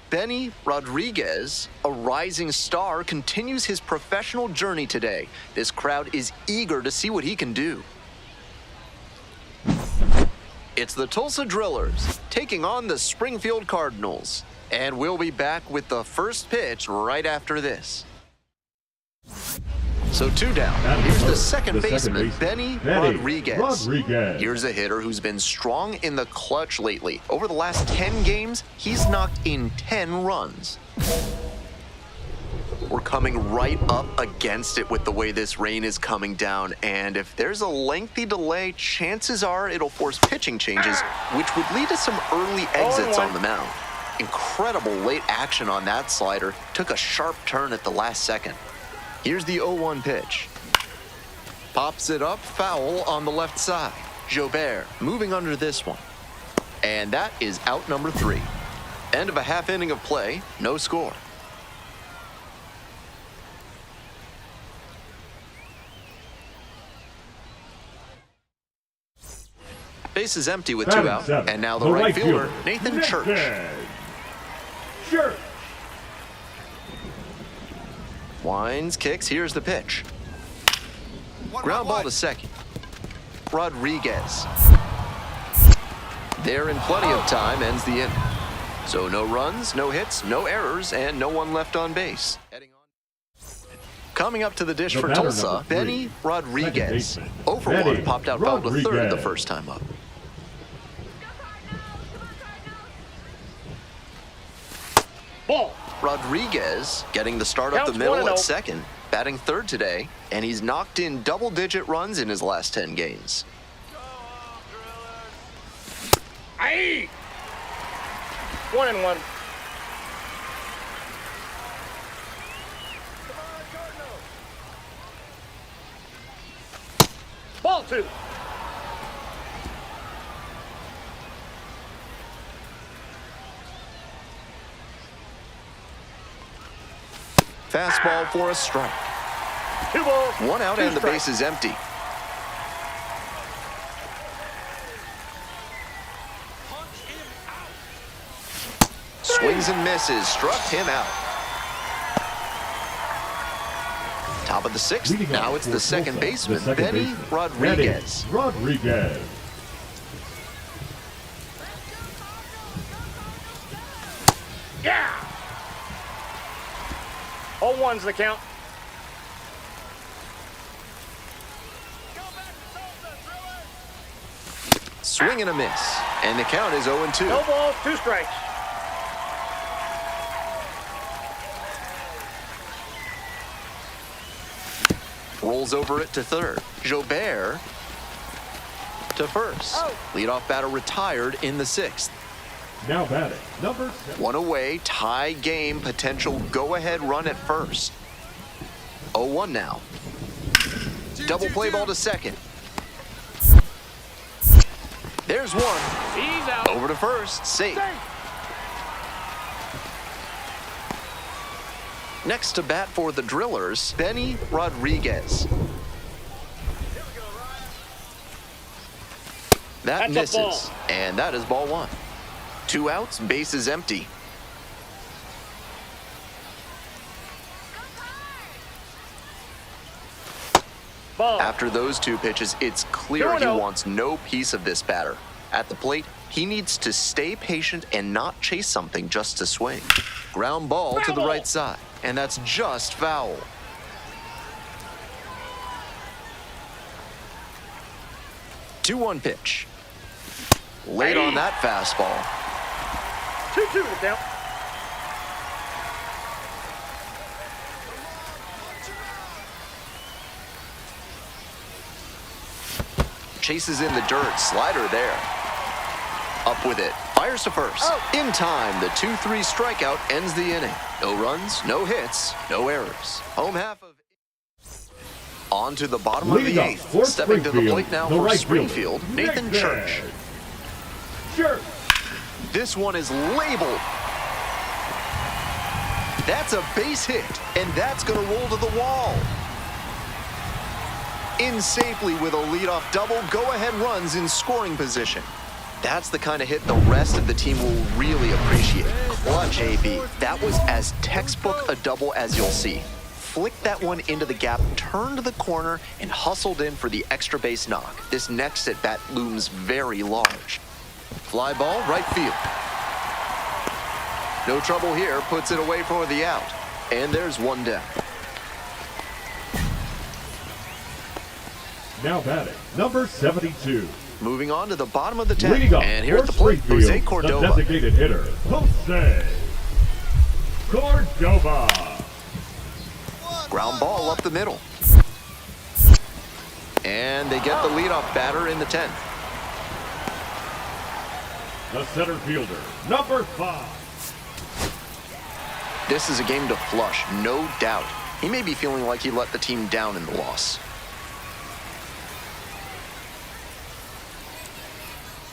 Benny Rodriguez, a rising star, continues his professional journey today. This crowd is eager to see what he can do. It's the Tulsa Drillers taking on the Springfield Cardinals. And we'll be back with the first pitch right after this. So 2 down. Here's the second baseman, Benny Rodriguez. Here's a hitter who's been strong in the clutch lately. Over the last 10 games, he's knocked in 10 runs. We're coming right up against it with the way this rain is coming down, and if there's a lengthy delay, chances are it'll force pitching changes, which would lead to some early exits on the mound. Incredible late action on that slider. Took a sharp turn at the last second. Here's the 0-1 pitch. Pops it up, foul on the left side. Jobert moving under this one. And that is out number 3. End of a half inning of play, no score. Base is empty with 2 out. And now the right fielder, Nathan Church. Winds, kicks, here's the pitch. Ground ball to second. Rodriguez. There in plenty of time, ends the inning. So no runs, no hits, no errors, and no one left on base. Coming up to the dish for Tulsa, Benny Rodriguez. 0 for 1, popped out foul to third the first time up. Ball. Rodriguez getting the start up the middle at second, batting third today, and he's knocked in double-digit runs in his last 10 games. Aye. 1-1. Ball 2. Fastball for a strike. 2 balls. 1 out and the base is empty. Swings and misses, struck him out. Top of the 6th, now it's the second baseman, Benny Rodriguez. Yeah. 0-1's the count. Swing and a miss, and the count is 0-2. No balls, 2 strikes. Rolls over it to third. Jobert to first. Leadoff batter retired in the 6th. Now batting, number 7. 1 away, tie game, potential go-ahead run at first. 0-1 now. Double play ball to second. There's one. He's out. Over to first, safe. Next to bat for the Drillers, Benny Rodriguez. That misses, and that is ball 1. 2 outs, base is empty. Ball. After those 2 pitches, it's clear he wants no piece of this batter. At the plate, he needs to stay patient and not chase something just to swing. Ground ball to the right side, and that's just foul. 2-1 pitch. Late on that fastball. 2-2 the count. Chases in the dirt. Slider there. Up with it. Fires to first. In time, the 2-3 strikeout ends the inning. No runs, no hits, no errors. Home half of... On to the bottom of the eighth. Stepping to the plate now for Springfield, Nathan Church. This one is labeled. That's a base hit, and that's going to roll to the wall. In safely with a leadoff double, go-ahead runs in scoring position. That's the kind of hit the rest of the team will really appreciate. Clutch, AB. That was as textbook a double as you'll see. Flicked that one into the gap, turned the corner, and hustled in for the extra base knock. This next at bat looms very large. Fly ball, right field. No trouble here, puts it away for the out. And there's one down. Now batting, number 72. Moving on to the bottom of the 10th. Leading up And here at the for plate, Jose Springfield, Cordova. the designated hitter, Jose Cordova. Ground ball up the middle. And they get the leadoff batter in the 10th. The center fielder, number 5. This is a game to flush, no doubt. He may be feeling like he let the team down in the loss.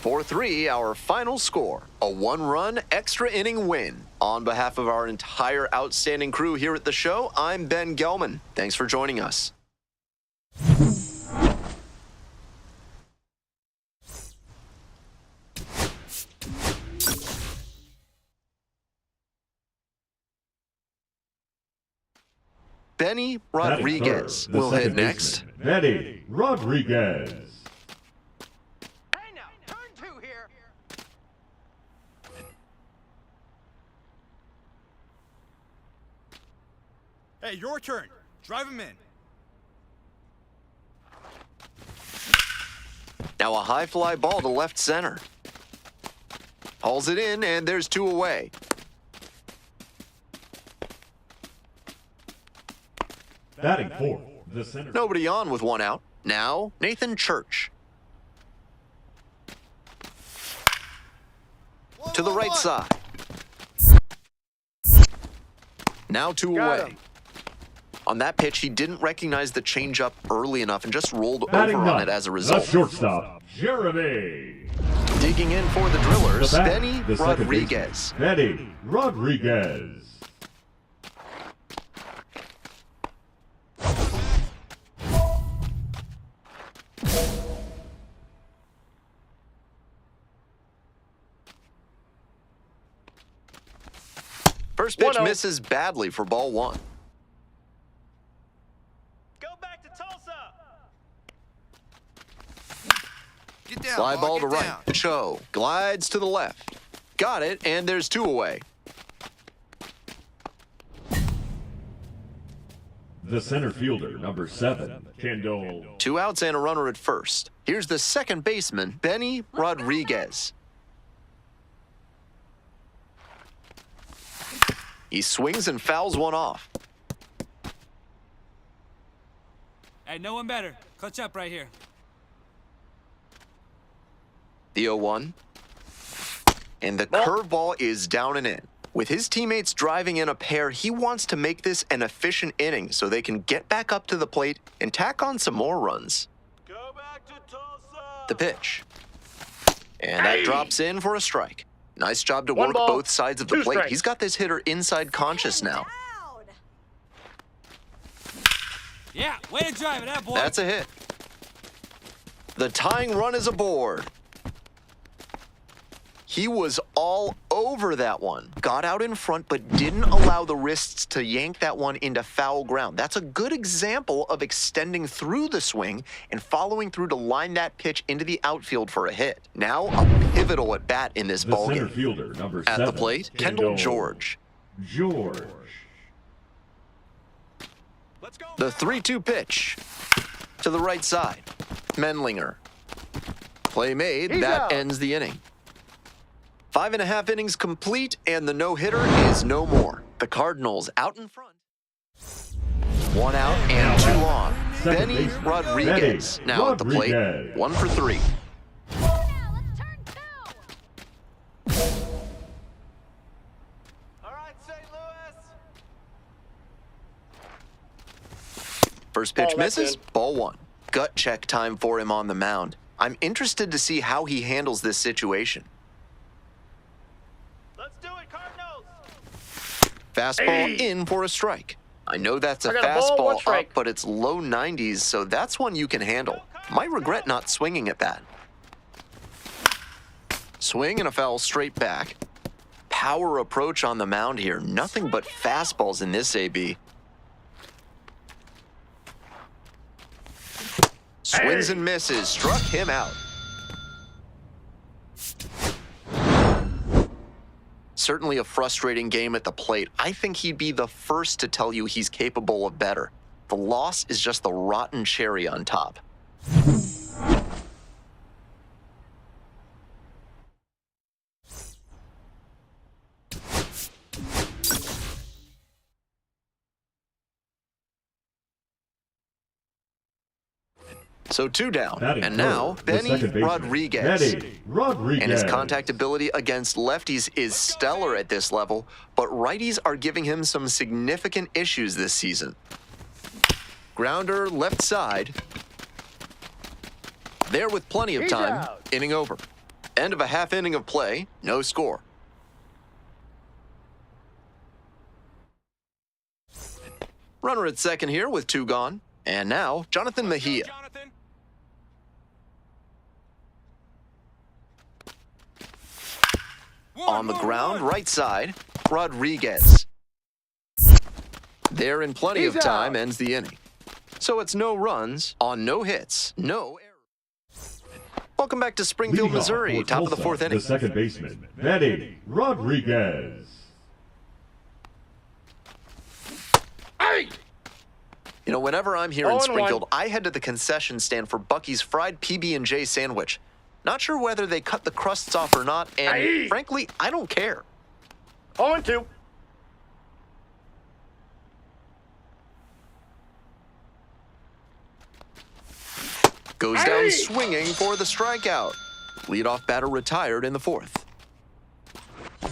4-3, our final score. A 1-run extra inning win. On behalf of our entire outstanding crew here at the show, I'm Ben Gelman. Thanks for joining us. Benny Rodriguez will hit next. Benny Rodriguez. Hey now, turn 2 here. Hey, your turn. Drive him in. Now a high fly ball to left center. Hauls it in, and there's 2 away. Batting 4th, the center. Nobody on with 1 out. Now, Nathan Church. To the right side. Now 2 Got away. him. On that pitch, he didn't recognize the changeup early enough and just rolled Batting over on 9th, it as a the result. shortstop, Jeremy. Digging in for the Drillers, The bat, Benny the second Rodriguez. baseman, Benny Rodriguez. First pitch 1-0. misses badly for ball 1. Go back to Tulsa. Get down, Fly ball to get right. down. Cho glides to the left. Got it, and there's 2 away. The center fielder, number 7, Kendall. 2 outs and a runner at first. Here's the second baseman, Benny Rodriguez. He swings and fouls one off. Hey, no one better. Clutch up right here. The 0-1. And the curveball is down and in. With his teammates driving in a pair, he wants to make this an efficient inning so they can get back up to the plate and tack on some more runs. Go back to Tulsa. The pitch. And that drops in for a strike. Nice job to 1 work ball, both sides of the 2 plate. strikes. He's got this hitter inside conscious now. Yeah, way to drive it, that boy. That's a hit. The tying run is aboard. He was all over that one. Got out in front, but didn't allow the wrists to yank that one into foul ground. That's a good example of extending through the swing and following through to line that pitch into the outfield for a hit. Now a pivotal at bat in this The center ballgame. fielder, number At 7, the plate, Kendall George. George. The 3-2 pitch to the right side. Menlinger. Play made. He's That out. ends the inning. 5.5 innings complete, and the no-hitter is no more. The Cardinals out in front. 1 out and 2 on. Second Benny baseman, Rodriguez Benny now at the plate. Rodriguez. 1 for 3. Now let's turn two. All right, St. Louis. First pitch Oh, that's misses. in. Ball 1. Gut check time for him on the mound. I'm interested to see how he handles this situation. Let's do it, Cardinals. Fastball Hey. in for a strike. I know that's a I got a ball, one fastball strike. up, but it's low 90s, so that's one you can handle. Might regret not swinging at that. Swing and a foul straight back. Power approach on the mound here. Nothing but fastballs in this AB. Swings and misses. Struck him out. Certainly a frustrating game at the plate. I think he'd be the first to tell you he's capable of better. The loss is just the rotten cherry on top. So 2 down. Batting And now, third, the Benny second baseman, Rodriguez. Benny Rodriguez. And his contact ability against lefties is stellar at this level, but righties are giving him some significant issues this season. Grounder left side. There with plenty of He's time. out. Inning over. End of a half inning of play. No score. Runner at second here with 2 gone. And now, Jonathan Mejia. Jonathan. On the ground, right side, Rodriguez. There in plenty of He's time out. ends the inning. So it's no runs on no hits, no errors. Welcome back to Springfield, Leading off Missouri, for top of the Tulsa, 4th inning. The second baseman, Benny Rodriguez. Hey! You know, whenever I'm here in 0-1. Springfield, I head to the concession stand for Bucky's fried PB&J sandwich. Not sure whether they cut the crusts off or not, and Aye. frankly, I don't care. 0-2. Goes down Aye. swinging for the strikeout. Leadoff batter retired in the 4th.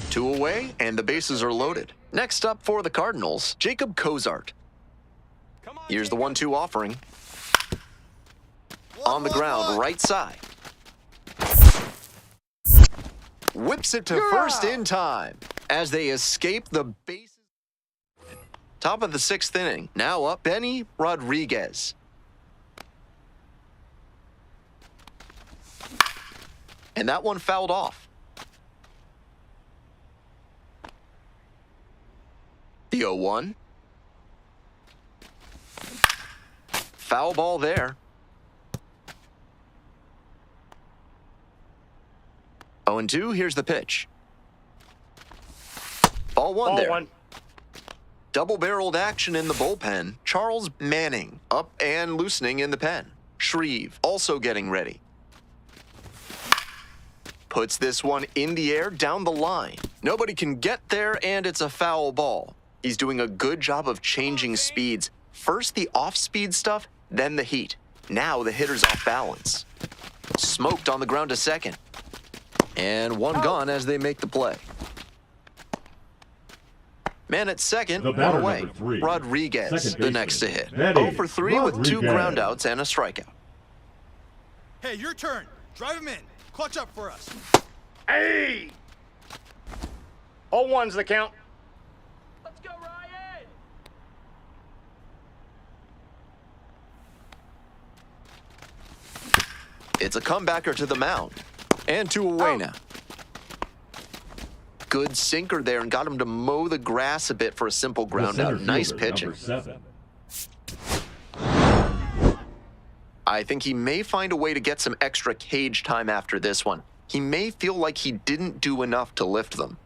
2 away, and the bases are loaded. Next up for the Cardinals, Jacob Cozart. Come on, Here's the Jacob. 1-2 offering. On the ground, right side. Whips it to You're first out. in time as they escape the bases. Top of the 6th inning. Now up, Benny Rodriguez. And that one fouled off. The 0-1. Foul ball there. 0-2, here's the pitch. Ball 1 Ball there. 1. Double-barreled action in the bullpen. Charles Manning up and loosening in the pen. Shreve also getting ready. Puts this one in the air down the line. Nobody can get there, and it's a foul ball. He's doing a good job of changing speeds. First the off-speed stuff, then the heat. Now the hitter's off balance. Smoked on the ground to second. And one gone as they make the play. Man at second, The one batter, away. number 3, Rodriguez, second the baseman, next to hit. Benny 0 for 3 with 2 Rodriguez. groundouts and a strikeout. Hey, your turn. Drive him in. Clutch up for us. Hey! 0-1's the count. Let's go, Ryan. It's a comebacker to the mound. And 2 away now. Good sinker there and got him to mow the grass a bit for a simple The ground center out. Nice fielder, pitching. Number 7. I think he may find a way to get some extra cage time after this one. He may feel like he didn't do enough to lift them.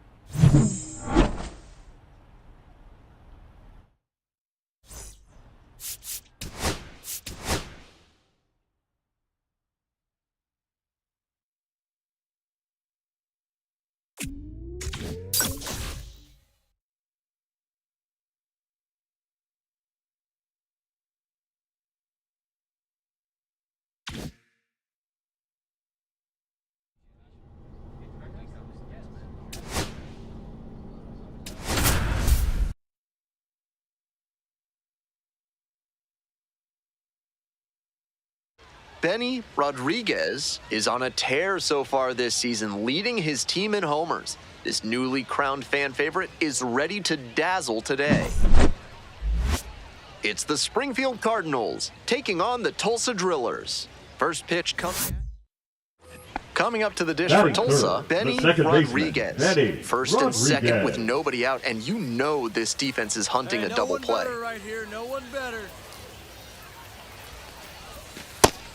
Benny Rodriguez is on a tear so far this season, leading his team in homers. This newly crowned fan favorite is ready to dazzle today. It's the Springfield Cardinals taking on the Tulsa Drillers. First pitch coming up to the dish for Batting Tulsa, third, Benny the second baseman, Rodriguez. Benny First and second with Rodriguez. nobody out, and you know this defense is hunting a double play. Right here, no one better.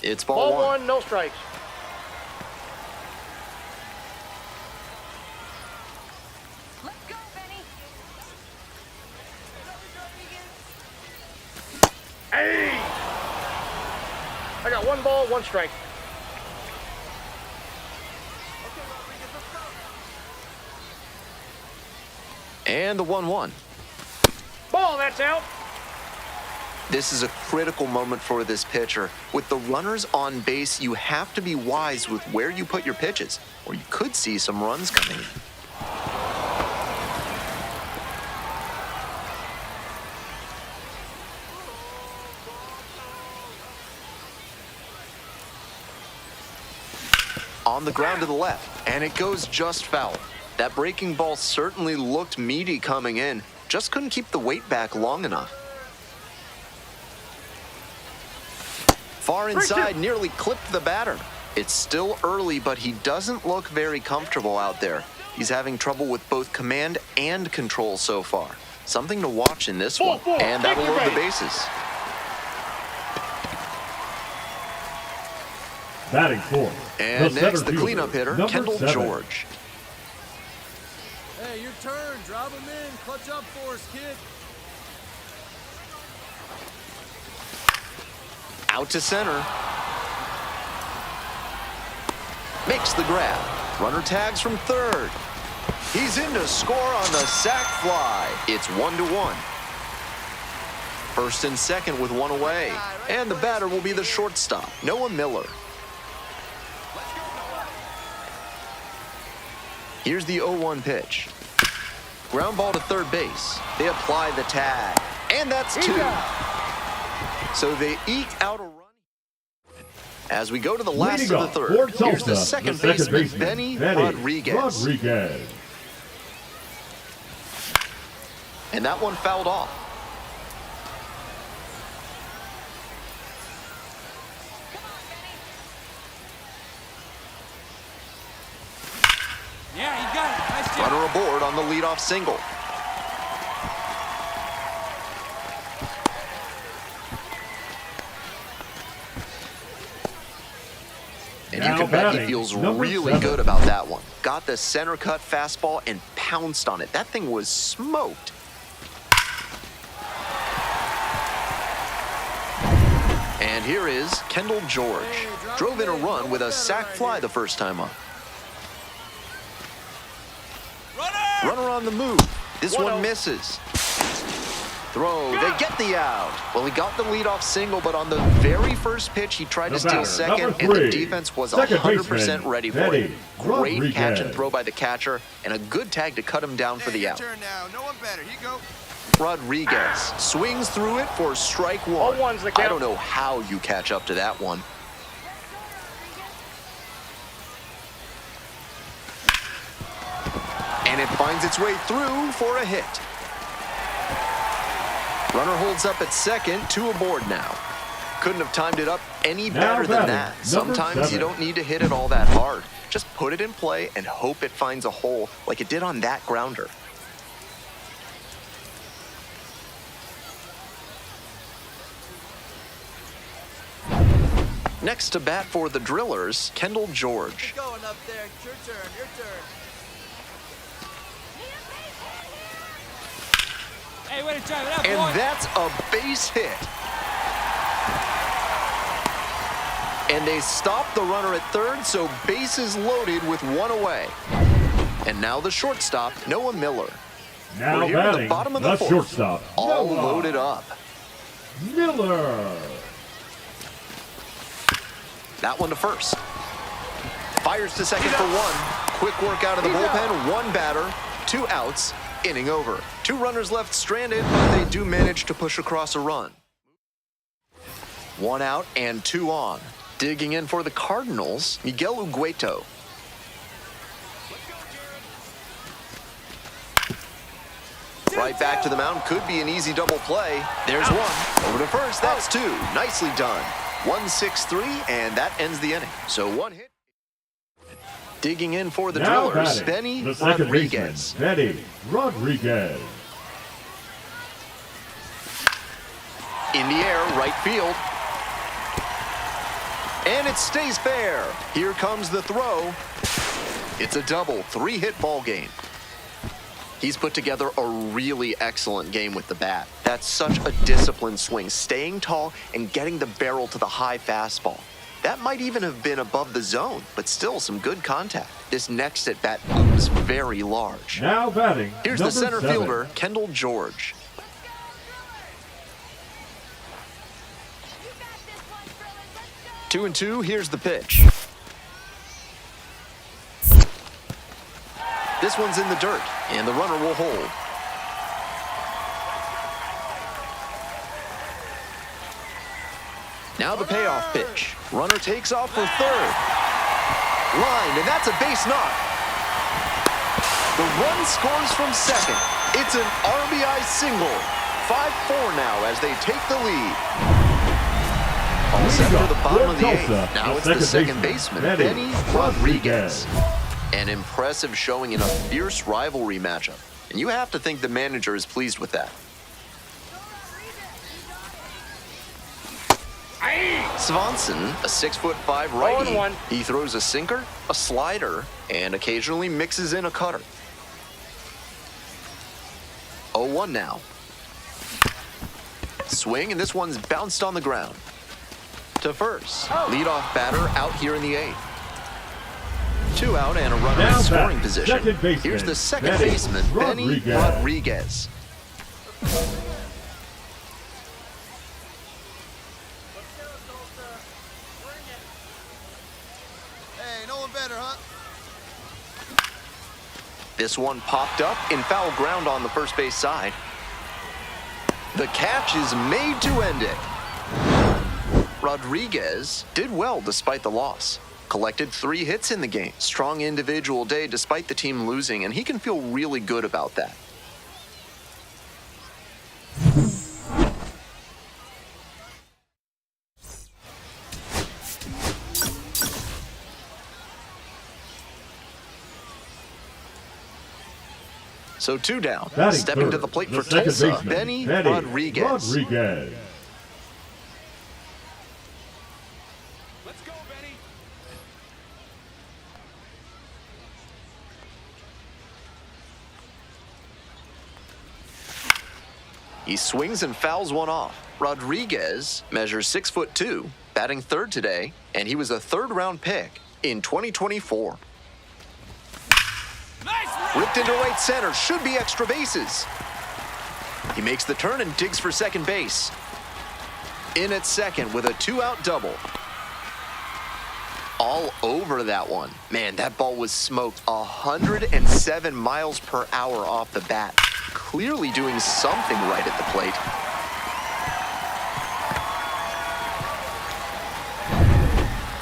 It's ball Ball one. one, no strikes. Let's go, Benny. Hey! I got one ball, one strike. And the 1-1. Ball, that's out. This is a critical moment for this pitcher. With the runners on base, you have to be wise with where you put your pitches, or you could see some runs coming in. On the ground to the left, and it goes just foul. That breaking ball certainly looked meaty coming in, just couldn't keep the weight back long enough. Far inside, nearly clipped the batter. It's still early, but he doesn't look very comfortable out there. He's having trouble with both command and control so far. Something to watch in this one, and that'll load the bases. Batting fourth. And the next, center the fielder, cleanup hitter, number Kendall 7. George. Hey, your turn. Drive him in. Clutch up for us, kid. Out to center. Makes the grab. Runner tags from third. He's in to score on the sac fly. It's 1-1. First and second with one away. And the batter will be the shortstop, Noah Miller. Here's the 0-1 pitch. Ground ball to third base. They apply the tag. And that's 2. So they eke out a run. As we go to the last Leading of the off third, for here's the Tulsa, second the baseman, Benny Rodriguez. And that one fouled off. Yeah, you got it. Nice job. Runner aboard on the leadoff single. And you Now can bet he batting, feels number really 7. good about that one. Got the center cut fastball and pounced on it. That thing was smoked. And here is Kendall George. Drove in a run with a sac fly the first time up. Runner on the move. This one misses. Throw, they get the out. Well, he got the leadoff single, but on the very first pitch, he tried to steal second, and the defense was 100% ready for it. Great catch and throw by the catcher, and a good tag to cut him down for the out. Turn now. No one better. Here you go. Rodriguez swings through it for strike one. 0-1's the count. I don't know how you catch up to that one. And it finds its way through for a hit. Runner holds up at second, 2 aboard now. Couldn't have timed it up any better than that. Sometimes you don't need to hit it all that hard. Just put it in play and hope it finds a hole like it did on that grounder. Next to bat for the Drillers, Kendall George. Going up there. It's your turn. Your turn. Hey, way to drive it up, And boy. that's a base hit. And they stop the runner at third, so bases loaded with one away. And now the shortstop, Noah Miller. Now We're here at the batting, bottom of the the fourth. shortstop, All Noah loaded up. Miller. That one to first. Fires to second for one. Quick work out of the bullpen. One batter, 2 outs, inning over. 2 runners left stranded, but they do manage to push across a run. 1 out and 2 on. Digging in for the Cardinals, Miguel Ugueto. Right back to the mound, could be an easy double play. There's one. Over to first, that's two. Nicely done. 1-6-3, and that ends the inning. So one hit. Digging in for the Now Drillers, batting, Benny the second Rodriguez. baseman, Benny Rodriguez. In the air, right field. And it stays fair. Here comes the throw. It's a double, three-hit ball game. He's put together a really excellent game with the bat. That's such a disciplined swing, staying tall and getting the barrel to the high fastball. That might even have been above the zone, but still some good contact. This next at-bat looms very large. Now batting, Here's the number center 7. fielder, Kendall George. You got this one, Thriller. Let's go. 2-2, here's the pitch. This one's in the dirt, and the runner will hold. Now the payoff pitch. Runner takes off for third. Lined, and that's a base knock. The run scores from second. It's an RBI single. 5-4 now as they take the lead. All set for the bottom of the eighth. Now it's the second baseman, Benny Rodriguez. An impressive showing in a fierce rivalry matchup. And you have to think the manager is pleased with that. Swanson, a 6'5" righty. 0-1. He throws a sinker, a slider, and occasionally mixes in a cutter. 0-1 now. Swing, and this one's bounced on the ground. To first, leadoff batter out here in the eighth. 2 out and a runner Now in scoring batting, position. second baseman, Here's the second Benny baseman, Benny Rodriguez. Rodriguez. Hey, no one better, huh? This one popped up in foul ground on the first base side. The catch is made to end it. Rodriguez did well despite the loss. Collected 3 hits in the game. Strong individual day despite the team losing, and he can feel really good about that. So 2 down. Batting Stepping to third, the plate for second Tulsa, baseman, Benny Rodriguez. Rodriguez. Let's go, Benny. He swings and fouls one off. Rodriguez measures 6'2", batting third today, and he was a third-round pick in 2024. Nice. Ripped into right center, should be extra bases. He makes the turn and digs for second base. In at second with a 2-out double. All over that one. Man, that ball was smoked 107 miles per hour off the bat. Clearly doing something right at the plate.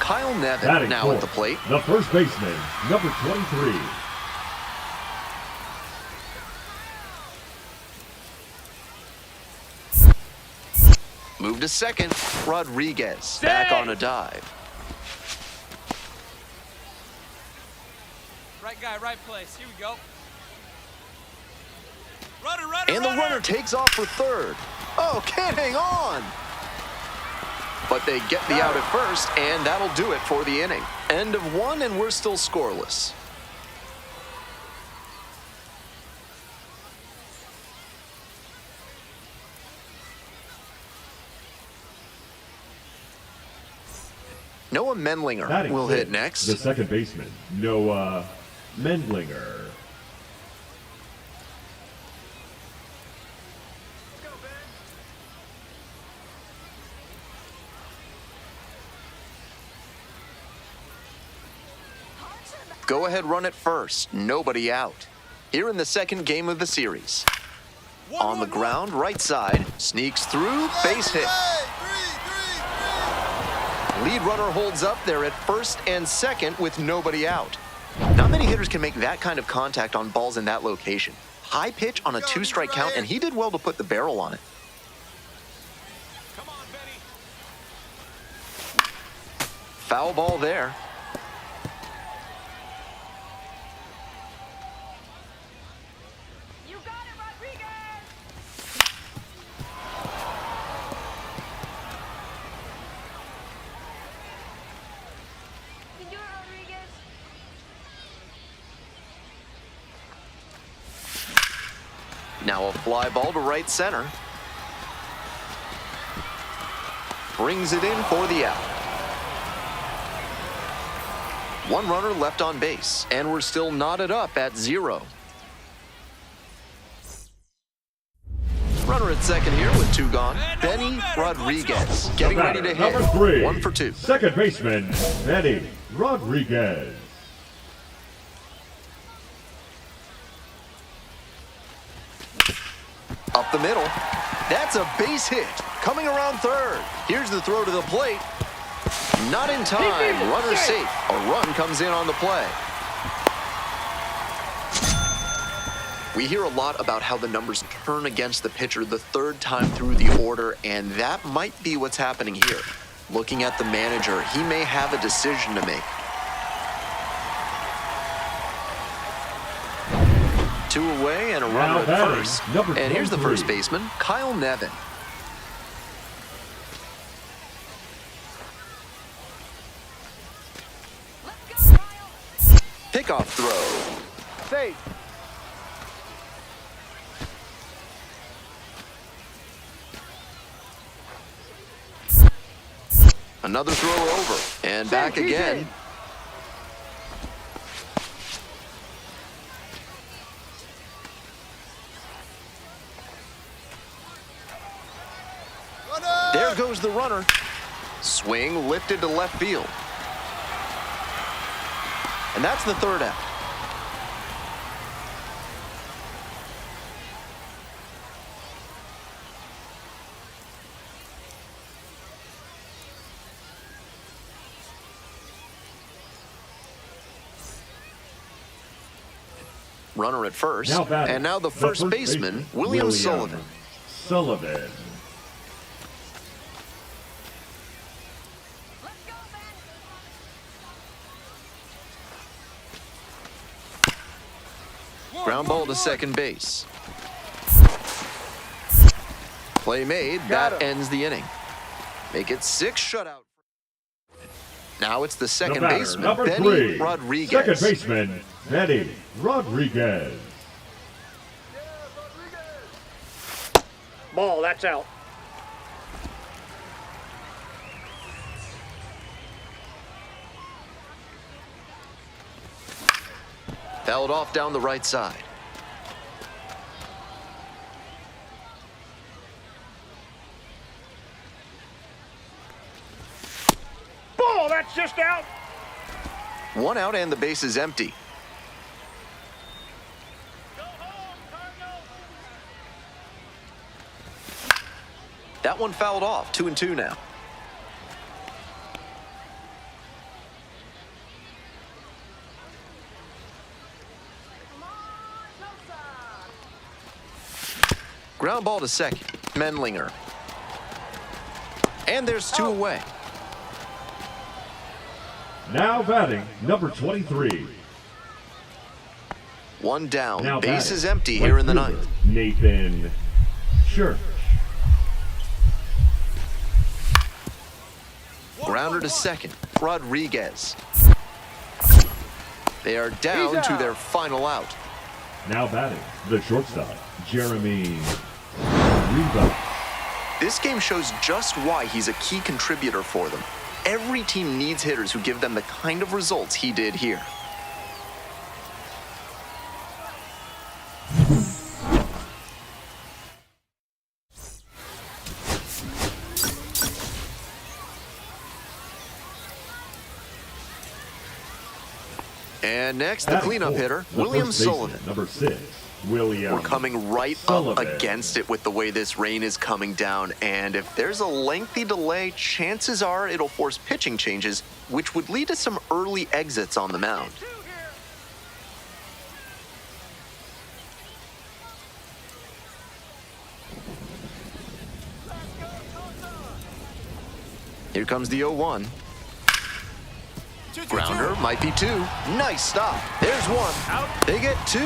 Kyle Nevin Batting now fourth, at the plate. the first baseman, number 23. Move to second. Rodriguez back on a dive. Right guy, right place. Here we go. Runner, And the runner takes off for third. Oh, can't hang on. But they get the out at first, and that'll do it for the inning. End of 1, and we're still scoreless. Noah Mendlinger Batting will fifth, hit next. The second baseman, Noah Mendlinger. Go ahead, run it first. Nobody out. Here in the second game of the series. On the ground, right side. Sneaks through, base hit. Lead runner holds up there at first and second with nobody out. Not many hitters can make that kind of contact on balls in that location. High pitch on a 2-strike count, and he did well to put the barrel on it. Come on, Benny. Foul ball there. You got it, Rodriguez! You can do it, Rodriguez. Now a fly ball to right center. Brings it in for the out. One runner left on base, and we're still knotted up at 0. Runner at second here with 2 gone. Benny Rodriguez getting The ready to batter, hit. number 3, 1 for 2. second baseman, Benny Rodriguez. Up the middle. That's a base hit. Coming around third. Here's the throw to the plate. Not in time. Runner safe. A run comes in on the play. We hear a lot about how the numbers turn against the pitcher the 3rd time through the order, and that might be what's happening here. Looking at the manager, he may have a decision to make. 2 away and a runner at batting, first. number And here's the 23. first baseman, Kyle Nevin. Let's go, Kyle! Pickoff throw. Safe. Another throw over. And back again. There goes the runner. Swing lifted to left field. And that's the 3rd out. Runner at first. batting, And now the first baseman, William Sullivan. Sullivan. Let's go, Ben! Ground ball to second base. Play made. Got That him. ends the inning. Make it 6 shutout. Now it's the second batter, baseman, number Benny 3, Rodriguez. second baseman, Benny Rodriguez. Ball, that's out. Fouled off down the right side. Ball, that's just out. 1 out and the base is empty. That one fouled off. 2-2 now. Ground ball to second. Menlinger. And there's 2 away. Now batting, number 23. 1 down. Now Base batting, is empty right here in the fielder, 9th. Nathan Church. Grounder to second. Rodriguez. They are down He's to out. their final out. Now batting, the shortstop, Jeremy Reba. This game shows just why he's a key contributor for them. Every team needs hitters who give them the kind of results he did here. And next, the Batting cleanup fourth, hitter, the William first baseman, Sullivan. number 6, William. We're coming right Sullivan. up against it with the way this rain is coming down, and if there's a lengthy delay, chances are it'll force pitching changes, which would lead to some early exits on the mound. Two here. Here comes the 0-1. 2-2-2. Grounder might be 2. Nice stop. There's 1. They get 2.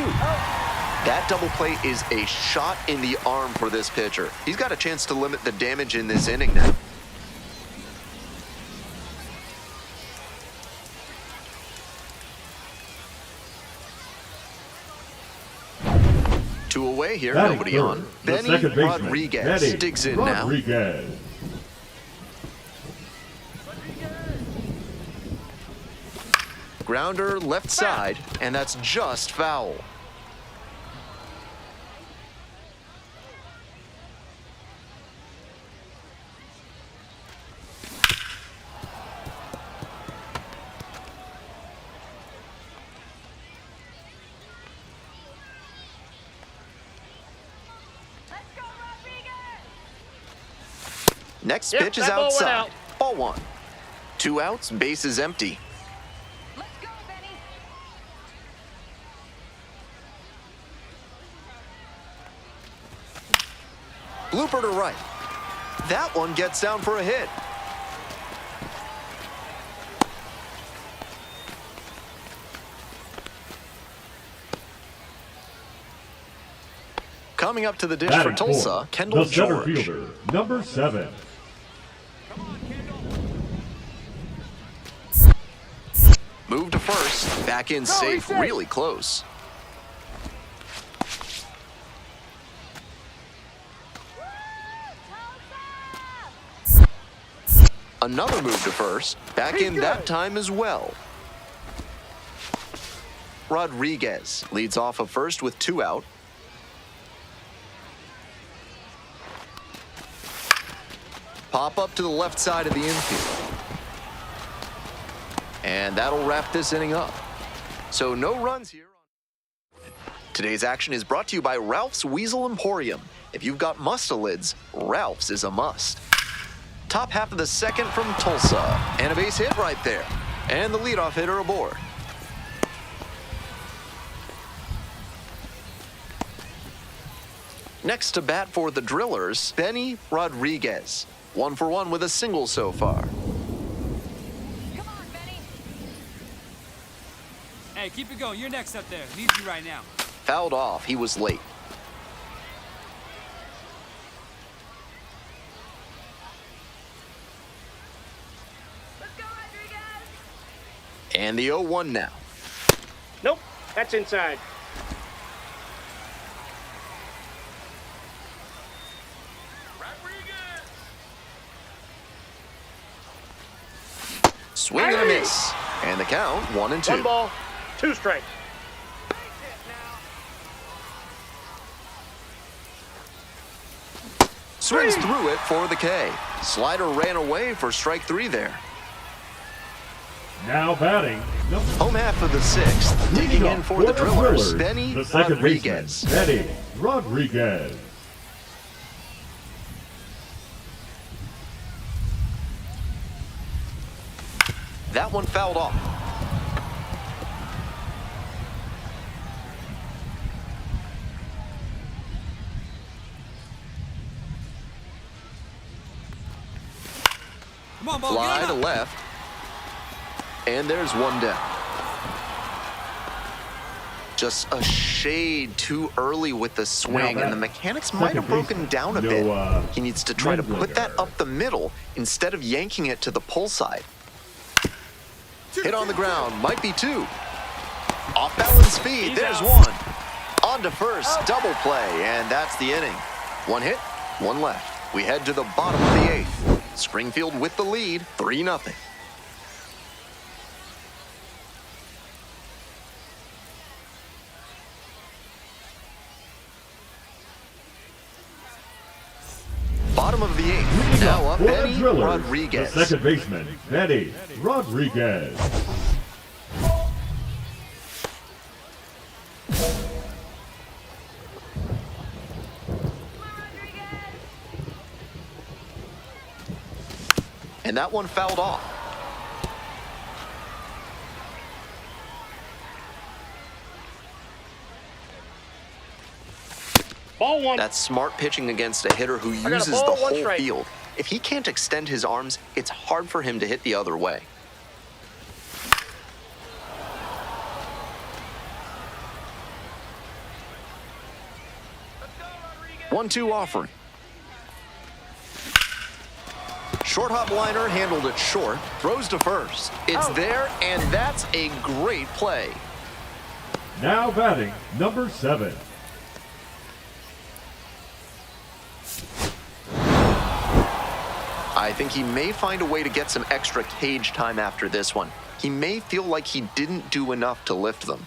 That double play is a shot in the arm for this pitcher. He's got a chance to limit the damage in this inning now. Two away here, Batting nobody third, on. the Benny second baseman, Rodriguez Benny digs in now. Rodriguez. Grounder left side, and that's just foul. Let's go, Rodriguez! Next Yep, pitch is that ball went outside. out. Ball 1. 2 outs, base is empty. Let's go, Benny! Blooper to right. That one gets down for a hit. Coming up to the dish for Batting Tulsa, fourth, Kendall the center George. fielder, number 7. Move to first, back in safe, really close. Another move to first, back in that time as well. Rodriguez leads off of first with 2 out. Pop up to the left side of the infield. And that'll wrap this inning up. So no runs here. Today's action is brought to you by Ralph's Weasel Emporium. If you've got mustelids, Ralph's is a must. Top half of the second from Tulsa. And a base hit right there. And the leadoff hitter aboard. Next to bat for the Drillers, Benny Rodriguez. 1 for 1 with a single so far. Come on, Benny! Hey, keep it going. You're next up there. Needs you right now. Fouled off, he was late. Let's go, Rodriguez! And the 0-1 now. Nope, that's inside. Swing and a miss. And the count, 1-2. 1 ball, 2 strikes. Base hit now. Swings through it for the K. Slider ran away for strike 3 there. Now batting, number Home half of the 6th. Digging in for the Drillers, Benny the second Rodriguez. baseman, Benny Rodriguez. That one fouled off. Come on, ball. Fly Get to him up. left. And there's 1 down. Just a shade too early with the swing, and the mechanics might have broken down a bit. He needs to try to put that up the middle instead of yanking it to the pull side. Hit on the ground, might be 2. Off balance speed, there's 1. On to first, double play, and that's the inning. 1 hit, 1 left. We head to the bottom of the 8th. Springfield with the lead, 3-0. Bottom of the 8th. Now up, For the Benny Drillers, Rodriguez. the second baseman, Benny Rodriguez. and that one fouled off. Ball one. That's smart pitching against a hitter who got a uses ball, the one whole strike. field. If he can't extend his arms, it's hard for him to hit the other way. Let's go, Rodriguez. 1-2 offering. Short hop liner handled it short, throws to first. It's there, and that's a great play. Now batting, number 7. I think he may find a way to get some extra cage time after this one. He may feel like he didn't do enough to lift them.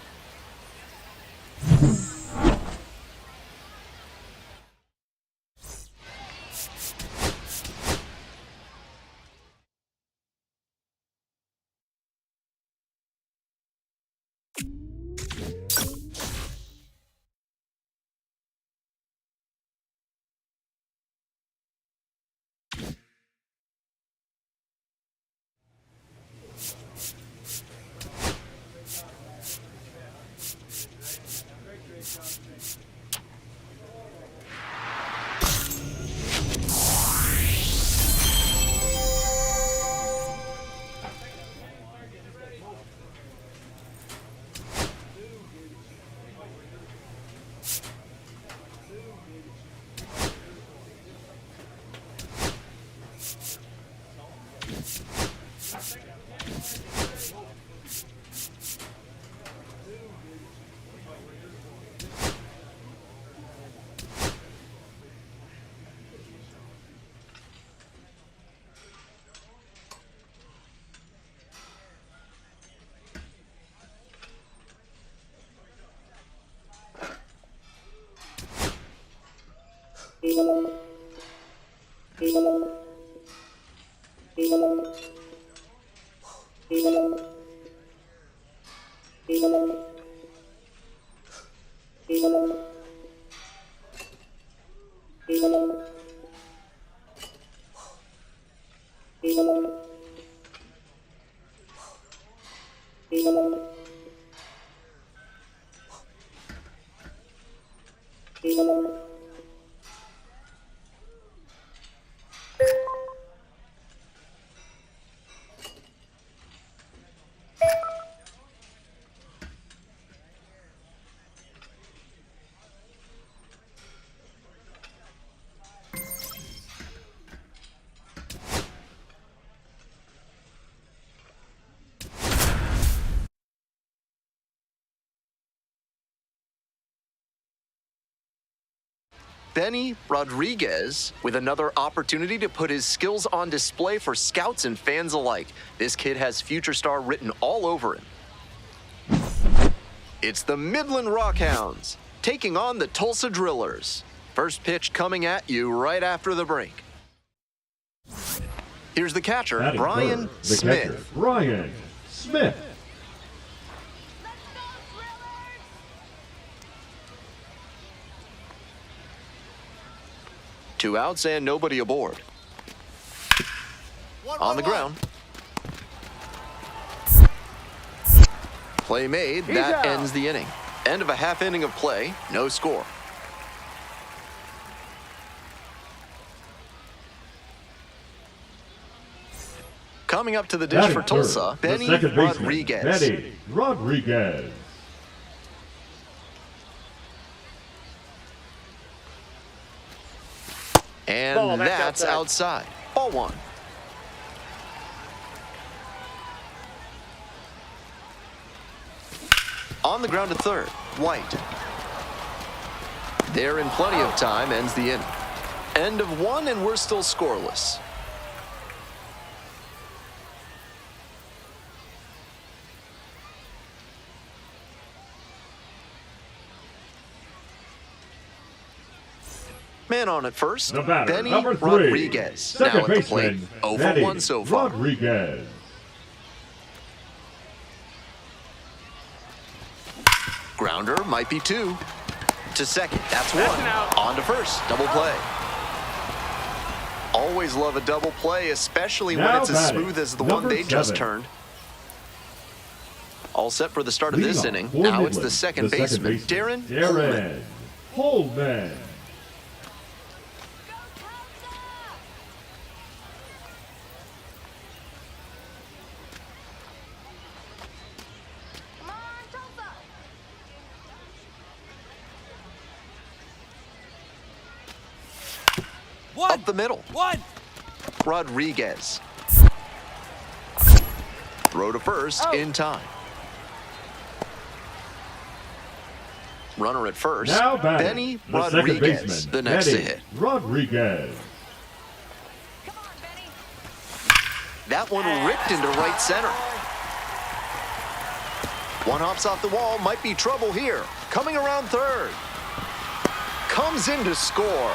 Benny Rodriguez with another opportunity to put his skills on display for scouts and fans alike. This kid has future star written all over him. It's the Midland Rockhounds taking on the Tulsa Drillers. First pitch coming at you right after the break. Here's the catcher, Batting Brian first, the Smith. catcher, Brian Smith. Let's go, Thrillers! 2 outs and nobody aboard. On the ground. Play made. That out. ends the inning. End of a half inning of play. No score. Coming up to the dish Batting for Tulsa, third, the Benny second baseman, Rodriguez. Benny Rodriguez. And Ball, that's that's outside. Ball one. On the ground to third, White. There in plenty of time, ends the inning. End of one, and we're still scoreless. Man on at first, The batter, Benny number 3, Rodriguez. second Now at the plate, baseman, 0 for Benny 1 so far. Rodriguez. Grounder might be 2. To second, that's 1. That's an out. On to first, double play. Always love a double play, especially when Now it's as batting, smooth as the one number they just 7. turned. All set for the start of Leading this off inning. for Now it's Midland, the second baseman, Darren Holman. Holman. Come on, Tulsa. One. Up the middle, One. Rodriguez. Throw to first in time. Runner at first, Now batting, Benny the second Rodriguez, baseman, the next to Benny hit. Rodriguez. Come on, Benny. That one ripped into right center. One hops off the wall, might be trouble here. Coming around third. Comes in to score.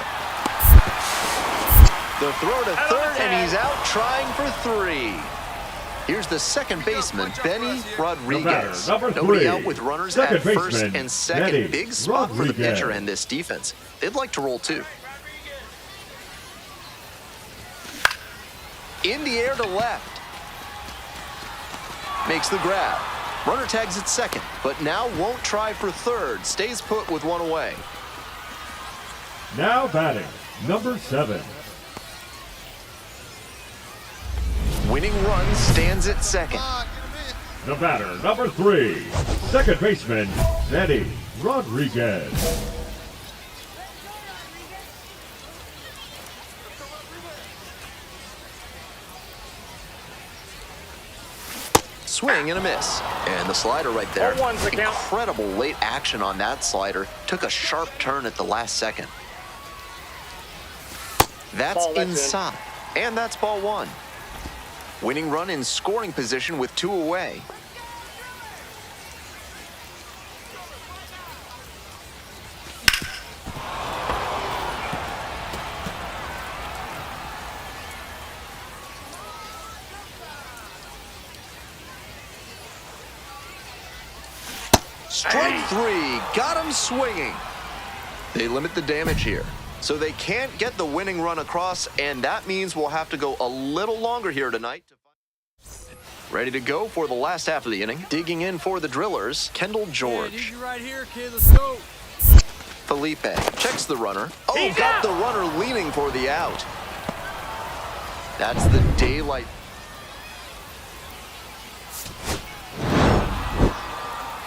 The throw to third, and he's out trying for 3. Here's the second baseman, Benny Rodriguez. Number Nobody 3, out with runners second at first baseman, and second. Benny Big spot for the Rodriguez. pitcher and this defense. They'd like to roll too. In the air to left. Makes the grab. Runner tags at second, but now won't try for third. Stays put with one away. Now batting, number 7. Winning run stands at second. The batter, number 3, second baseman, Benny Rodriguez. Swing and a miss. And the slider right there. 0-1's the count. Incredible late action on that slider. Took a sharp turn at the last second. That's Ball, that's inside. And that's ball 1. Winning run in scoring position with 2 away. Strike 3, got him swinging. They limit the damage here, so they can't get the winning run across, and that means we'll have to go a little longer here tonight. Ready to go for the last half of the inning. Digging in for the Drillers, Kendall George. Easy right here, kid. Let's go. Felipe checks the runner. Oh, He's got out. the runner leaning for the out. That's the daylight.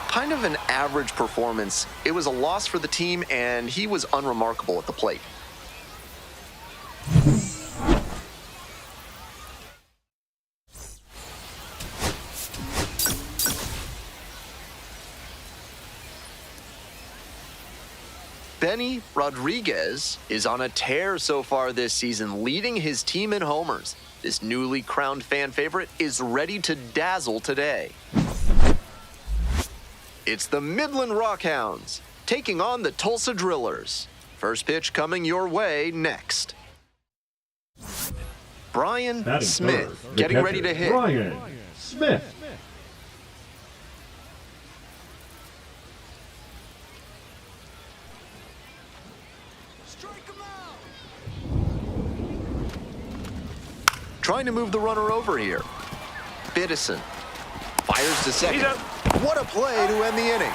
Kind of an average performance. It was a loss for the team, and he was unremarkable at the plate. Benny Rodriguez is on a tear so far this season, leading his team in homers. This newly crowned fan favorite is ready to dazzle today. It's the Midland Rockhounds taking on the Tulsa Drillers. First pitch coming your way next. Brian Batting Smith third, the getting catcher, ready to hit. Brian Smith. Strike him out. Trying to move the runner over here. Midseason fires to second. He's up. What a play to end the inning.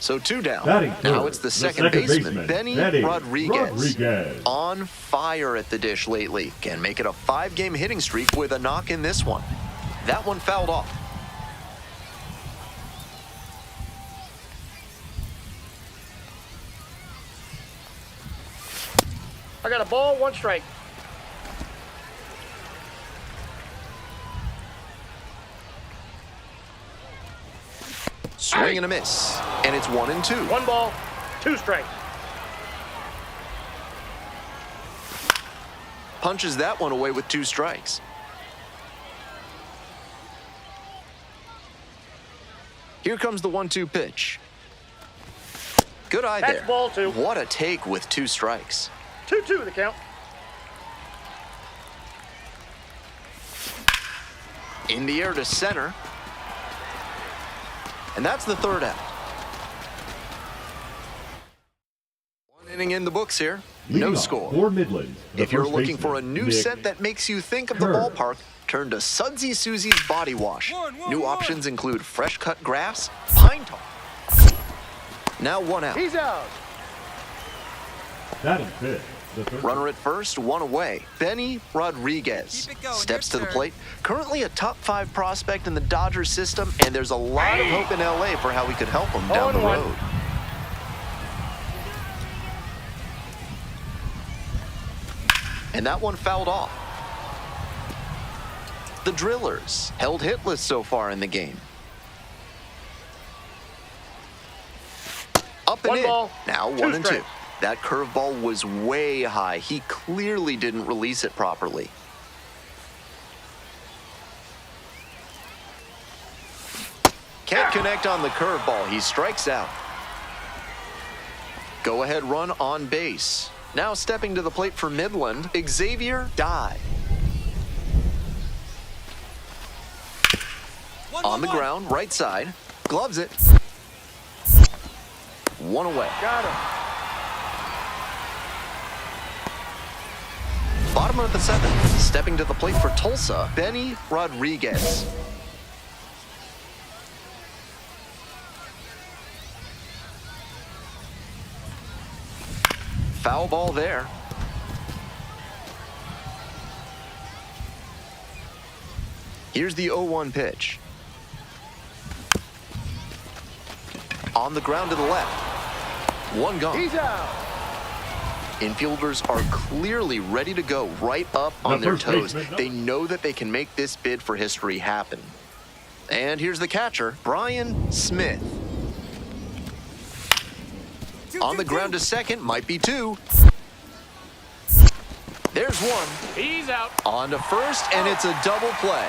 So 2 down. Batting Now third, it's the second baseman, Benny Rodriguez. Rodriguez. On fire at the dish lately. Can make it a 5-game hitting streak with a knock in this one. That one fouled off. I got a ball, 1 strike. Swing and a miss. And it's 1-2. 1 ball, 2 strikes. Punches that one away with 2 strikes. Here comes the 1-2 pitch. Good eye That's there. ball 2. What a take with 2 strikes. 2-2 the count. In the air to center. And that's the 3rd out. 1 inning in the books here. No Leading off score. for Midland. the If you're first looking for a baseman, new Nick scent that makes you think of the Kerr. ballpark, turn to Sudsy Susie's Body Wash. One, New one. options include fresh cut grass, pine tar. Now one out. He's out. Batting fifth. The third Runner at first, one away. Benny Rodriguez Keep it going, steps to your the turn. plate. Currently a top 5 prospect in the Dodgers system, and there's a lot of hope in LA for how we could help him down the 0-1. road. And that one fouled off. The Drillers held hitless so far in the game. Up and One in. ball, Now 1 and 2. strikes. That curveball was way high. He clearly didn't release it properly. Can't connect on the curveball. He strikes out. Go ahead run on base. Now stepping to the plate for Midland, Xavier Dye. On the ground, right side. Gloves it. One away. Got him. Bottom of the 7th. Stepping to the plate for Tulsa, Benny Rodriguez. Foul ball there. Here's the 0-1 pitch. On the ground to the left. One gone. He's out. Infielders are clearly ready to go right up The on their first toes. baseman. They know that they can make this bid for history happen. And here's the catcher, Brian Smith. On the ground to second, might be 2. There's 1. He's out. On to first, and it's a double play.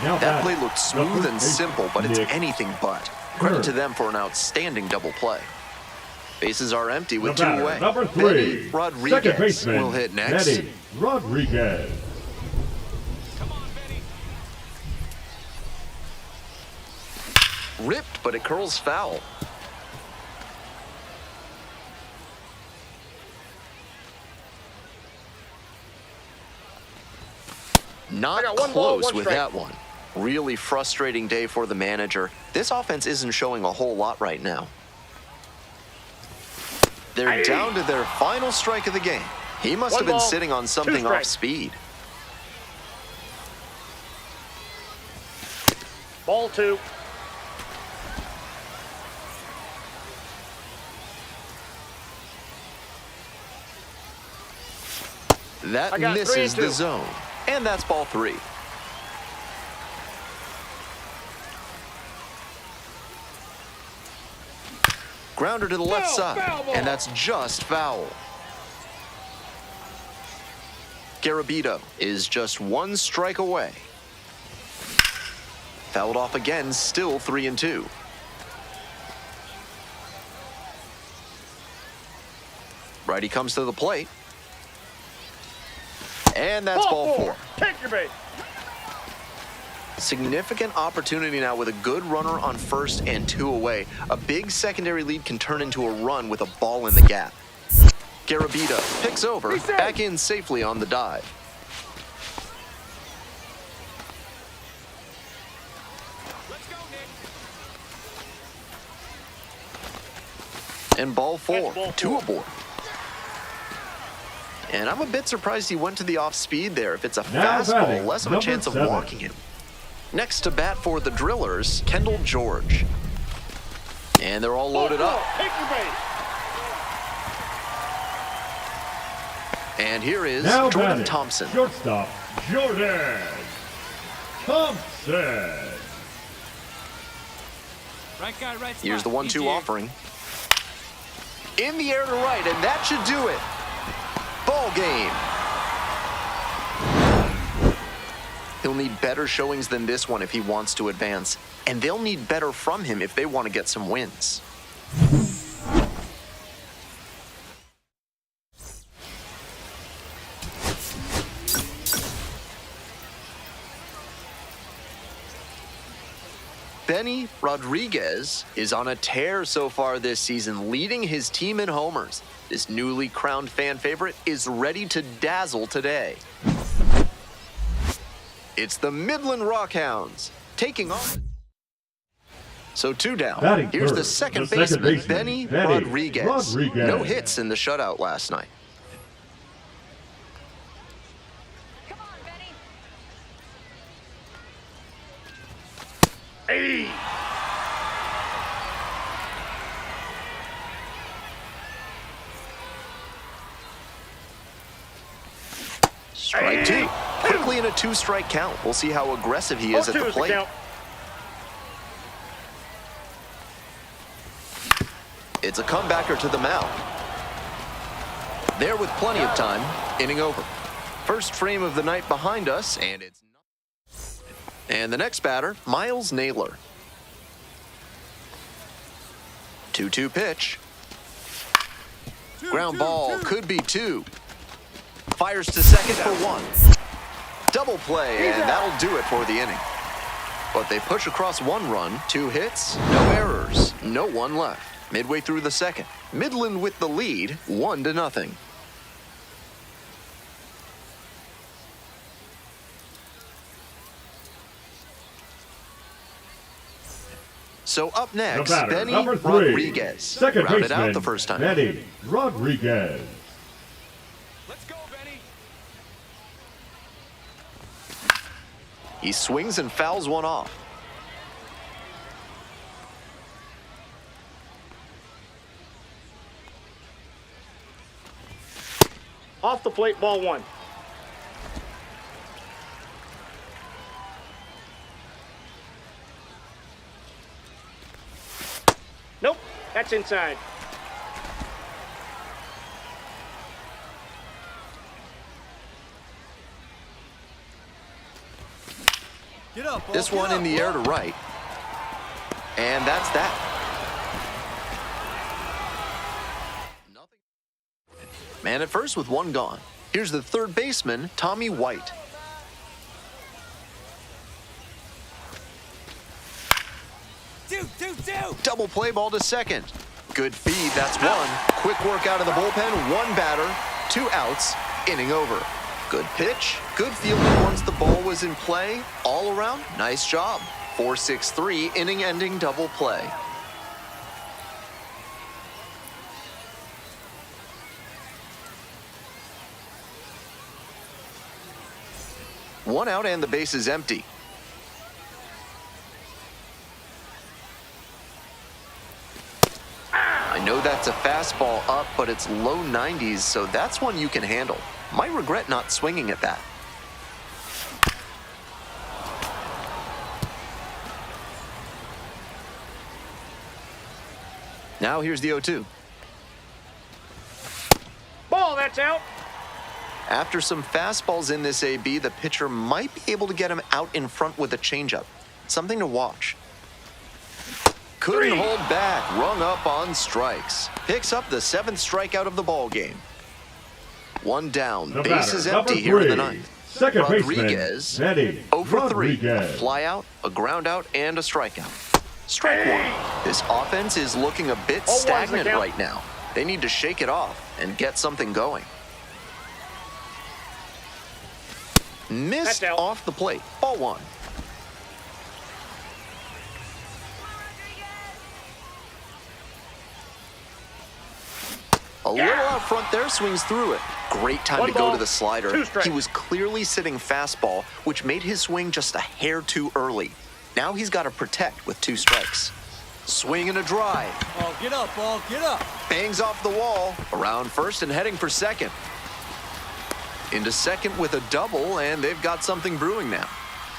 Now That batting, play looked the smooth first and baseman, simple, but it's Nick anything but. Kerr. Credit to them for an outstanding double play. Bases are empty with The 2 batter, away. number 3. Benny Rodriguez Second baseman, will hit next. Benny Rodriguez. Ripped, but it curls foul. Not I got 1 ball, close 1 with strike. that one. Really frustrating day for the manager. This offense isn't showing a whole lot right now. They're down to their final strike of the game. He must 1 have been ball, sitting on 2 something off strikes. speed. Ball 2. That I got 3 misses and 2. the zone. And that's ball 3. Grounder to the left Foul, side. foul ball. And that's just foul. Garabito is just 1 strike away. Fouled off again, still 3 and 2. Righty comes to the plate. And that's ball 4. Take your bait. Significant opportunity now with a good runner on first and 2 away. A big secondary lead can turn into a run with a ball in the gap. Garabito picks over, He's in. back in safely on the dive. Let's go, Nick. And ball 4, That's ball 2 4. aboard. And I'm a bit surprised he went to the off speed there. If it's a Now fastball, batting, less of a number chance of 7. walking him. Next to bat for the Drillers, Kendall George. And they're all loaded Ball up. 4. Take your bait. And here is Now Jordan batting, Thompson. Shortstop, Jordan Thompson. Right guy, right spot. Here's the 1-2 Easy. offering. In the air to right, and that should do it. Ball game. He'll need better showings than this one if he wants to advance. And they'll need better from him if they want to get some wins. Benny Rodriguez is on a tear so far this season, leading his team in homers. This newly crowned fan favorite is ready to dazzle today. It's the Midland Rockhounds taking on. So 2 down. Batting Here's third, the second the second baseman, baseman, Benny Benny Rodriguez. Rodriguez. No hits in the shutout last night. Come on, Benny. Hey! Strike 2. Quickly in a 2-strike count. We'll see how aggressive he is at the 0-2 is the plate. count. It's a comebacker to the mound. There with plenty of time, inning over. First frame of the night behind us, and it's not. And the next batter, Miles Naylor. 2-2 pitch. Ground ball could be 2. Fires to second for 1. Double play, and that'll do it for the inning. But they push across 1 run, 2 hits, no errors, no one left. Midway through the second, Midland with the lead, 1-0. So up next, The batter, Benny number 3, Rodriguez. second Rounded baseman, out the first time. Benny Rodriguez. Let's go, Benny. He swings and fouls one off. Off the plate, ball 1. Nope, that's inside. Get up, ball. This Get one up, in the air to ball. right. And that's that. Nothing. Man at first with 1 gone. Here's the third baseman, Tommy White. Do. Double play ball to second. Good feed, that's 1. Quick work out of the bullpen, 1 batter, 2 outs, inning over. Good pitch, good fielding once the ball was in play. All around, nice job. 4-6-3, inning-ending double play. One out and the base is empty. I know that's a fastball up, but it's low 90s, so that's one you can handle. Might regret not swinging at that. Now here's the 0-2. Ball, that's out. After some fastballs in this AB, the pitcher might be able to get him out in front with a changeup. Something to watch. Couldn't hold back, rung up on strikes. Picks up the 7th strikeout of the ball game. 1 down, The base batter, is number empty here in the 3, 9th. second Rodriguez, baseman, Benny 0 for 3. A Rodriguez. fly out, a ground out, and a strikeout. Strike 1. This offense is looking a bit 0-1's the stagnant count. right now. They need to shake it off and get something going. Missed That's out. off the plate. Ball 1. A little out front there, swings through it. Great time 1 to go ball, to the slider. 2 strikes. He was clearly sitting fastball, which made his swing just a hair too early. Now he's got to protect with 2 strikes. Swing and a drive. Oh, get up, ball. Get up. Bangs off the wall. Around first and heading for second. Into second with a double, and they've got something brewing now.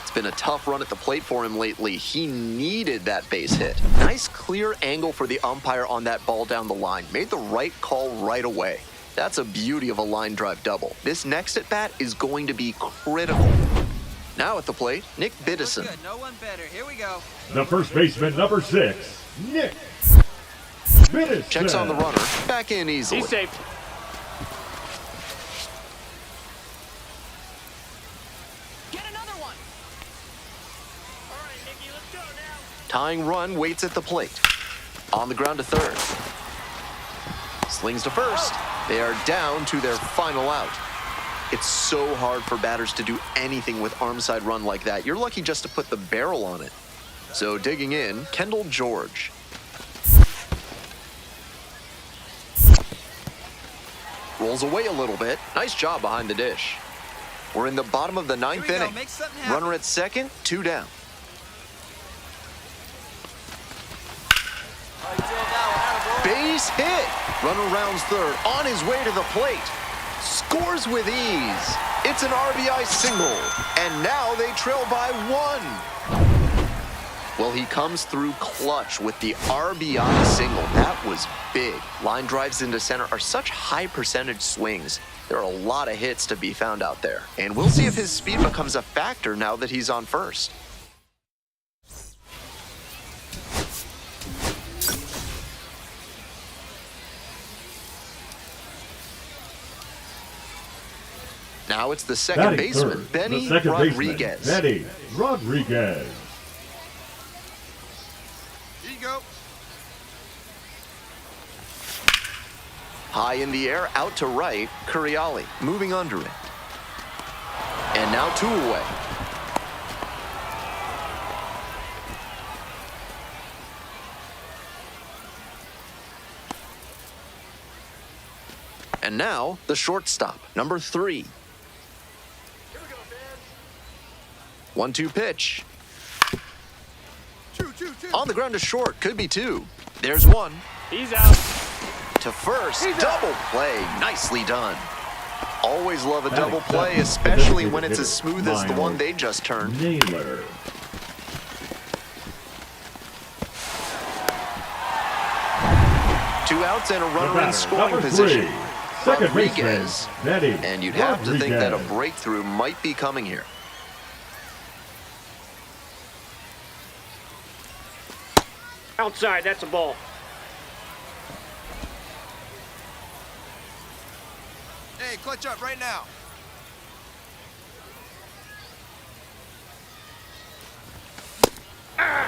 It's been a tough run at the plate for him lately. He needed that base hit. Nice clear angle for the umpire on that ball down the line. Made the right call right away. That's a beauty of a line drive double. This next at bat is going to be critical. Now at the plate, Nick Biddison. Good, no one better. Here we go. The first baseman, number 6, Nick Midseason. Checks on the runner, back in easily. He's safe. Get another one. All right, Nicky, let's go now. Tying run waits at the plate. On the ground to third. Slings to first. They are down to their final out. It's so hard for batters to do anything with arm side run like that. You're lucky just to put the barrel on it. So digging in, Kendall George. Rolls away a little bit. Nice job behind the dish. We're in the bottom of the ninth inning. Make something happen. Runner at second, 2 down. Base hit. Runner rounds third, on his way to the plate. Scores with ease. It's an RBI single, and now they trail by 1. Well, he comes through clutch with the RBI single. That was big. Line drives into center are such high percentage swings. There are a lot of hits to be found out there. And we'll see if his speed becomes a factor now that he's on first. Now it's the second Batting baseman, third, Benny the second Rodriguez. Baseman, Benny Rodriguez. Here you go. High in the air, out to right, Curiali moving under it. And now 2 away. And now the shortstop, number 3. 1-2 pitch. Two. On the ground to short, could be 2. There's 1. He's out. To first, double play, nicely done. Always love a double play, especially when it's as smooth as the one they just turned. Naylor. Two outs and a The runner in batter, scoring number position. 3, second Rodriguez. baseman, Benny And you'd have to think that a Rodriguez. breakthrough might be coming here. Outside, that's a ball. Hey, clutch up right now.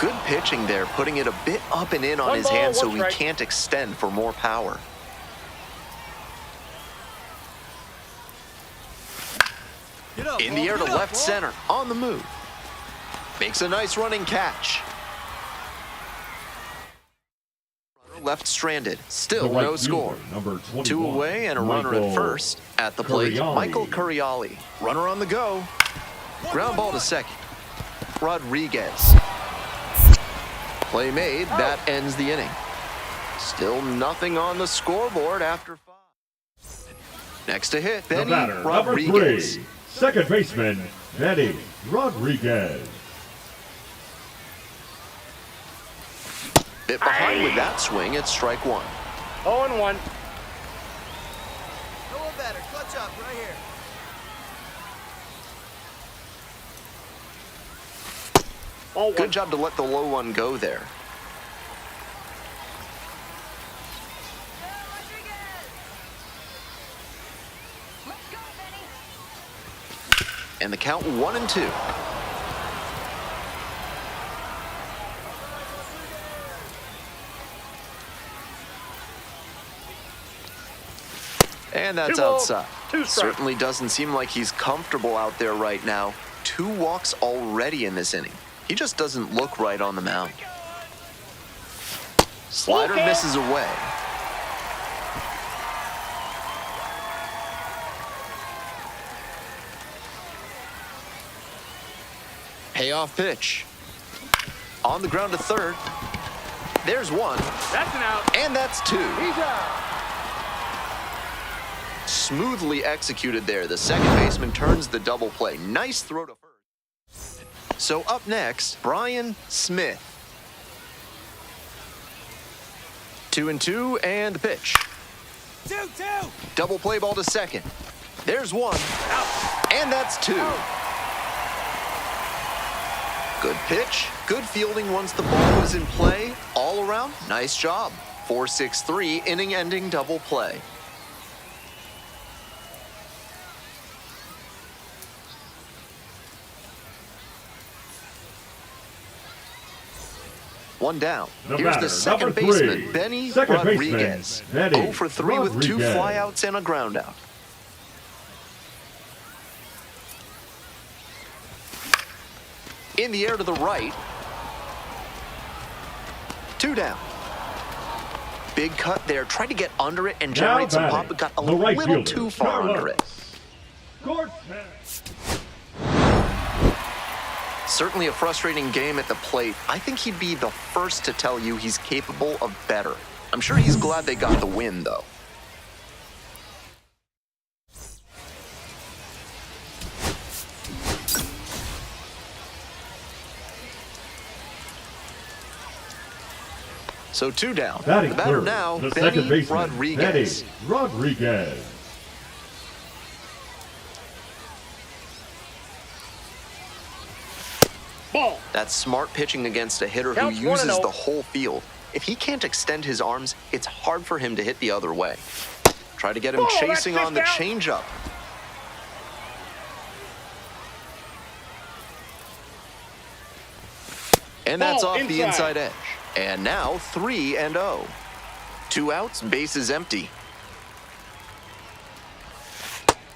Good pitching there, putting it a bit up and in on One his ball, hand so one he strike. can't extend for more power. Get up. In the Ball. air to Get up, left Ball. center, on the move. Makes a nice running catch. Runner left stranded, still The right no fielder, score. number 21, 2 away and a runner Michael at first. At the plate, Curiali. Michael Curiali. Runner on the go. Ground ball to second. Rodriguez. Play made, that ends the inning. Still nothing on the scoreboard after 5. Next to hit, The Benny batter, number Rodriguez. 3, second baseman, Benny Rodriguez. Bit behind with that swing, it's strike 1. 0-1. No one better. Clutch up right here. Ball 1. Good job to let the low one go there. Let's go, Benny. And the count 1-2. And that's 2 balls, outside. 2 strikes. Certainly doesn't seem like he's comfortable out there right now. 2 walks already in this inning. He just doesn't look right on the mound. Slider Okay. misses away. Payoff pitch. On the ground to third. There's 1, That's an out. and that's 2. He's out. Smoothly executed there. The second baseman turns the double play. Nice throw to first. So up next, Brian Smith. 2-2 and the pitch. 2-2. Double play ball to second. There's 1. And that's 2. Good pitch. Good fielding once the ball was in play. All around, nice job. 4-6-3 inning-ending double play. One down. The Here's batter, the second number baseman, 3. Benny Second Rodriguez. baseman, Benny 0 for 3 with 2 Rodriguez. flyouts and a ground out. In the air to the right. 2 down. Big cut there. Tried to get under it and generate some pop, but got a little fielder, too far under it. Gortman. Certainly a frustrating game at the plate. I think he'd be the first to tell you he's capable of better. I'm sure he's glad they got the win, though. So 2 down. Batting The batter third, now, the second Benny baseman, Rodriguez. Benny Rodriguez. Ball. That's smart pitching against a hitter who Counts uses 1-0. the whole field. If he can't extend his arms, it's hard for him to hit the other way. Try to get him Ball, that's chasing on the fifth out. changeup. And that's Ball, off the inside. inside edge. And now 3-0. 2 outs, bases empty.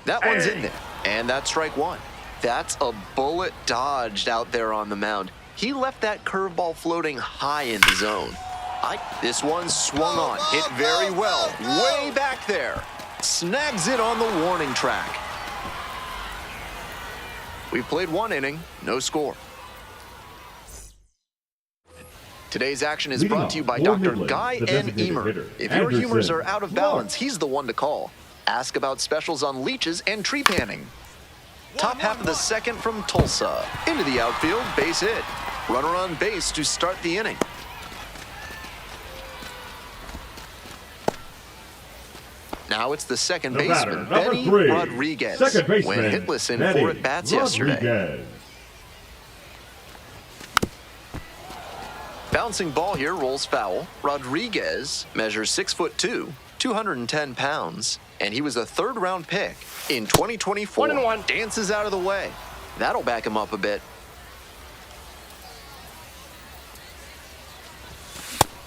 That one's in there. And that's strike 1. That's a bullet dodged out there on the mound. He left that curveball floating high in the zone. This one swung on, hit very well, way back there. Snags it on the warning track. We've played 1 inning, no score. Today's action is Leading brought to you off, by Ward Dr. Midland, Guy the N. designated Emer. hitter. If your Anderson, humors are out of balance, walk. he's the one to call. Ask about specials on leeches and tree panning. Top half of the second from Tulsa. Into the outfield, base hit. Runner on base to start the inning. Now it's the second The batter, baseman, number Benny 3. Rodriguez. Second baseman, Went hitless in Benny 4 at-bats yesterday. Rodriguez. Bouncing ball here rolls foul. Rodriguez measures 6'2", 210 pounds, and he was a 3rd-round pick in 2024. 1-1. Dances out of the way. That'll back him up a bit.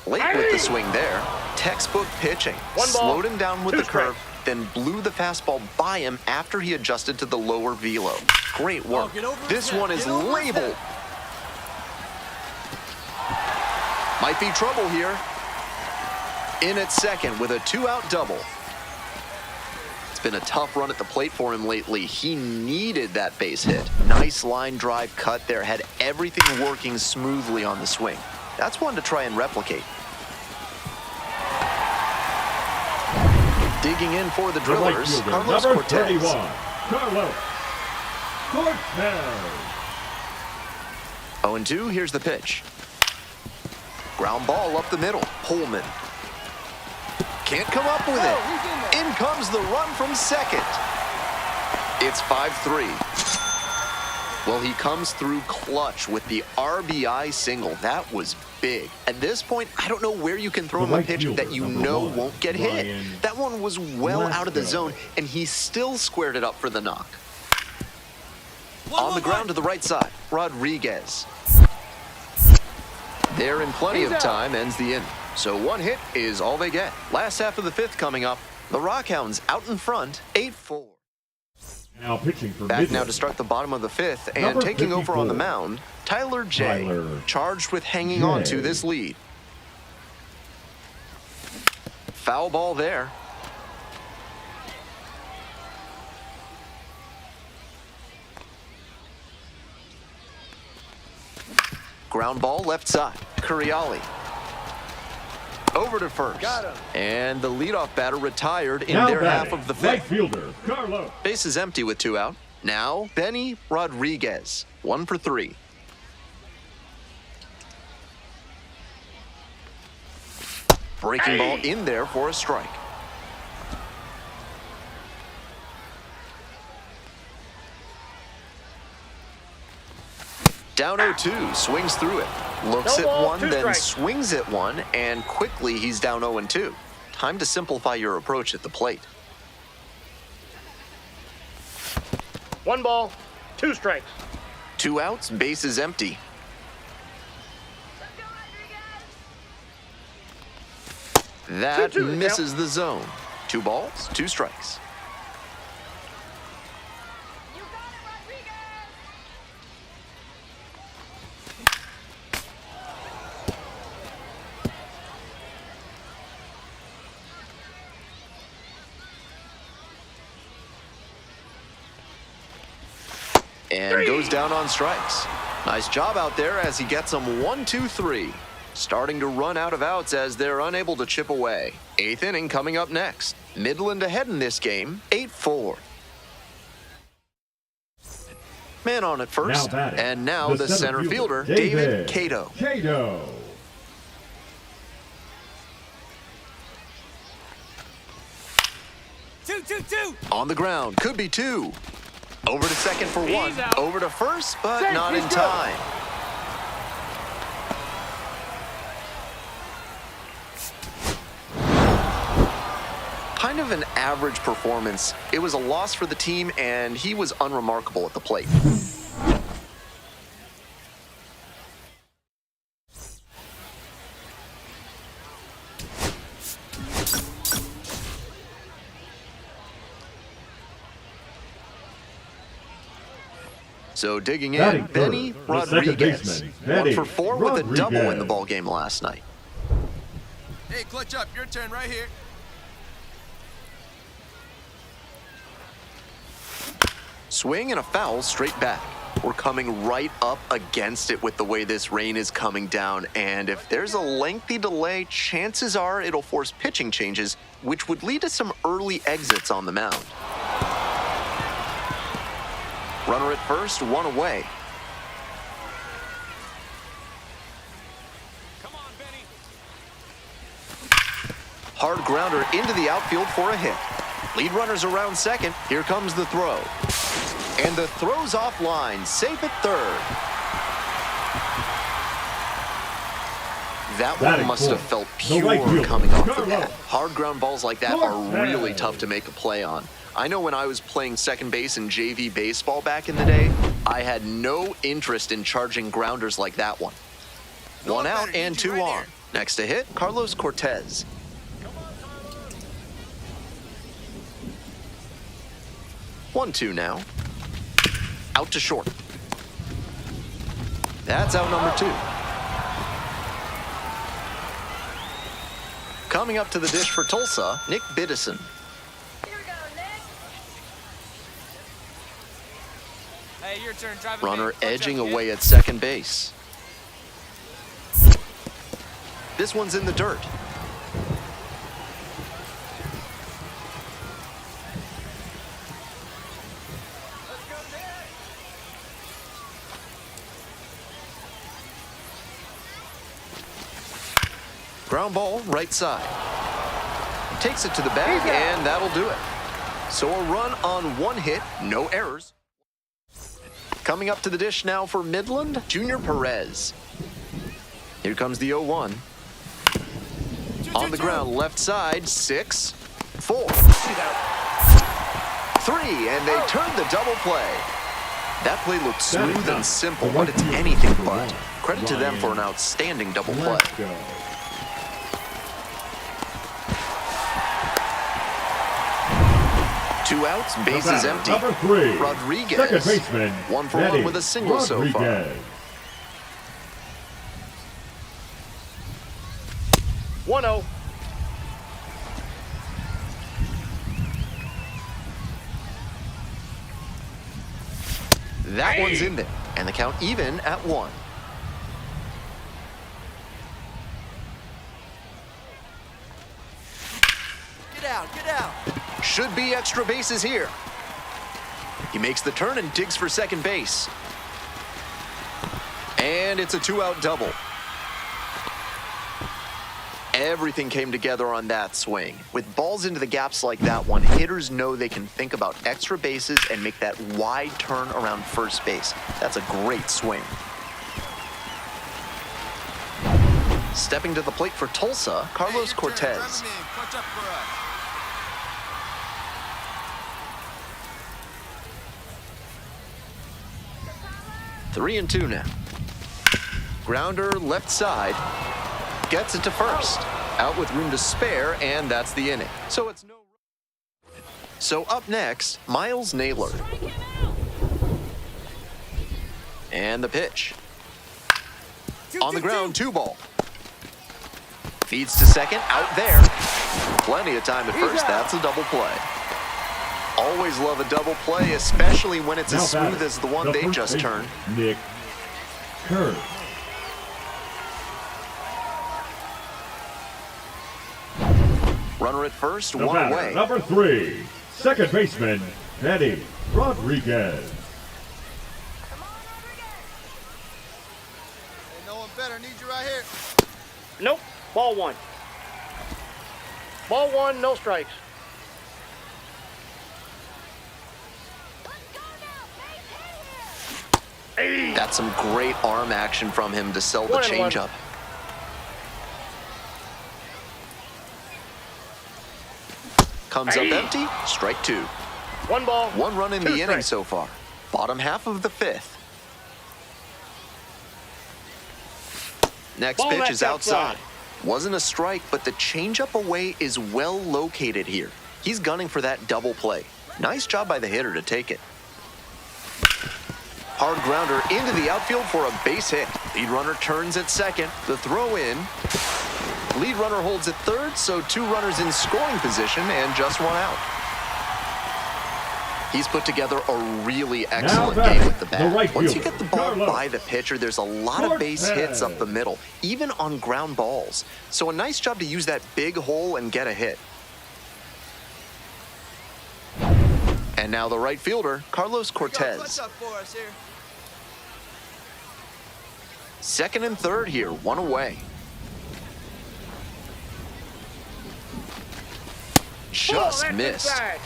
Late with the swing there. Textbook pitching. 1 ball, Slowed him down with 2 the curve, strikes. then blew the fastball by him after he adjusted to the lower velo. Great work. get over his This head, one is get over his labeled. Might be trouble here. In at second with a 2-out double. It's been a tough run at the plate for him lately. He needed that base hit. Nice line drive cut there. Had everything working smoothly on the swing. That's one to try and replicate. Digging in for the The right drillers, fielder, Carlos number Cortez. 31, Carlos Cortez. 0-2, here's the pitch. Ground ball up the middle, Pullman. Can't come up with it. In comes the run from second. It's 5-3. Well, he comes through clutch with the RBI single. That was big. At this point, I don't know where you can throw The him a right pitch fielder, that you number know 1, won't get hit. Ryan That one was well out of the Lasco. zone, and he still squared it up for the knock. One, On the one, ground one. to the right side, Rodriguez. There in plenty of time ends the inning. So 1 hit is all they get. Last half of the 5th coming up. The Rockhounds out in front, 8-4. Now pitching for Back Midland. now to start the bottom of the 5th, and Number taking over on the 54. mound, Tyler J. Tyler Charged with hanging on to J. this lead. Foul ball there. Ground ball left side. Curiali. Over to first. Got him. And the leadoff batter retired in Now their half batting, of the 5th. right fielder, Carlos. Base is empty with 2 out. Now, Benny Rodriguez, 1 for 3. Breaking ball in there for a strike. Down 0-2, swings through it. Looks No at ball, 1, 2 then strikes. swings at 1, and quickly he's down 0-2. Time to simplify your approach at the plate. 1 ball, 2 strikes. 2 outs, base is empty. Let's go, Rodriguez! That 2-2 the misses the zone. 2 balls, 2 strikes. You got it, Rodriguez. And goes down on strikes. Nice job out there as he gets them 1, 2, 3. Starting to run out of outs as they're unable to chip away. 8th inning coming up next. Midland ahead in this game, 8-4. Man on at first, batting, and now the center fielder, David Cato. Cato. Two. On the ground, could be 2. Over to second for 1. He's out. Over to first, but Safe, not he's in good. time. Kind of an average performance. It was a loss for the team, and he was unremarkable at the plate. So digging in, Batting Benny third, the second Rodriguez. baseman, 1 Benny for 4 with a double in the Rodriguez. ball game last night. Hey, clutch up. Your turn right here. Swing and a foul straight back. We're coming right up against it with the way this rain is coming down, and if there's a lengthy delay, chances are it'll force pitching changes, which would lead to some early exits on the mound. Runner at first, 1 away. Come on, Benny. Hard grounder into the outfield for a hit. Lead runner's around second. Here comes the throw. And the throw's offline, safe at third. That one Batting must have fourth, felt the right pure fielder, coming off the Carlos. bat. Hard ground balls like that are really Cortez. tough to make a play on. I know when I was playing second base in JV baseball back in the day, I had no interest in charging grounders like that one. No 1 one out better, and need 2 you right on. here. Next to hit, Carlos Cortez. 1-2 now. Out to short. That's out number 2. Coming up to the dish for Tulsa, Nick Biddison. Here we go, Nick. Hey, your turn. Drive him Runner in. Clutch edging up, kid. away at second base. This one's in the dirt. Ground ball, right side. Takes it to the bag, and that'll do it. So a run on 1 hit, no errors. Coming up to the dish now for Midland, Junior Perez. Here comes the 0-1. On the ground, left side, 6, 4, 3, and they turn the double play. That play looked smooth and simple, but it's anything but. Credit to them for an outstanding double play. Let's go. Two outs, bases empty. Number 3, Rodriguez. second baseman, 1 for Benny 1 with a single so far. Rodriguez. 1-0. That one's in there, and the count even at 1. Get out. Should be extra bases here. He makes the turn and digs for second base. And it's a 2-out double. Everything came together on that swing. With balls into the gaps like that one, hitters know they can think about extra bases and make that wide turn around first base. That's a great swing. Stepping to the plate for Tulsa, Carlos Hey, your turn. Cortez. Drive him in. Clutch up for us. Three and 2 now. Grounder left side. Gets it to first. Out with room to spare, and that's the inning. So up next, Miles Naylor. And the pitch. On the ground, 2-ball. Feeds to second, out there. Plenty of time at first, that's a double play. Always love a double play, especially when it's as smooth as the one they just turned. Nick Kerr. Runner at first, The one batter, away. number 3, second baseman, Eddie Rodriguez. Hey, no one better. Need you right here. Nope. Ball 1. Ball 1, no strikes. Let's go now. Base hit here. That's some great arm action from him to sell the 1-1. changeup. Comes up empty, strike 2. 1 ball. 1 run in 2 the inning strikes. so far. Bottom half of the 5th. Next Ball pitch that's is outside. outside. Wasn't a strike, but the changeup away is well located here. He's gunning for that double play. Nice job by the hitter to take it. Hard grounder into the outfield for a base hit. Lead runner turns at second. The throw in. Lead runner holds at third, so 2 runners in scoring position and just 1 out. He's put together a really excellent game with the bat. right Once you fielder, get the ball Carlos by the pitcher, there's a lot of base hits up the middle, even on ground balls. So a nice job to use that big hole and get a hit. And now the right fielder, Carlos Cortez. Clutch up for us here. Second and third here, 1 away. Just that's missed. inside.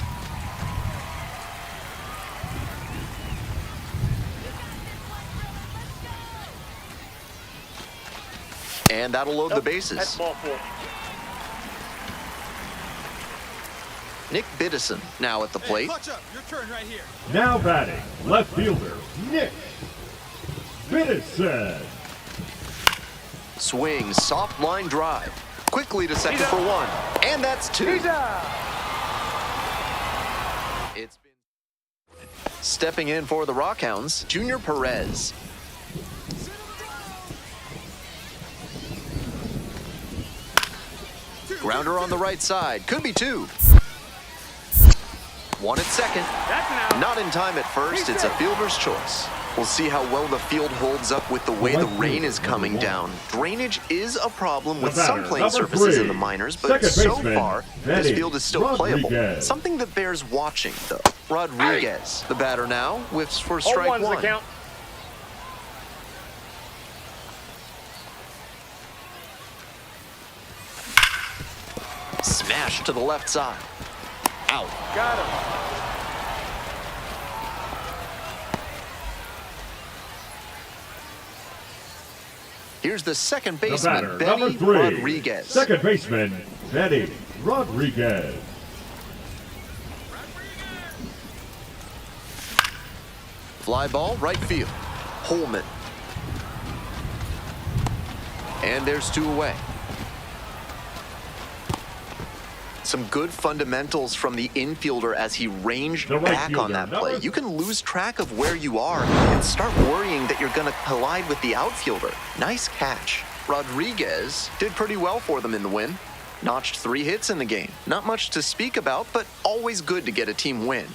And that'll load the Nope, bases. That's ball 4. Nick Midseason now at the Hey, plate. clutch up. Your turn right here. Now batting, left fielder, Nick Midseason. Swing, soft line drive. Quickly to second for 1. And that's 2. He's out. It's been stepping in for the Rockhounds, Junior Perez. Grounder on the right side. Could be 2. 1 at second. That's an out. Not in time at first. It's a fielder's choice. We'll see how well the field holds up with the way the rain is coming down. Drainage is a problem with some playing surfaces in the minors, but so far, this field is still playable. Something that bears watching, though. Rodriguez, the batter now, whiffs for strike 0-1's the 1. count. Smash to the left side. Out. Got him. Here's the second The baseman, batter, number Benny 3, Rodriguez. second baseman, Eddie Rodriguez. Fly ball, right field. Holman. And there's 2 away. Some good fundamentals from the infielder as he ranged The right back on fielder, that play. number- You can lose track of where you are and start worrying that you're going to collide with the outfielder. Nice catch. Rodriguez did pretty well for them in the win. Notched 3 hits in the game. Not much to speak about, but always good to get a team win.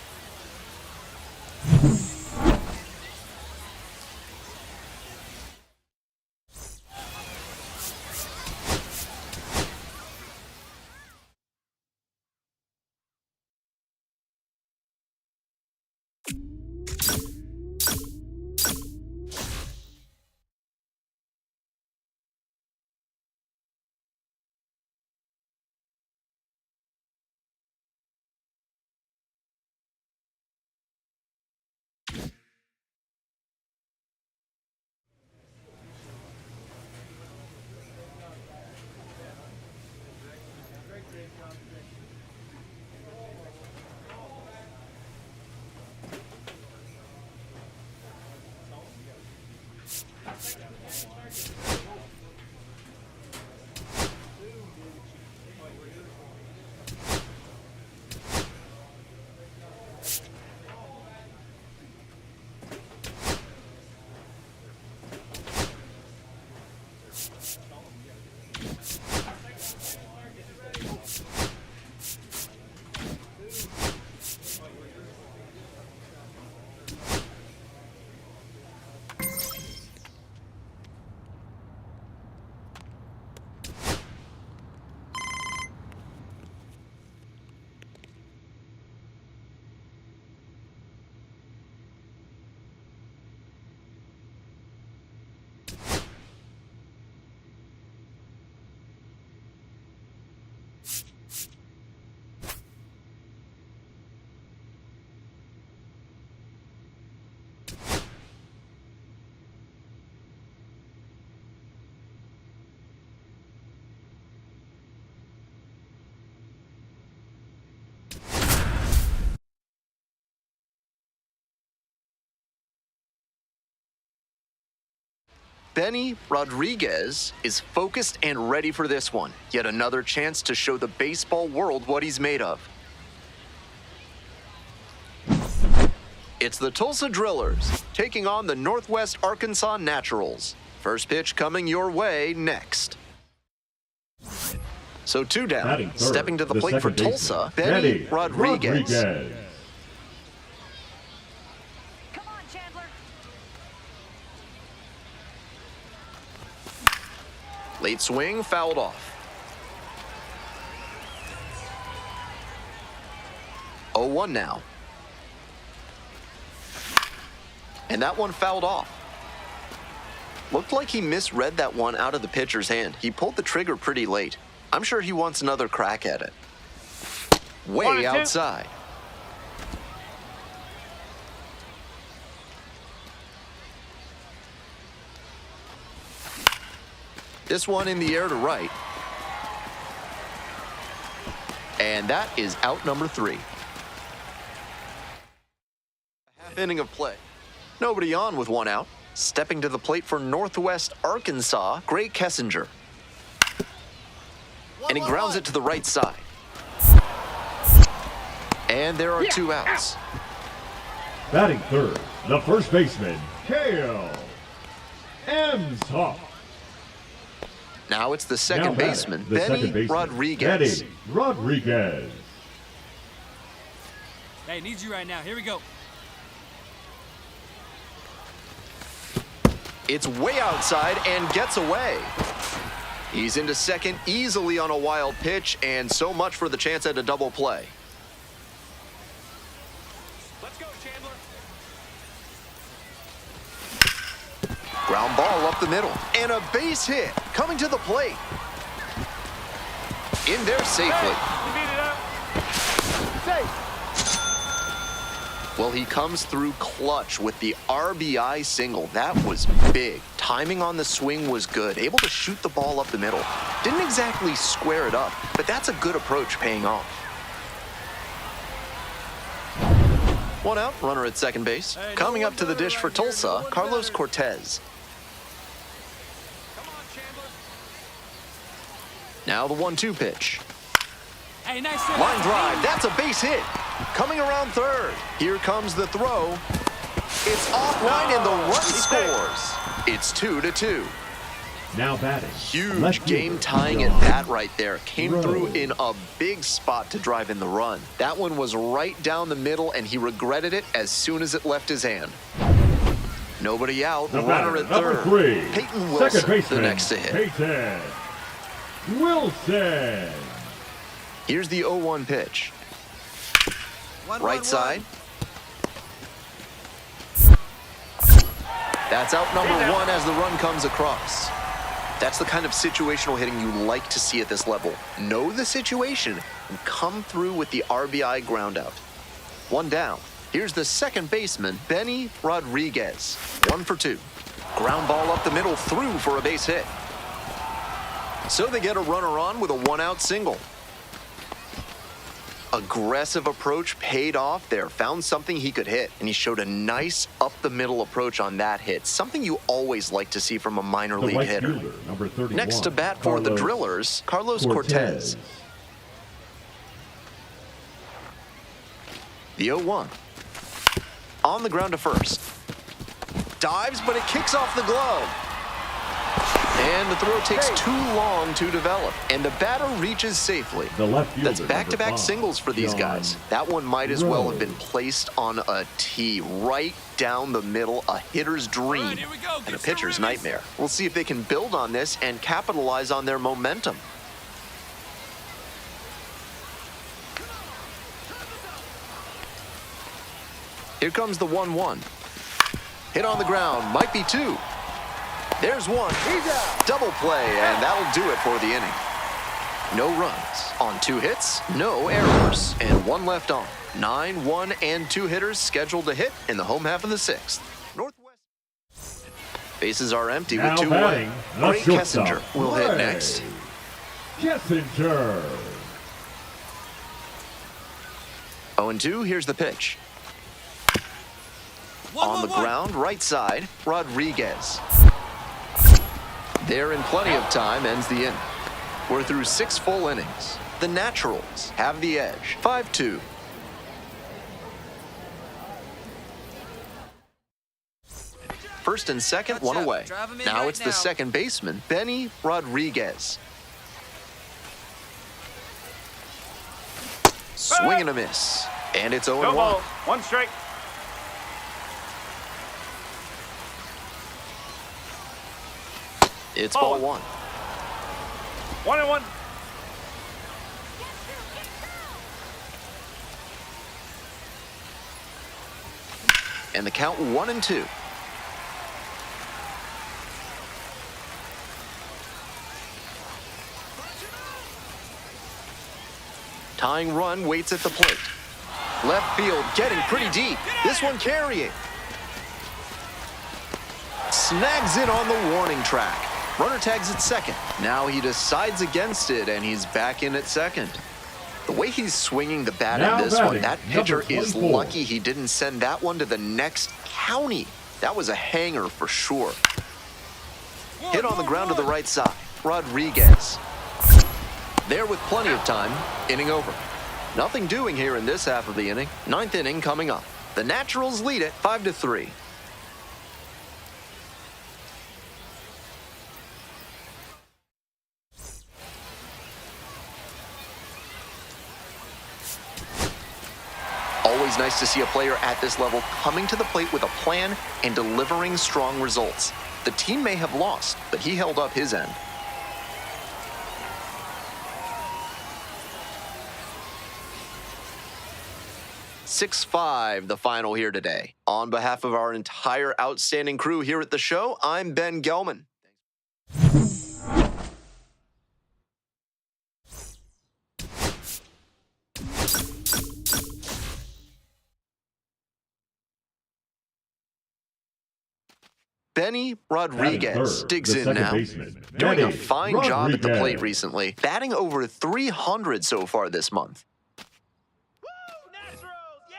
Benny Rodriguez is focused and ready for this one. Yet another chance to show the baseball world what he's made of. It's the Tulsa Drillers taking on the Northwest Arkansas Naturals. First pitch coming your way next. So 2 down. Stepping to the plate for Tulsa, Benny Rodriguez. Come on, Chandler. Late swing, fouled off. 0-1 now. And that one fouled off. Looked like he misread that one out of the pitcher's hand. He pulled the trigger pretty late. I'm sure he wants another crack at it. Way outside. This one in the air to right. And that is out number 3. A half inning of play. Nobody on with 1 out. Stepping to the plate for Northwest Arkansas, Gray Kessinger. And he grounds it to the right side. And there are 2 outs. Batting third, the first baseman, Kale Emshoff. Now it's the second baseman, Benny Rodriguez. Benny Rodriguez. Hey, need you right now. Here we go. It's way outside and gets away. He's into second easily on a wild pitch, and so much for the chance at a double play. Let's go, Chandler. Ground ball up the middle, and a base hit coming to the plate. In there safely. We beat it up. Safe. Well, he comes through clutch with the RBI single. That was big. Timing on the swing was good. Able to shoot the ball up the middle. Didn't exactly square it up, but that's a good approach paying off. 1 out, runner at second base. Coming up to the dish for Tulsa, Carlos Cortez. Come on, Chandler. Now the 1-2 pitch. Hey, nice hit. Line drive, that's a base hit. Coming around third. Here comes the throw. It's offline and the run scores. It's 2-2. Now batting. Huge game tying at bat right there. Came through in a big spot to drive in the run. That one was right down the middle and he regretted it as soon as it left his hand. Nobody out, The runner at batter, third. number 3, Peyton second Wilson, baseman, the next to hit. Peyton Wilson. Here's the 0-1 pitch. Right side. That's out number 1 as the run comes across. That's the kind of situational hitting you like to see at this level. Know the situation and come through with the RBI ground out. 1 down. Here's the second baseman, Benny Rodriguez. 1 for 2. Ground ball up the middle through for a base hit. So they get a runner on with a 1-out single. Aggressive approach paid off there. Found something he could hit, and he showed a nice up-the-middle approach on that hit. Something you always like to see from a minor The league right hitter. fielder, number 31, Next to bat for the Drillers, Carlos Cortez. The 0-1. On the ground to first. Dives, but it kicks off the glove. And the throw takes too long to develop, and the batter reaches safely. The left fielder, That's back-to-back number 5, singles for these John guys. That one might as well have Rose. been placed on a tee right down the middle, a hitter's dream All right, here we go. and a Get pitcher's some ribbies. nightmare. We'll see if they can build on this and capitalize on their momentum. Here comes the 1-1. Hit on the ground, might be 2. There's 1. Double play, and that'll do it for the inning. No runs on 2 hits, no errors, and 1 left on. 9, 1, and 2 hitters scheduled to hit in the home half of the 6th. Northwest. Bases are empty Now with 2 away. batting, the Gray shortstop, Kessinger will hit Gray next. Kessinger. 0-2, here's the pitch. On the ground, right side, Rodriguez. There in plenty of time ends the inning. We're through 6 full innings. The Naturals have the edge, 5-2. First and second, one away. Now it's the second baseman, Benny Rodriguez. Swing and a miss. And it's 0-1. No ball, 1 strike. It's ball 1. 1-1. And the count 1-2. Tying run waits at the plate. Left field getting pretty deep. This one carrying. Snags it on the warning track. Runner tags at second. Now he decides against it, and he's back in at second. The way he's swinging the bat in this one, that pitcher is lucky he didn't send that one to the next county. That was a hanger for sure. Hit on the ground to the right side. Rodriguez. There with plenty of time. Inning over. Nothing doing here in this half of the inning. 9th inning coming up. The Naturals lead it 5-3. Always nice to see a player at this level coming to the plate with a plan and delivering strong results. The team may have lost, but he held up his end. 6-5, the final here today. On behalf of our entire outstanding crew here at the show, I'm Ben Gelman. Benny Rodriguez digs in now, doing a fine job at the plate recently, batting over 300 so far this month. Woo! Naturals, yeah!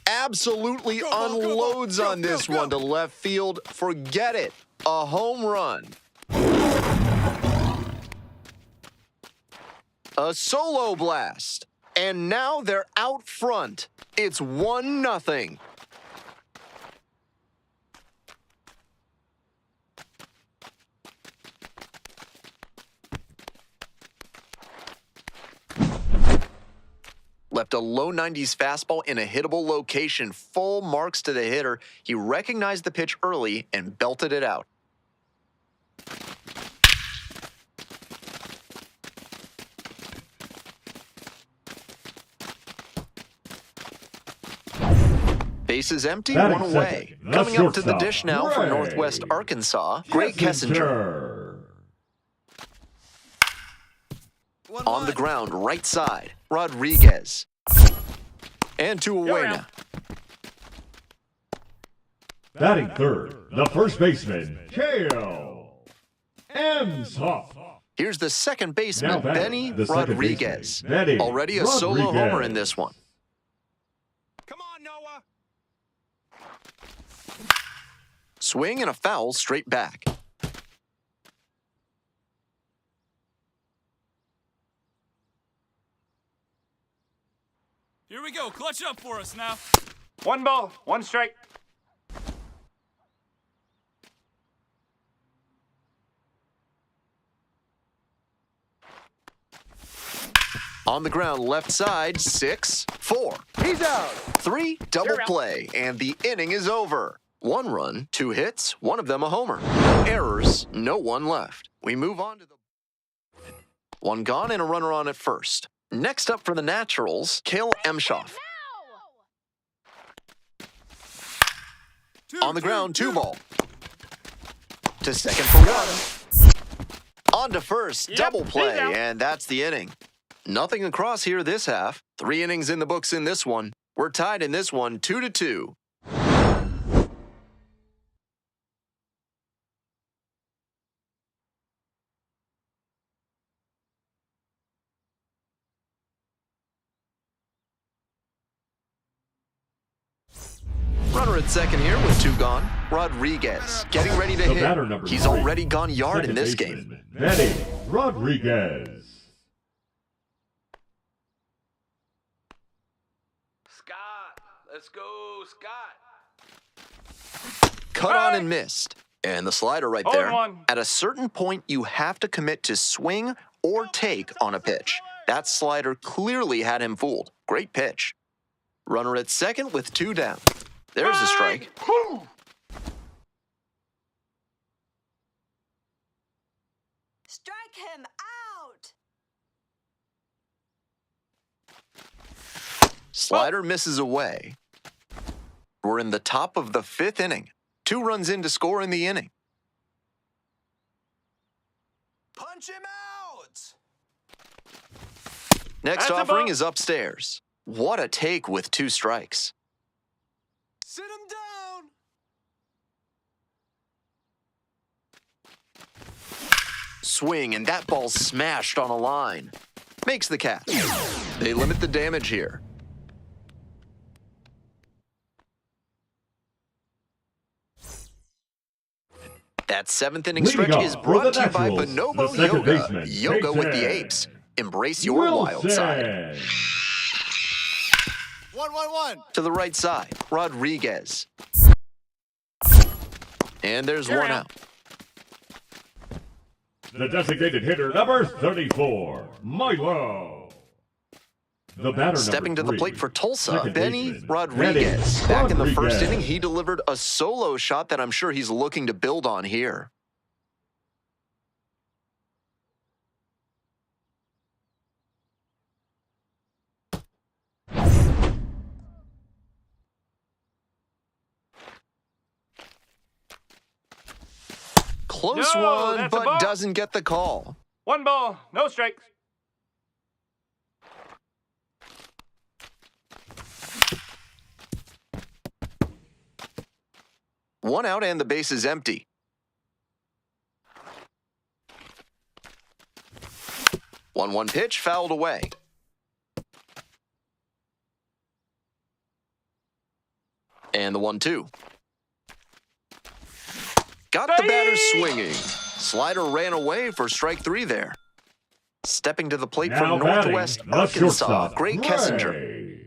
Absolutely unloads on this one to left field. Forget it. A home run. A solo blast. And now they're out front. It's 1-0. Left a low 90s fastball in a hittable location. Full marks to the hitter. He recognized the pitch early and belted it out. Bases empty, one away. Coming up to the dish now for Northwest Arkansas, Greg Kessinger. On the ground, right side, Rodriguez. And 2 away now. Batting third, the first baseman, Kale Emshoff. Here's the second baseman, Now batting, Benny the second Rodriguez. baseman, Benny Already a solo Rodriguez. homer in this one. Come on, Noah. Swing and a foul straight back. Here we go. Clutch up for us now. 1 ball, 1 strike. On the ground, left side, 6-4. He's out. 3 double You're out. play, and the inning is over. 1 run, 2 hits, one of them a homer. No errors, no one left. We move on to the 1 gone and a runner on at first. Next up for the Naturals, Kale Emshoff. On the ground, 2 ball. To second for 1. On to first, Yep, double he's play, out. and that's the inning. Nothing across here this half. 3 innings in the books in this one. We're tied in this one, 2-2. Runner at second here with 2 gone. Rodriguez getting ready to The hit. batter number He's 3, already gone yard in second this baseman, game. Manny Rodriguez. Scott, let's go, Scott. Cut on and missed. And the slider right there. 0-1. At a certain point, you have to commit to swing or take on a pitch. That slider clearly had him fooled. Great pitch. Runner at second with 2 down. There's a strike. Strike him out. Slider misses away. We're in the top of the 5th inning. 2 runs in to score in the inning. Punch him out. Next That's a offering ball. is upstairs. What a take with 2 strikes. Sit him down. Swing, and that ball's smashed on a line. Makes the catch. They limit the damage here. That 7th inning Leading stretch off is for brought the to you by Naturals, Bonobo the second Yoga. baseman, Yoga with the Wilson. apes. Embrace your wild side. 1-1-1. To the right side, Rodriguez. And there's You're one out. out. The designated hitter, number 34, Milo. The batter Stepping to number the 3, plate for Tulsa, second Benny baseman, Rodriguez. Benny Back in the first Rodriguez. inning, he delivered a solo shot that I'm sure he's looking to build on here. Close No, one, that's a but ball. doesn't get the call. 1 ball, no strikes. One out and the base is empty. One pitch fouled away. And the 1-2. Got the batter swinging. Slider ran away for strike 3 there. Stepping to the plate Now from batting, Northwest the Arkansas. shortstop, Great Ray Kessinger.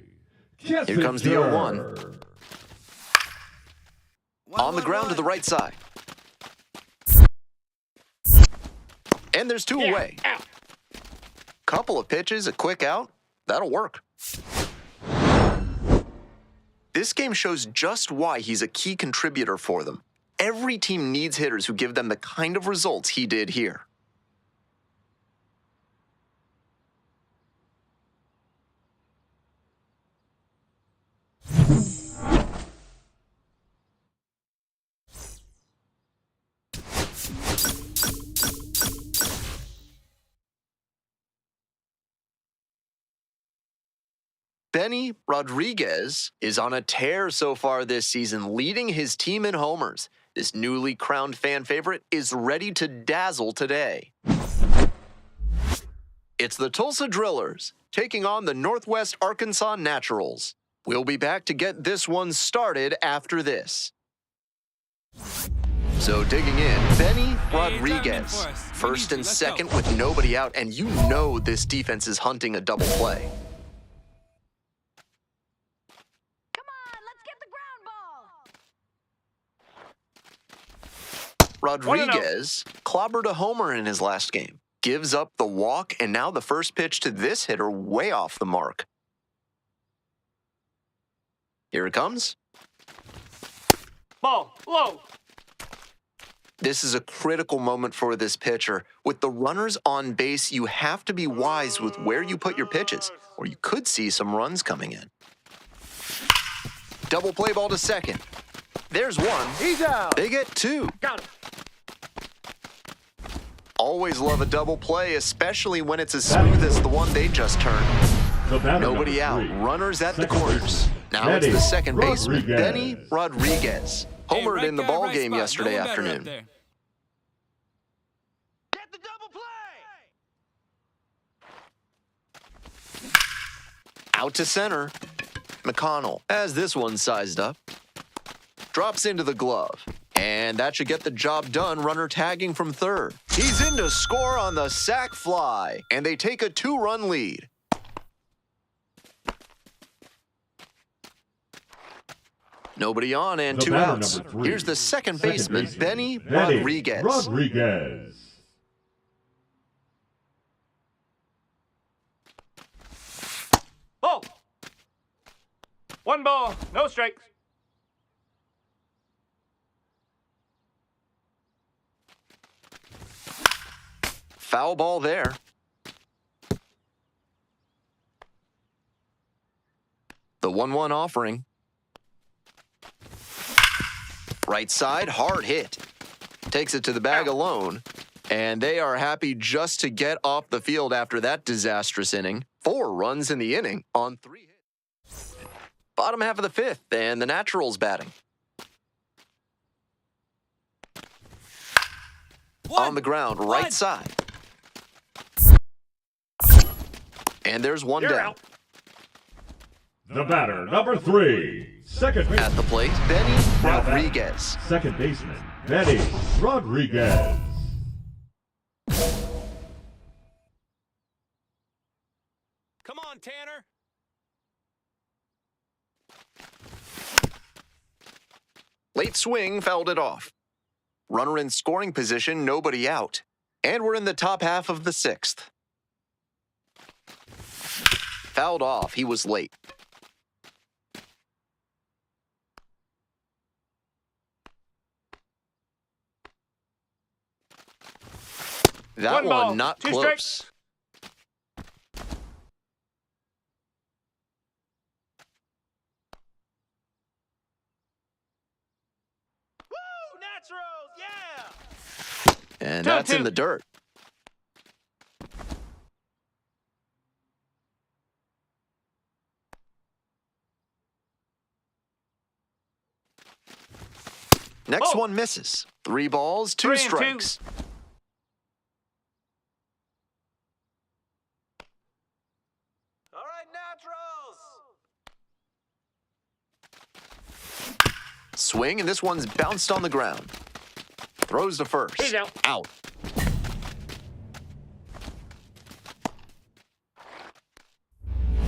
Here comes the 0-1. Kessinger. On the ground to the right side. And there's 2 away. Out. Couple of pitches, a quick out. That'll work. This game shows just why he's a key contributor for them. Every team needs hitters who give them the kind of results he did here. Benny Rodriguez is on a tear so far this season, leading his team in homers. This newly crowned fan favorite is ready to dazzle today. It's the Tulsa Drillers taking on the Northwest Arkansas Naturals. We'll be back to get this one started after this. So digging in, Benny Rodriguez. First and second with nobody out, and you know this defense is hunting a double play. Come on, let's get the ground ball. Rodriguez clobbered a homer in his last game. Gives up the walk, and now the first pitch to this hitter way off the mark. Here it comes. Ball, low. This is a critical moment for this pitcher. With the runners on base, you have to be wise with where you put your pitches, or you could see some runs coming in. Double play ball to second. There's one. He's out. They get 2. Got him. Always love a double play, especially when it's as smooth as the one they just turned. The batter Nobody number out. 3, Runners at the second corners. baseman, Now it's Benny the second baseman, Rodriguez. Benny Rodriguez. Hey, Homered right in the guy, ball right game spot. yesterday No one better up afternoon. there. Get the double play. Out to center. McConnell has this one sized up. Drops into the glove. And that should get the job done, runner tagging from third. He's in to score on the sac fly, and they take a 2-run lead. Nobody on and The 2 batter, outs. number 3. Here's the second baseman, Benny Benny Rodriguez. Rodriguez. Ball. 1 ball, no strikes. Foul ball there. The 1-1 offering. Right side, hard hit. Takes it to the bag alone. And they are happy just to get off the field after that disastrous inning. 4 runs in the inning on 3 hits. Bottom half of the 5th, and the Naturals batting. On the ground, right side. And there's 1 You're down. out. The batter, number 3. Second At baseman. the plate, Benny Now batting. Rodriguez. Second baseman, Benny Rodriguez. Come on, Tanner. Late swing fouled it off. Runner in scoring position, nobody out. And we're in the top half of the 6th. Fouled off, he was late. That 1 ball, one not 2 close. strikes. Woo, Naturals, yeah! And 2-2. that's in the dirt. Next Oh. one misses. 3 balls, 2 3 and 2. strikes. All right, Naturals. Swing, and this one's bounced on the ground. Throws to first. He's out. Out.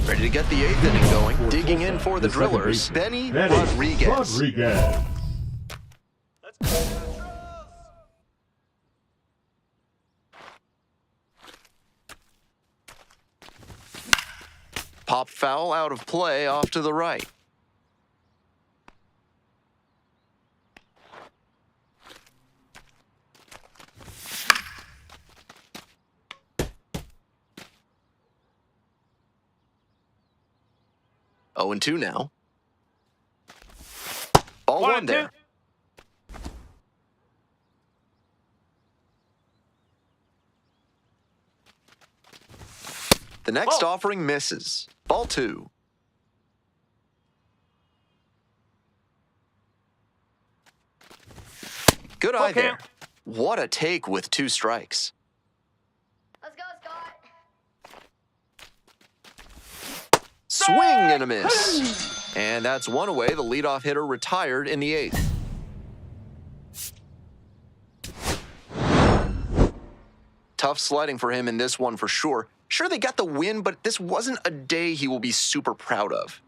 Ready to get the 8th inning going. Digging in for the second drillers, baseman, Benny Rodriguez. Rodriguez. Let's go, Naturals. Pop foul out of play off to the right. Oh, and 2 now. Ball 1 and there. 2. The next Ball. offering misses. Ball 2. Good eye Okay. there. What a take with 2 strikes. Let's go, Scott. Swing and a miss. And that's 1 away. The leadoff hitter retired in the 8th. Tough sledding for him in this one for sure. Sure, they got the win, but this wasn't a day he will be super proud of.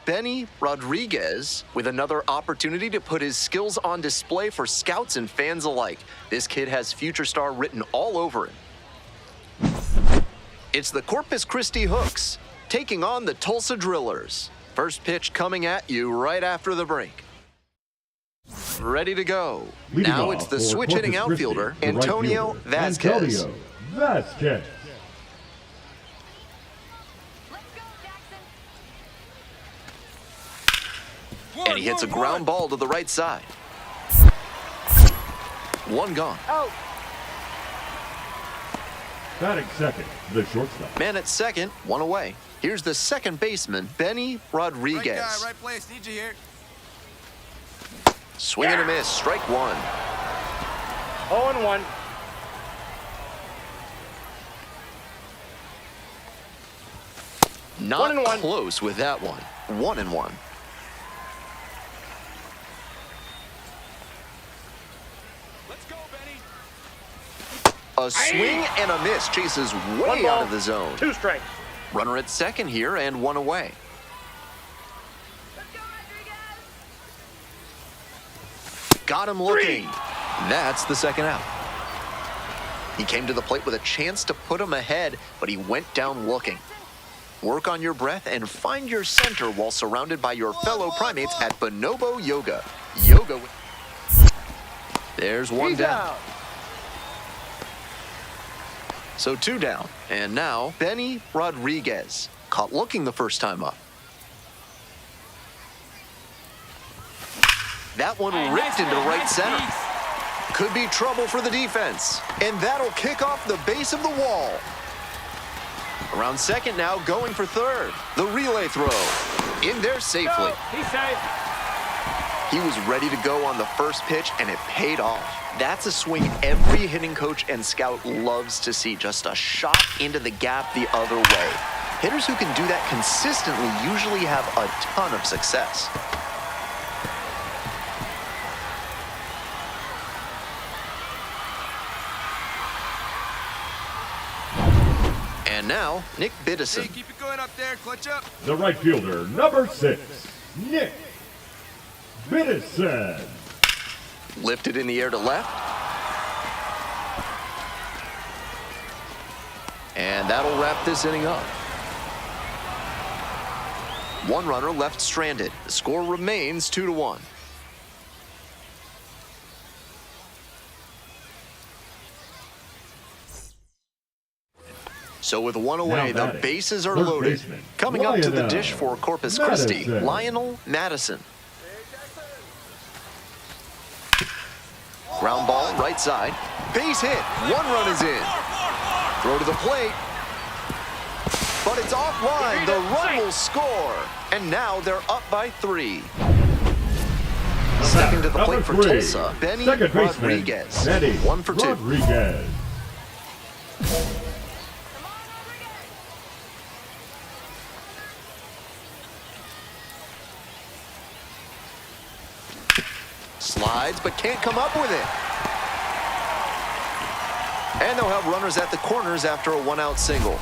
Benny Rodriguez with another opportunity to put his skills on display for scouts and fans alike. This kid has future star written all over him. It's the Corpus Christi Hooks taking on the Tulsa Drillers. First pitch coming at you right after the break. Ready to go. Leading Now off it's the for switch Corpus hitting outfielder, Christi, the right Antonio fielder, Vasquez. Antonio Vasquez. Let's go, Jackson. And he hits a ground ball to the right side. One gone. Out. Batting second, the shortstop. Man at second, one away. Here's the second baseman, Benny Rodriguez. Right guy, right place. Need you here. Swing and a miss, strike one. 0-1. Not 1-1. close with that one. 1-1. Let's go, Benny. A swing and a miss chases One way ball, out of the zone. 2 strikes. Runner at second here and one away. Let's go, Rodriguez. Got him looking. That's the second out. He came to the plate with a chance to put him ahead, but he went down looking. Work on your breath and find your center while surrounded by your fellow primates at Bonobo Yoga. Yoga. There's one He's down. out. So 2 down. And now Benny Rodriguez. Caught looking the first time up. That one Hey, ripped nice into play, right nice center. piece. Could be trouble for the defense. And that'll kick off the base of the wall. Around second now, going for third. The relay throw. In there safely. Go. He's safe. He was ready to go on the first pitch, and it paid off. That's a swing every hitting coach and scout loves to see. Just a shot into the gap the other way. Hitters who can do that consistently usually have a ton of success. And now, Nick Hey, Midseason. keep it going up there. Clutch up. The right fielder, number 6, Nick Midseason. Lifted in the air to left. And that'll wrap this inning up. One runner left stranded. The score remains 2-1. So with one away, Now the batting, bases are third loaded. baseman, Coming up to the Lionel dish for Corpus Christi, Madison. Lionel Madison. Ground ball, right side. Base hit. One run is in. Throw to the plate. But it's offline. The run will score. And now they're up by 3. Stepping to the Number plate for 3, Tulsa, Benny second baseman, Rodriguez. Benny 1 for 2. Rodriguez. Slides, but can't come up with it. And they'll have runners at the corners after a 1-out single.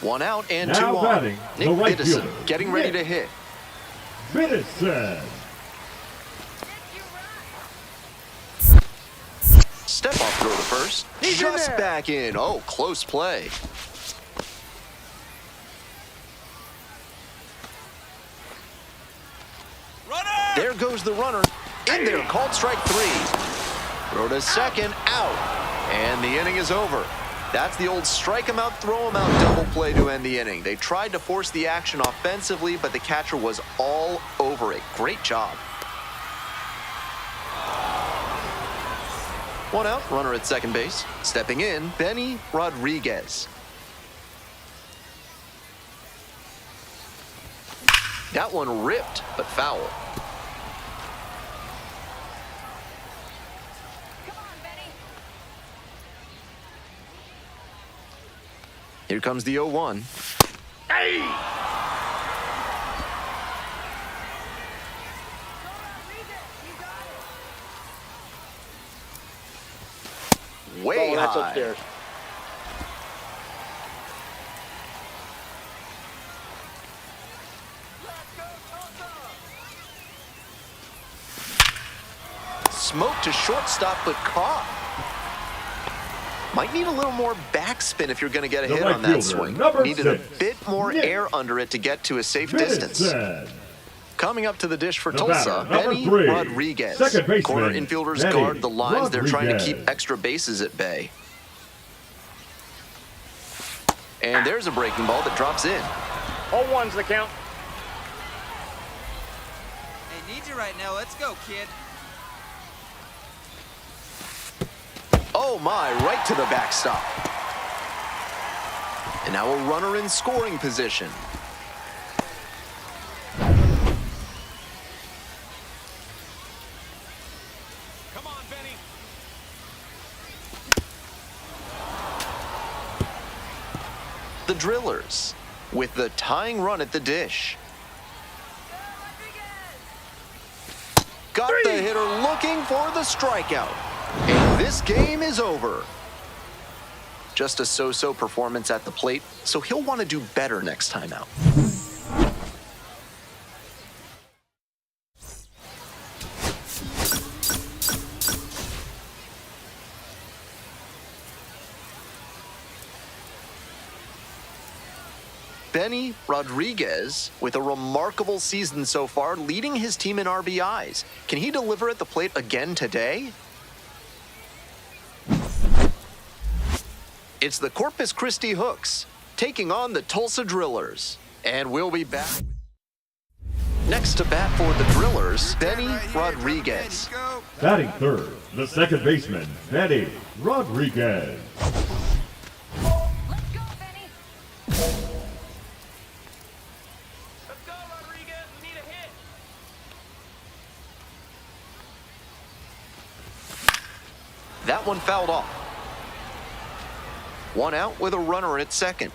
One out and Now 2 on. batting, Nick the right Midseason fielder, getting ready Nick to hit. Midseason. Step off throw to first. He's in Just there. back in. Oh, close play. Runner! There goes the runner. In there, called strike 3. Throw to second, out. And the inning is over. That's the old strike him out, throw him out double play to end the inning. They tried to force the action offensively, but the catcher was all over it. Great job. One out, runner at second base. Stepping in, Benny Rodriguez. That one ripped, but foul. Come on, Benny. Here comes the 0-1. Hey! Way Oh, that's high. upstairs. smoke to shortstop, but caught. Might need a little more backspin if you're going to get a hit right on that fielder, swing. number Needed a 6, bit more Nick. air under it to get to a safe distance. Midseason. Coming up to the dish for The Tulsa, batter, number Benny 3, Rodriguez. second baseman, Corner infielders Benny guard the lines. They're trying to keep Rodriguez. extra bases at bay. And there's a breaking ball that drops in. 0-1's the count. They need you right now. Let's go, kid. Oh my, right to the backstop. And now a runner in scoring position. Come on, Benny. The Drillers with the tying run at the dish. Got the hitter looking for the strikeout. And this game is over. Just a so-so performance at the plate, so he'll want to do better next time out. Benny Rodriguez with a remarkable season so far, leading his team in RBIs. Can he deliver at the plate again today? It's the Corpus Christi Hooks taking on the Tulsa Drillers. And we'll be back. Next to bat for the Drillers, Benny Rodriguez. Go. Batting third, the second baseman, Benny Rodriguez. Let's go, Benny. Let's go, Rodriguez. We need a hit. That one fouled off. One out with a runner at second.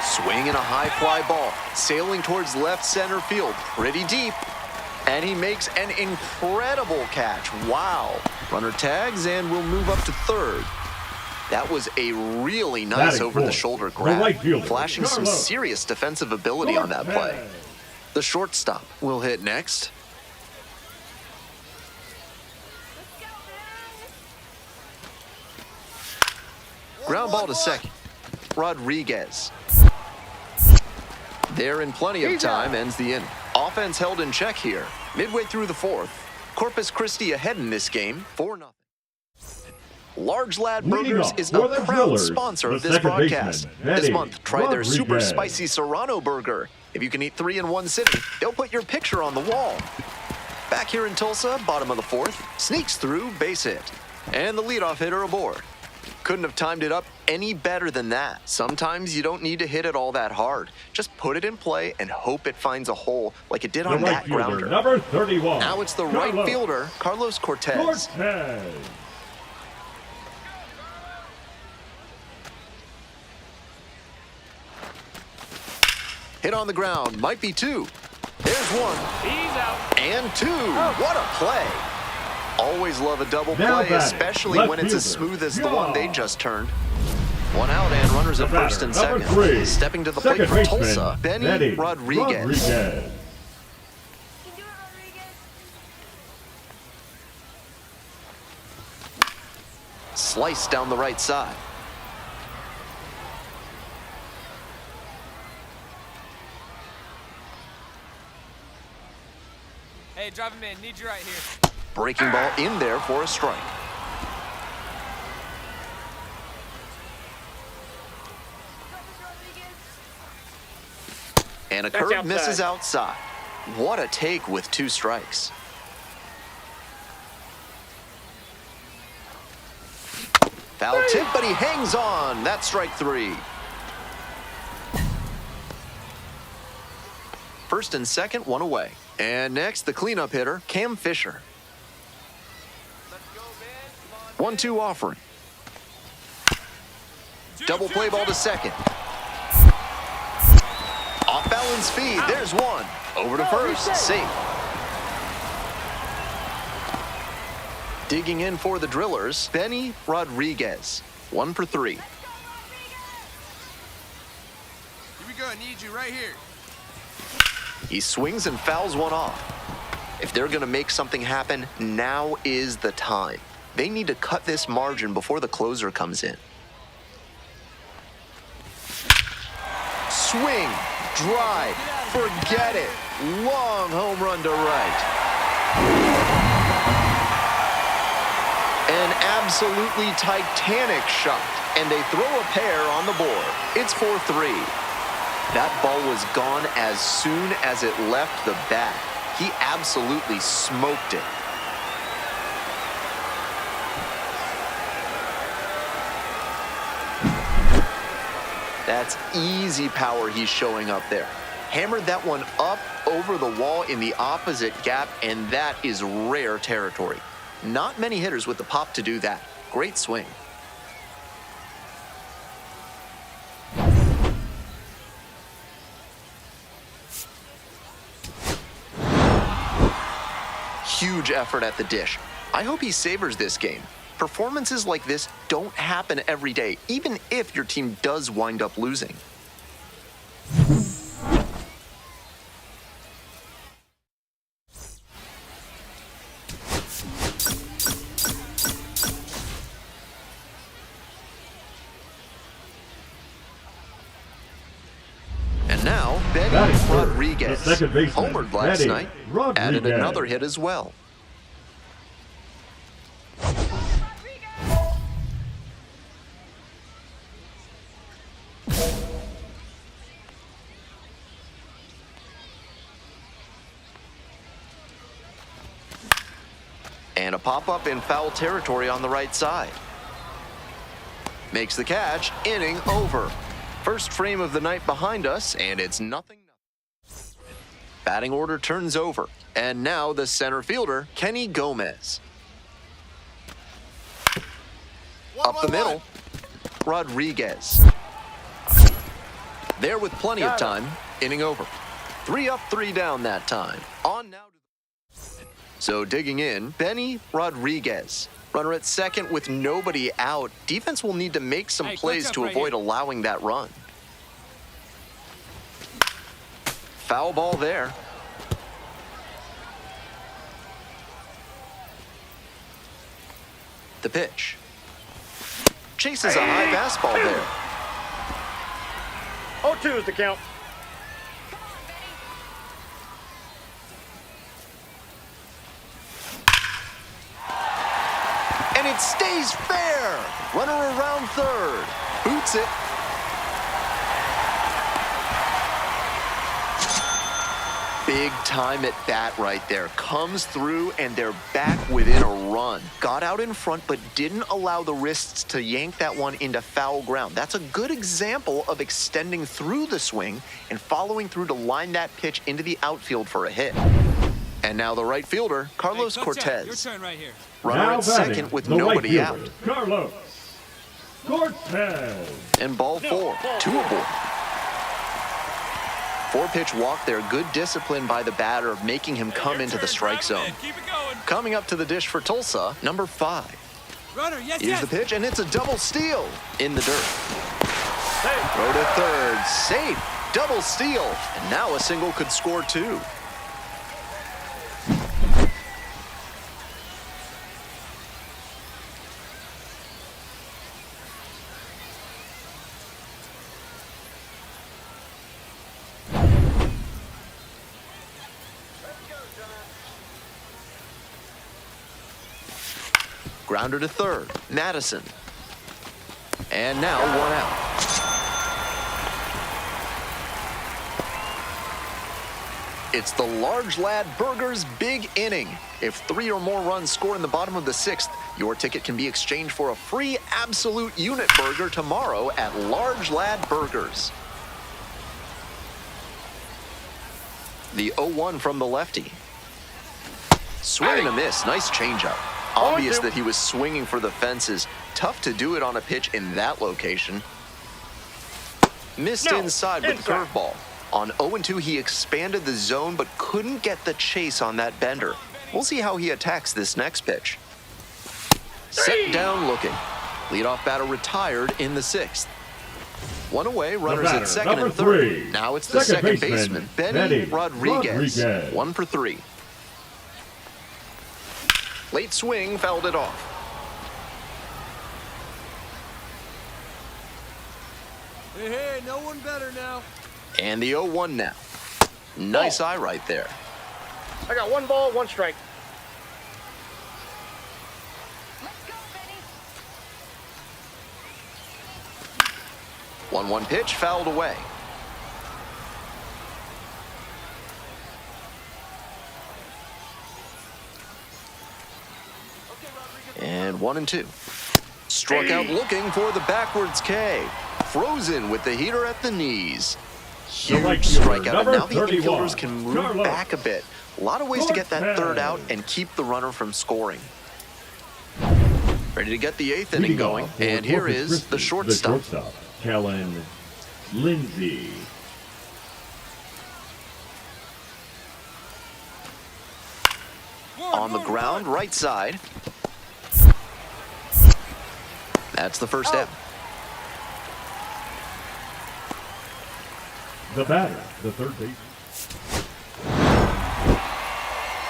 Swinging a high fly ball, sailing towards left center field, pretty deep. And he makes an incredible catch. Wow. Runner tags and will move up to third. That was a really nice Batting over-the-shoulder fourth, the grab, right fielder, flashing some Carlos. serious defensive ability on that play. Cortez. The shortstop will hit next. Let's go, Ben. Ground ball to second. Rodriguez. There in plenty of time, ends the inning. Offense held in check here. Midway through the fourth, Corpus Christi ahead in this game, 4-0. Large Lad Leading Burgers off is for a the proud Drillers, sponsor the of this second broadcast. baseman, This Benny month, try their super Rodriguez. spicy Serrano burger. If you can eat 3 in one sitting, they'll put your picture on the wall. Back here in Tulsa, bottom of the fourth, sneaks through, base hit. And the leadoff hitter aboard. Couldn't have timed it up any better than that. Sometimes you don't need to hit it all that hard. Just put it in play and hope it finds a hole like it did The on right that fielder, grounder. number 31. Now it's the right Carlos. fielder, Carlos Cortez. Cortez. Hit on the ground, might be 2. There's 1. He's out. And 2. What a play. Always love a double Now play, batting, especially left when it's as fielder, smooth as the Shaw. one they just turned. 1 out and runners at The first and batter, second. number 3, Stepping to the plate second for baseman, Tulsa, Benny Rodriguez. You can do it, Rodriguez. Sliced down the right side. Hey, drive him in. Need you right here. Breaking ball in there for a strike. Rodriguez. And a That's curve outside. misses outside. What a take with 2 strikes. Foul tip, but he hangs on. That's strike 3. First and second, 1 away. And next, the cleanup hitter, Cam Fisher. Let's go, Ben. Come on. 1-2 offering. Double play ball to second. Off balance feed. There's 1. Over to first. Safe. Digging in for the Drillers, Benny Rodriguez. 1 for 3. Here we go. I need you right here. He swings and fouls one off. If they're going to make something happen, now is the time. They need to cut this margin before the closer comes in. Swing, drive, forget it. Long home run to right. An absolutely titanic shot, and they throw a pair on the board. It's 4-3. That ball was gone as soon as it left the bat. He absolutely smoked it. That's easy power he's showing up there. Hammered that one up over the wall in the opposite gap, and that is rare territory. Not many hitters with the pop to do that. Great swing. Huge effort at the dish. I hope he savors this game. Performances like this don't happen every day, even if your team does wind up losing. And now, Benny Rodriguez, the second baseman, homered last Benny night, Rodriguez. added another hit as well. And a pop-up in foul territory on the right side. Makes the catch, inning over. First frame of the night behind us, and it's nothing. Batting order turns over, and now the center fielder, Kenny Gomez. Up the middle, Rodriguez. There with plenty of time, inning over. 3 up, 3 down that time. On now. So digging in, Benny Rodriguez. Runner at second with nobody out. Defense will need to make some plays to avoid allowing that run. Foul ball there. The pitch. Chases a high fastball there. 0-2 is the count. And it stays fair. Runner around third. Boots it. Big time at bat right there. Comes through, and they're back within a run. Got out in front, but didn't allow the wrists to yank that one into foul ground. That's a good example of extending through the swing and following through to line that pitch into the outfield for a hit. And now the right fielder, Carlos Cortez. Your turn right here. Runner Now at second with nobody out. Carlos Cortez. And ball 4, 2 aboard. 4-pitch walk there. Good discipline by the batter of making him come into the strike zone. Keep it going. Coming up to the dish for Tulsa, number 5. Runner, yes, Here's yes. the pitch, and it's a double steal in the dirt. Throw to third, safe, double steal, and now a single could score 2. Grounder to third, Madison. And now 1 out. It's the large lad burger's big inning. If 3 or more runs score in the bottom of the 6th, your ticket can be exchanged for a free absolute unit burger tomorrow at Large Lad Burgers. The 0-1 from the lefty. Swing and a miss, nice changeup. Obvious that he was swinging for the fences. Tough to do it on a pitch in that location. Missed inside with the curveball. On 0-2, he expanded the zone but couldn't get the chase on that bender. We'll see how he attacks this next pitch. Set down looking. Leadoff batter retired in the 6th. One away, The runners batter, at second number and third. 3. Now it's the second baseman, Benny Rodriguez. Rodriguez. 1 for 3. Late swing, fouled it off. Hey, no one better now. And the 0-1 now. Nice eye right there. I got 1 ball, 1 strike. Let's go, Benny. 1-1 pitch, fouled away. And 1-2. Struck out looking for the backwards K. Frozen with the heater at the knees. Huge right fielder, strikeout, and number now the 31, infielders can move Carlos. back a bit. A lot of ways to get that third out and keep the runner from scoring. Ready to get the 8th inning Leading going, off for and here Corpus is Christi, the shortstop. Kellen Lindsay. On the ground, right side. That's the first out. The batter, the third baseman.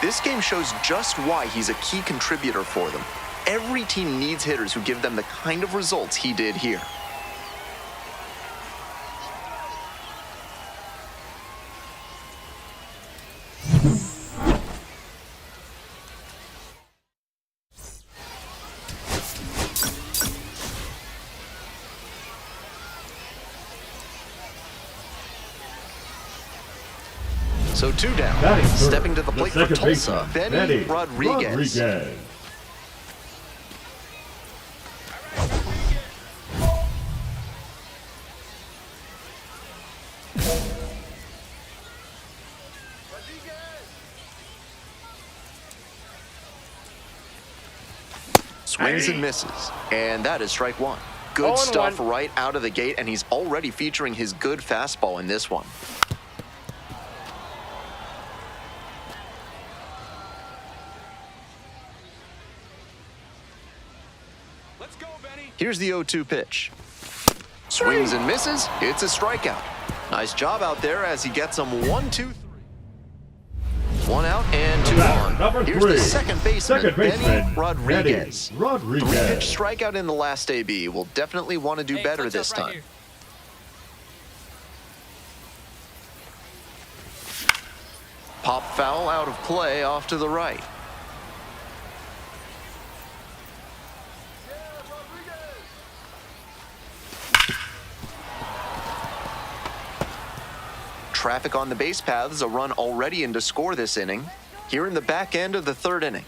This game shows just why he's a key contributor for them. Every team needs hitters who give them the kind of results he did here. So 2 down. Batting third, Stepping to the plate for second Tulsa, baseman, Benny Rodriguez. Swings and misses. And that is strike 1. Good 0-1. stuff right out of the gate, and he's already featuring his good fastball in this one. Let's go, Benny. Here's the 0-2 pitch. Swings and misses. It's a strikeout. Nice job out there as he gets him 1, 2, 3. 1 out and 2 Batter, number on. Here's 3. the second baseman, Benny Rodriguez. Benny Rodriguez. 3-pitch strikeout in the last AB. Will definitely want to do better clutch this up right time. here. Pop foul out of play off to the right. Traffic on the base paths, a run already in to score this inning. Here in the back end of the 3rd inning.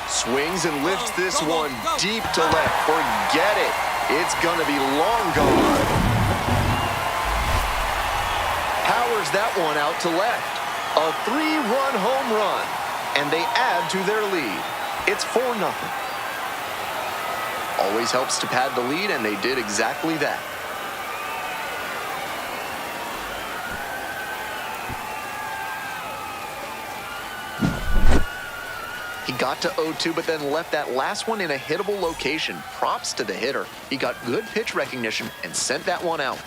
Swings and lifts this one deep to left. Forget it. It's going to be long gone. Powers that one out to left. A 3-run home run. And they add to their lead. It's 4-0. Always helps to pad the lead, and they did exactly that. He got to 0-2, but then left that last one in a hittable location. Props to the hitter. He got good pitch recognition and sent that one out.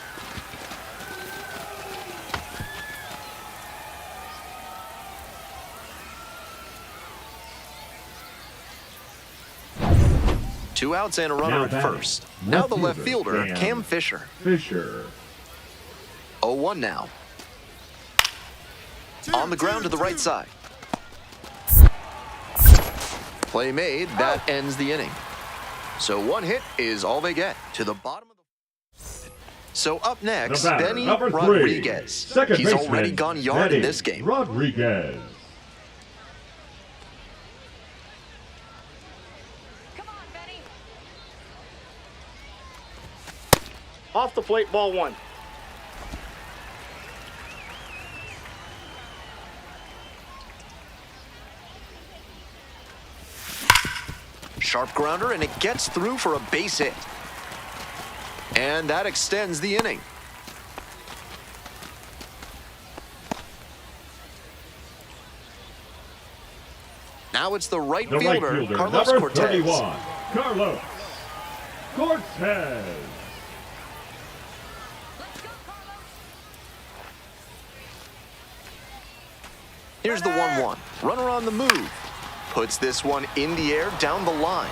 Two outs and a runner at first. Now the left fielder, Cam Fisher. 0-1 now. On the ground to the right side. Play made, that ends the inning. So 1 hit is all they get to the bottom of the... So up next, Benny Rodriguez. He's already gone yard in this game. Rodriguez. Come on, Benny. Off the plate, ball 1. Sharp grounder, and it gets through for a base hit. And that extends the inning. Now it's the right fielder, Carlos number Cortez. 31, Carlos Cortez. Here's the 1-1. Runner on the move. Puts this one in the air down the line.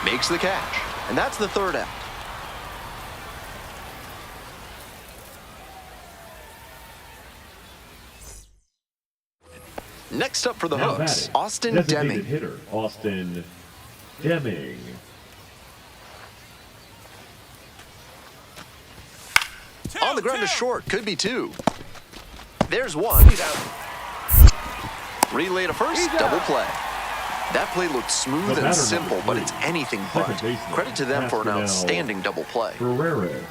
Makes the catch. And that's the third out. Next up for the Now Hooks, batting, Austin designated Deming. hitter, Austin Deming. On the ground to short, could be two. There's one. Relay to first, double play. That play looked smooth The and batter simple, number but three, it's anything but. second baseman, Credit to them for an Pascal outstanding double play. Ferreras.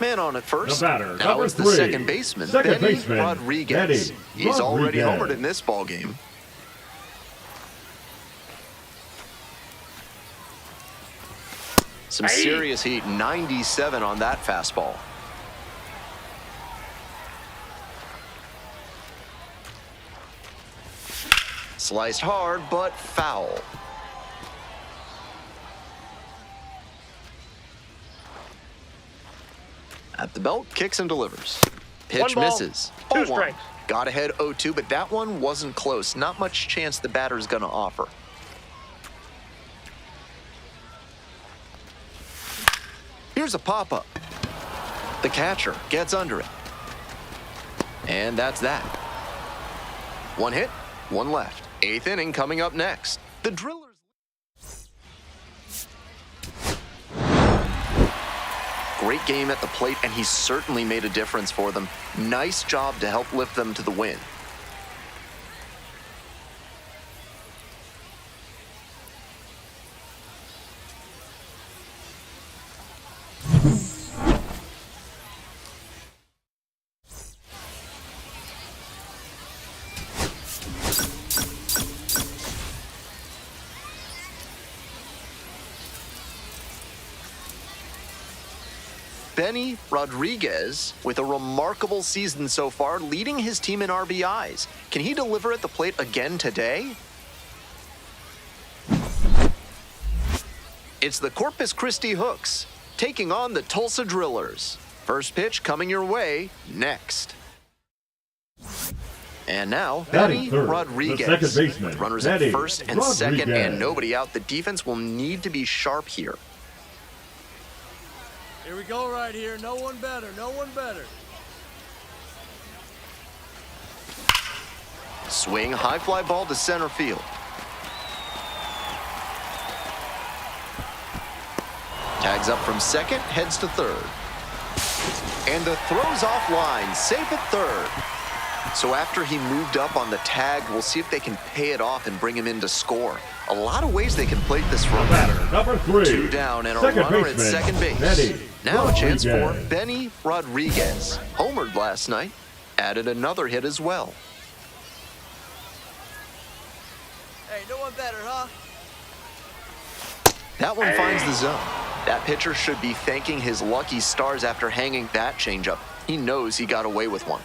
Man on at first. The batter, Now number it's the three, second baseman, second Benny baseman, Rodriguez. Benny He's already Rodriguez. homered in this ball game. Some serious heat, 97 on that fastball. Sliced hard, but foul. At the belt, kicks and delivers. Pitch One ball, misses. two 0-1. strikes. Got ahead 0-2, but that one wasn't close. Not much chance the batter's going to offer. Here's a pop-up. The catcher gets under it. And that's that. One hit, one left. Eighth inning coming up next. The Drillers. Great game at the plate, and he certainly made a difference for them. Nice job to help lift them to the win. Benny Rodriguez with a remarkable season so far, leading his team in RBIs. Can he deliver at the plate again today? It's the Corpus Christi Hooks taking on the Tulsa Drillers. First pitch coming your way next. And now, Benny Batting third, Rodriguez. the second baseman, Runners Benny at first and second Rodriguez. and nobody out. The defense will need to be sharp here. Here we go right here. No one better. No one better. Swing, high fly ball to center field. Tags up from second, heads to third. And the throw's offline, safe at third. So after he moved up on the tag, we'll see if they can pay it off and bring him in to score. A lot of ways they can plate this run. Batter number three, Two down and a second runner at baseman, second base. Benny Now a chance for Rodriguez. Benny Rodriguez. Homered last night, added another hit as well. Hey, no one better, huh? That one finds the zone. That pitcher should be thanking his lucky stars after hanging that changeup. He knows he got away with one.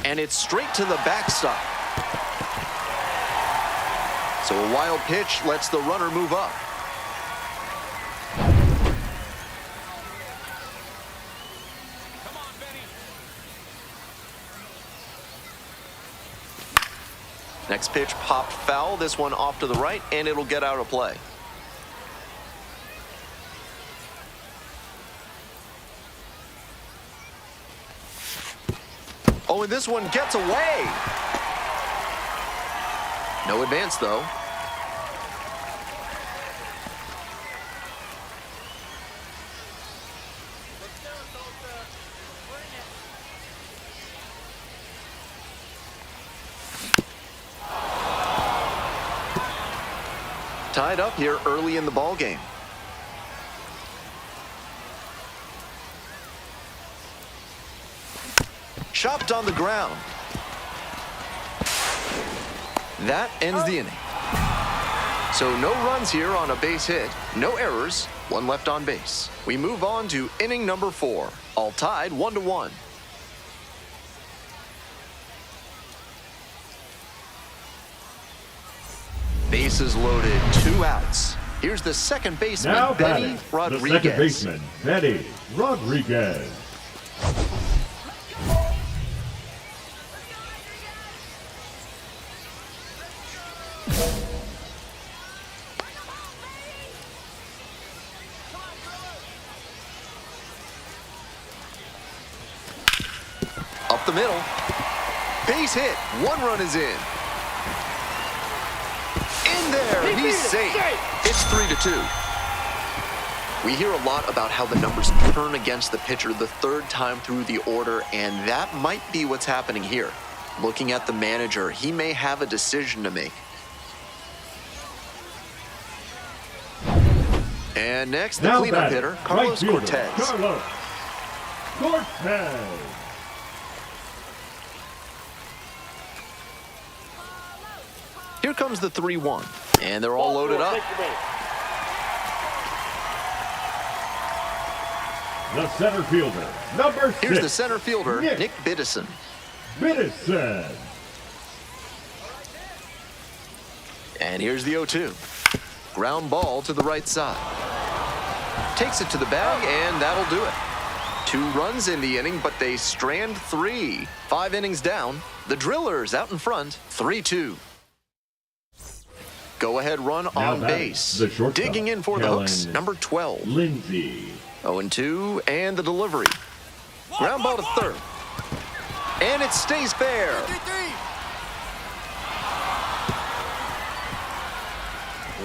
And it's straight to the backstop. So a wild pitch lets the runner move up. Come on, Benny. Next pitch popped foul. This one off to the right, and it'll get out of play. Oh, and this one gets away. No advance, though. Tied up here early in the ball game. Chopped on the ground. That ends the inning. So no runs here on a base hit, no errors, one left on base. We move on to inning number 4, all tied 1-1. Bases loaded, 2 outs. Here's the second baseman, Now Benny batting, Rodriguez. the second baseman, Benny Rodriguez. up the middle. Base hit. 1 run is in. In there. He's safe. It's 3-2. We hear a lot about how the numbers turn against the pitcher the 3rd time through the order, and that might be what's happening here. Looking at the manager, he may have a decision to make. And next, the cleanup hitter, Carlos Cortez. Carlos Cortez. Here comes the 3-1, and they're all loaded up. The center fielder, number 6. Here's the center fielder, Nick Midseason. Midseason. And here's the 0-2. Ground ball to the right side. Takes it to the bag, and that'll do it. 2 runs in the inning, but they strand 3. 5 innings down. The Drillers out in front, 3-2. Go-ahead run on base. Digging in for the hooks, number 12. Lindsay. 0-2, and the delivery. Ground ball to third. And it stays fair. 3-3.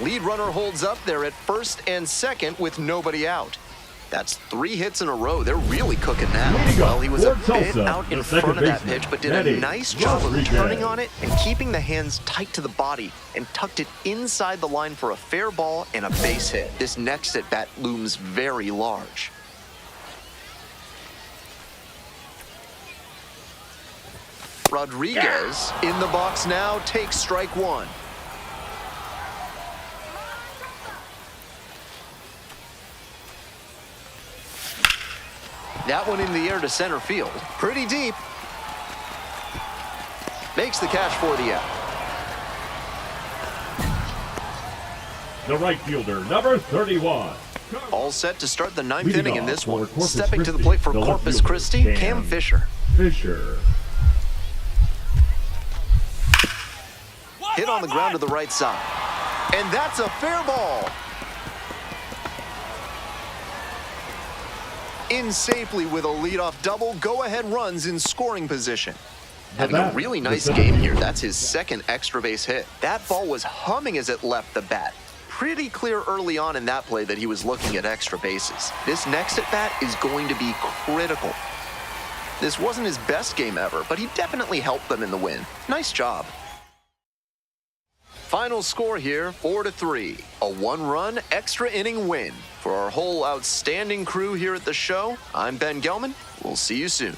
Lead runner holds up there at first and second with nobody out. That's 3 hits in a row. They're really cooking now. Well, he was a bit out in front of that pitch, but did a nice job of turning on it and keeping the hands tight to the body and tucked it inside the line for a fair ball and a base hit. This next at-bat looms very large. Rodriguez in the box now takes strike 1. That one in the air to center field. Pretty deep. Makes the catch for the out. The right fielder, number 31. All set to start the 9th Leading inning in off this for one. Corpus Stepping to the Christi, plate for the left Corpus fielder, Christi, Cam Fisher. Fisher. Hit on the ground to the right side. And that's a fair ball. In safely with a leadoff double, go-ahead runs in scoring position. Having a really nice game here. That's his 2nd extra base hit. That ball was humming as it left the bat. Pretty clear early on in that play that he was looking at extra bases. This next at-bat is going to be critical. This wasn't his best game ever, but he definitely helped them in the win. Nice job. Final score here, 4-3. A 1-run extra inning win. For our whole outstanding crew here at the show, I'm Ben Gelman. We'll see you soon.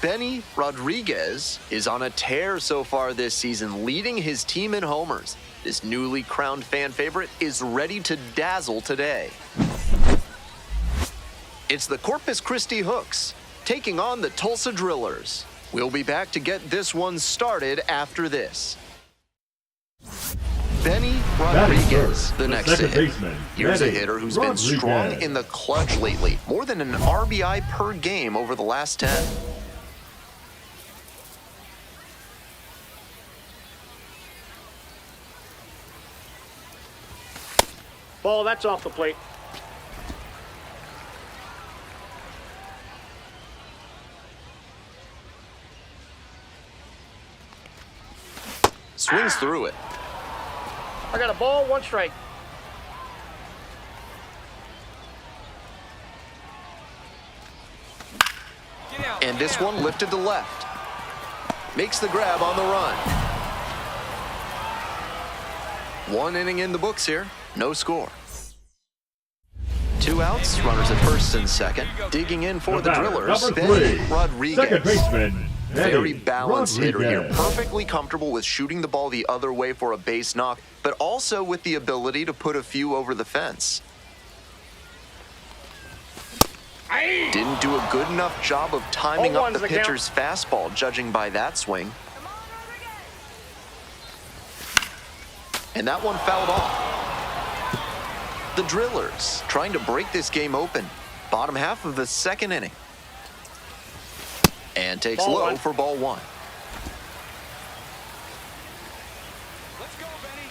Benny Rodriguez is on a tear so far this season, leading his team in homers. This newly crowned fan favorite is ready to dazzle today. It's the Corpus Christi Hooks taking on the Tulsa Drillers. We'll be back to get this one started after this. Benny Rodriguez, the next to hit. Here's a hitter who's been strong in the clutch lately. More than an RBI per game over the last 10. Ball, that's off the plate. Swings through it. I got a ball, 1 strike. And this one lifted to left. Makes the grab on the run. 1 inning in the books here. No score. 2 outs. Runners at first and second. Digging in for the Drillers, Benny Rodriguez. Second baseman, Very balanced hitter here. Perfectly comfortable with shooting the ball the other way for a base knock, but also with the ability to put a few over the fence. Didn't do a good enough job of timing up the pitcher's fastball, judging by that swing. And that one fouled off. The Drillers trying to break this game open. Bottom half of the second inning. And takes Ball low one. for ball one. Let's go, Benny.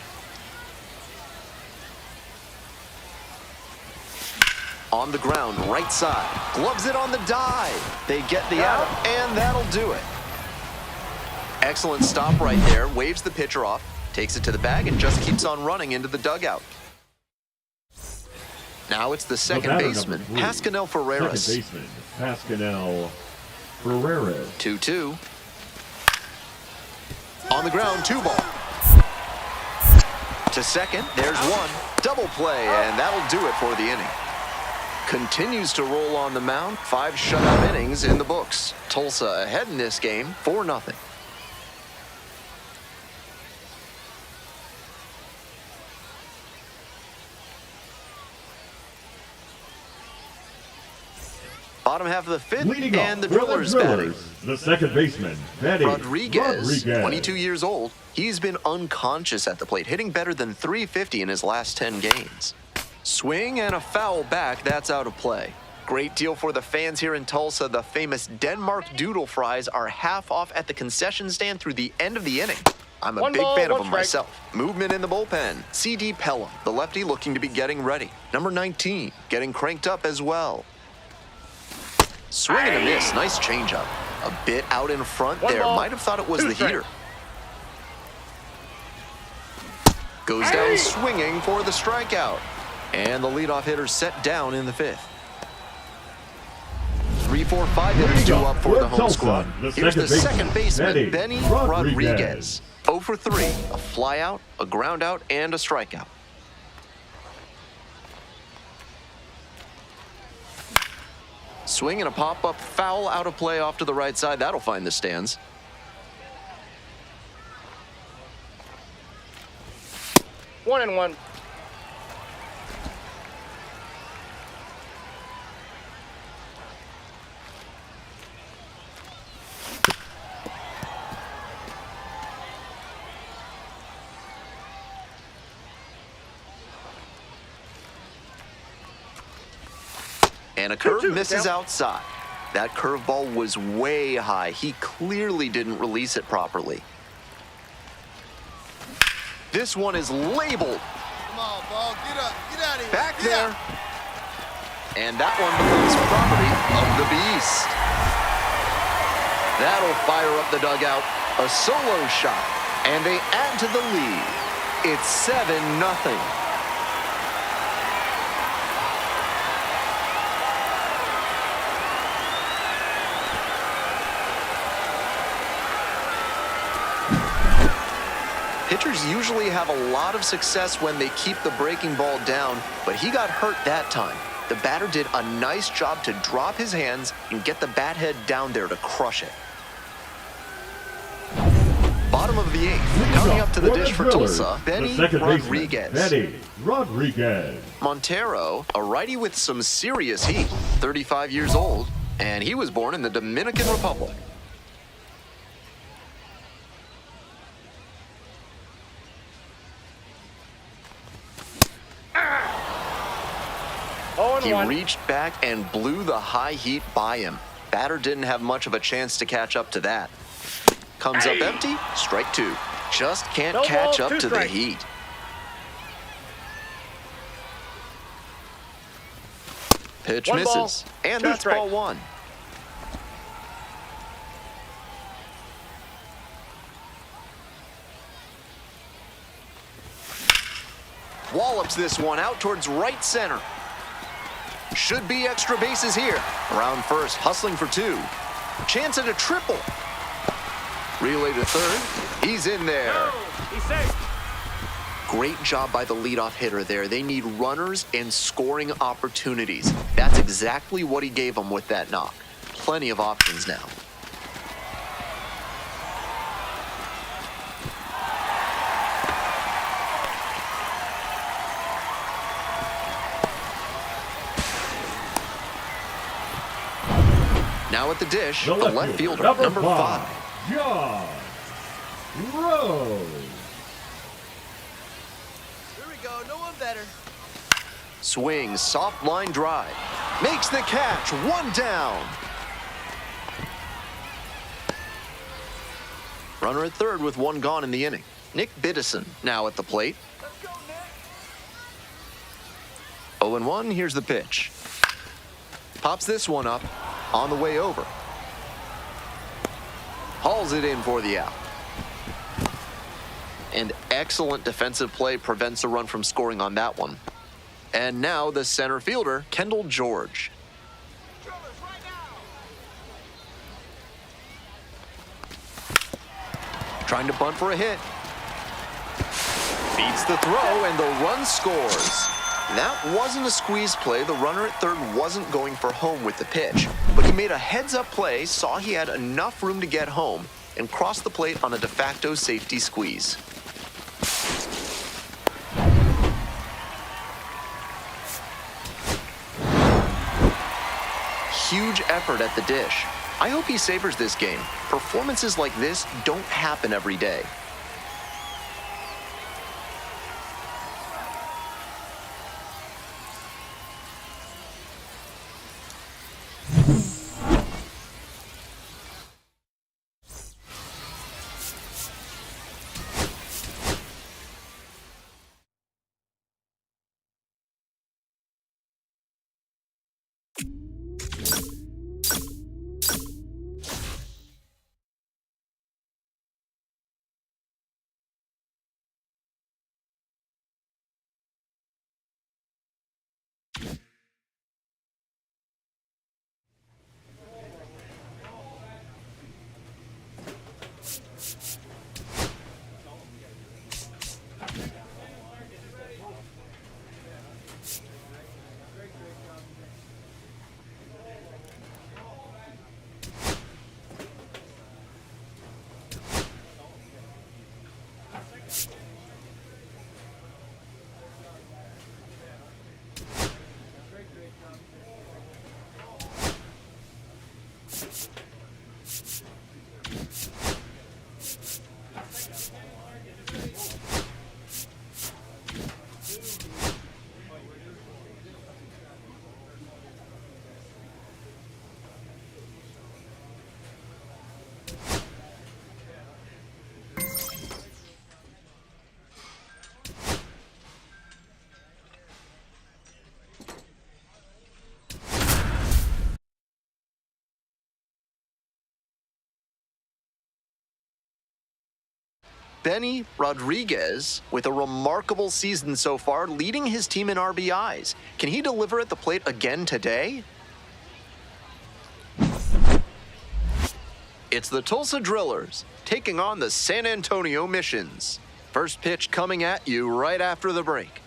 On the ground, right side. Gloves it on the dive. They get the out, and that'll do it. Excellent stop right there. Waves the pitcher off, takes it to the bag, and just keeps on running into the dugout. Now it's the second batter, baseman, number 3. Pascanel Ferreras. Second baseman, Pascanel Ferreras. 2-2. On the ground, 2 ball. To second, there's one. Double play, and that'll do it for the inning. Continues to roll on the mound. 5 shutout innings in the books. Tulsa ahead in this game, 4-0. Bottom half of the fifth, Leading and the off for Drillers batting. the second baseman, batting Rodriguez, 22 years old. He's been unconscious at the plate, hitting better than .350 in his last 10 games. Swing and a foul back, that's out of play. Great deal for the fans here in Tulsa. The famous Denmark Doodle fries are half off at the concession stand through the end of the inning. I'm a One big ball, fan of one them strike. myself. Movement in the bullpen. C.D. Pelham, the lefty, looking to be getting ready. Number 19, getting cranked up as well. Swing and a miss. Nice changeup. A bit out in front One there. ball, Might have thought it was 2 the strikes. heater. Goes down swinging for the strikeout. And the leadoff hitter set down in the fifth. 3, 4, 5 hitters due up for the home squad. Here's the second baseman, Benny Rodriguez. 0 for 3. A flyout, a groundout, and a strikeout. Swing and a pop-up foul out of play off to the right side. That'll find the stands. One and one. And a curve 2-2, misses down. outside. That curveball was way high. He clearly didn't release it properly. This one is labeled. Come on, ball. Get up. Get out of here. Back Get there. out. And that one becomes property of the Beast. That'll fire up the dugout. A solo shot. And they add to the lead. It's 7-0. Pitchers usually have a lot of success when they keep the breaking ball down, but he got hurt that time. The batter did a nice job to drop his hands and get the bat head down there to crush it. Bottom of the eighth, coming up to the dish for Tulsa, Benny Rodriguez. Benny Rodriguez. Montero, a righty with some serious heat, 35 years old, and he was born in the Dominican Republic. He reached back and blew the high heat by him. Batter didn't have much of a chance to catch up to that. Comes up empty, strike 2. Just can't No catch ball, up 2 to the strikes. heat. Pitch One ball, misses, and 2 that's ball strikes. 1. Wallops this one out towards right center. Should be extra bases here. Around first, hustling for 2. Chance at a triple. Relay to third. He's in there. He's safe. Great job by the leadoff hitter there. They need runners and scoring opportunities. That's exactly what he gave them with that knock. Plenty of options now. Now at the dish, the left fielder, number 5. John Rose. go. No one better. Swings, soft line drive. Makes the catch, one down. Runner at third with one gone in the inning. Midseason now at the plate. Let's go, Nick. 0-1, here's the pitch. Pops this one up on the way over. Hauls it in for the out. And excellent defensive play prevents a run from scoring on that one. And now the center fielder, Kendall George. Trying to bunt for a hit. Beats the throw and the run scores. That wasn't a squeeze play. The runner at third wasn't going for home with the pitch, but he made a heads-up play, saw he had enough room to get home, and crossed the plate on a de facto safety squeeze. Huge effort at the dish. I hope he savors this game. Performances like this don't happen every day. Benny Rodriguez with a remarkable season so far, leading his team in RBIs. Can he deliver at the plate again today? It's the Tulsa Drillers taking on the San Antonio Missions. First pitch coming at you right after the break.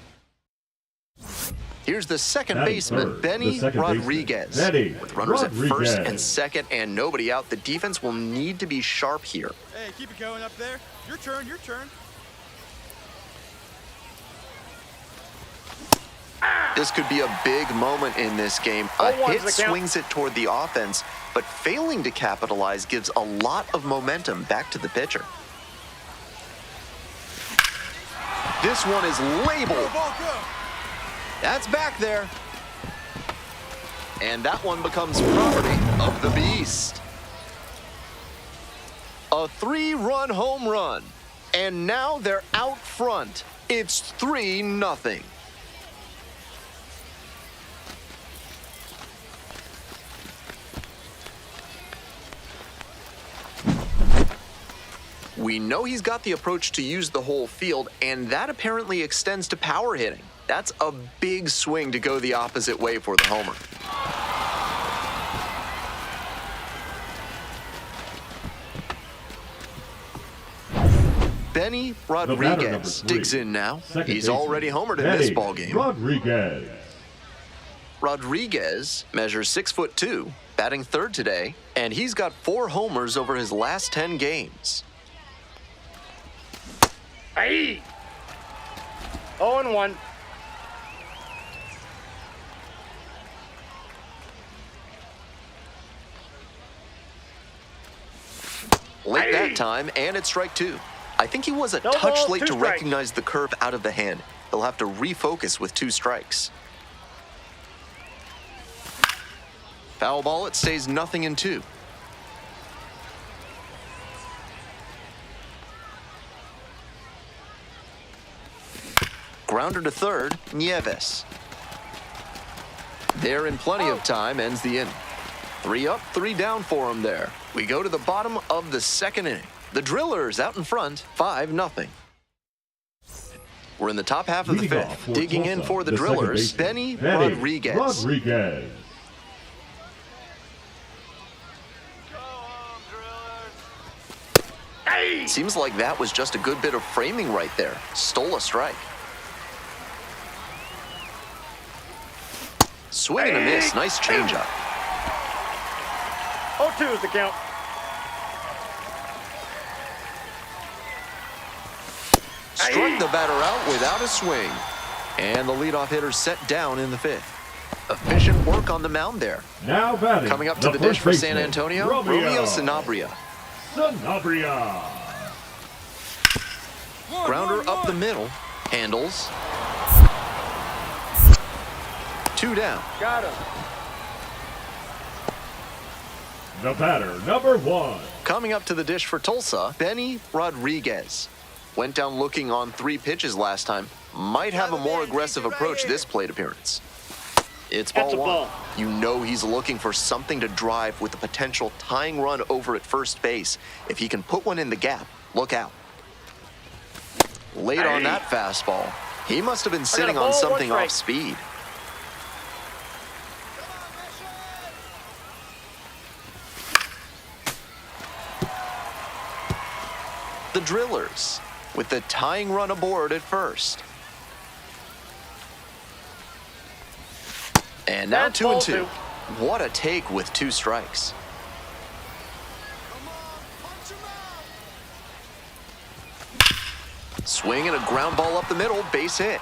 Here's the second baseman, Benny Rodriguez. With runners at first and second and nobody out, the defense will need to be sharp here. Hey, keep it going up there. Your turn, your turn. This could be a big moment in this game. A hit swings it toward the offense, but failing to capitalize gives a lot of momentum back to the pitcher. This one is labeled. That's back there. And that one becomes property of the beast. A 3-run home run. And now they're out front. It's 3-0. We know he's got the approach to use the whole field, and that apparently extends to power hitting. That's a big swing to go the opposite way for the homer. Benny Rodriguez digs in now. He's already homered in this ballgame. Rodriguez measures 6'2", batting third today, and he's got 4 homers over his last 10 games. Aye. 0-1. Late that time, and it's strike 2. I think he was a touch late to recognize the curve out of the hand. He'll have to refocus with 2 strikes. Foul ball, it stays nothing in 2. Grounder to third, Nieves. There in plenty of time, ends the inning. 3 up, 3 down for him there. We go to the bottom of the 2nd inning. The Drillers out in front, 5-0. We're in the top half of the 5th. Digging in for the Drillers, Benny Rodriguez. Seems like that was just a good bit of framing right there. Stole a strike. Swing and a miss. Nice changeup. 0-2 is the count. Struck the batter out without a swing. And the leadoff hitter set down in the 5th. Efficient work on the mound there. Now batting. Coming up to the dish for San Antonio, Romeo Sanabria. Grounder up the middle. Handles. 2 down. Got him. The batter, number 1. Coming up to the dish for Tulsa, Benny Rodriguez. Went down looking on 3 pitches last time. Might have a more aggressive approach this plate appearance. It's ball 1. You know he's looking for something to drive with a potential tying run over at first base. If he can put one in the gap, look out. Late on that fastball. He must have been sitting on something off speed. The Drillers with the tying run aboard at first. And now 2-2. What a take with 2 strikes. Swing and a ground ball up the middle, base hit.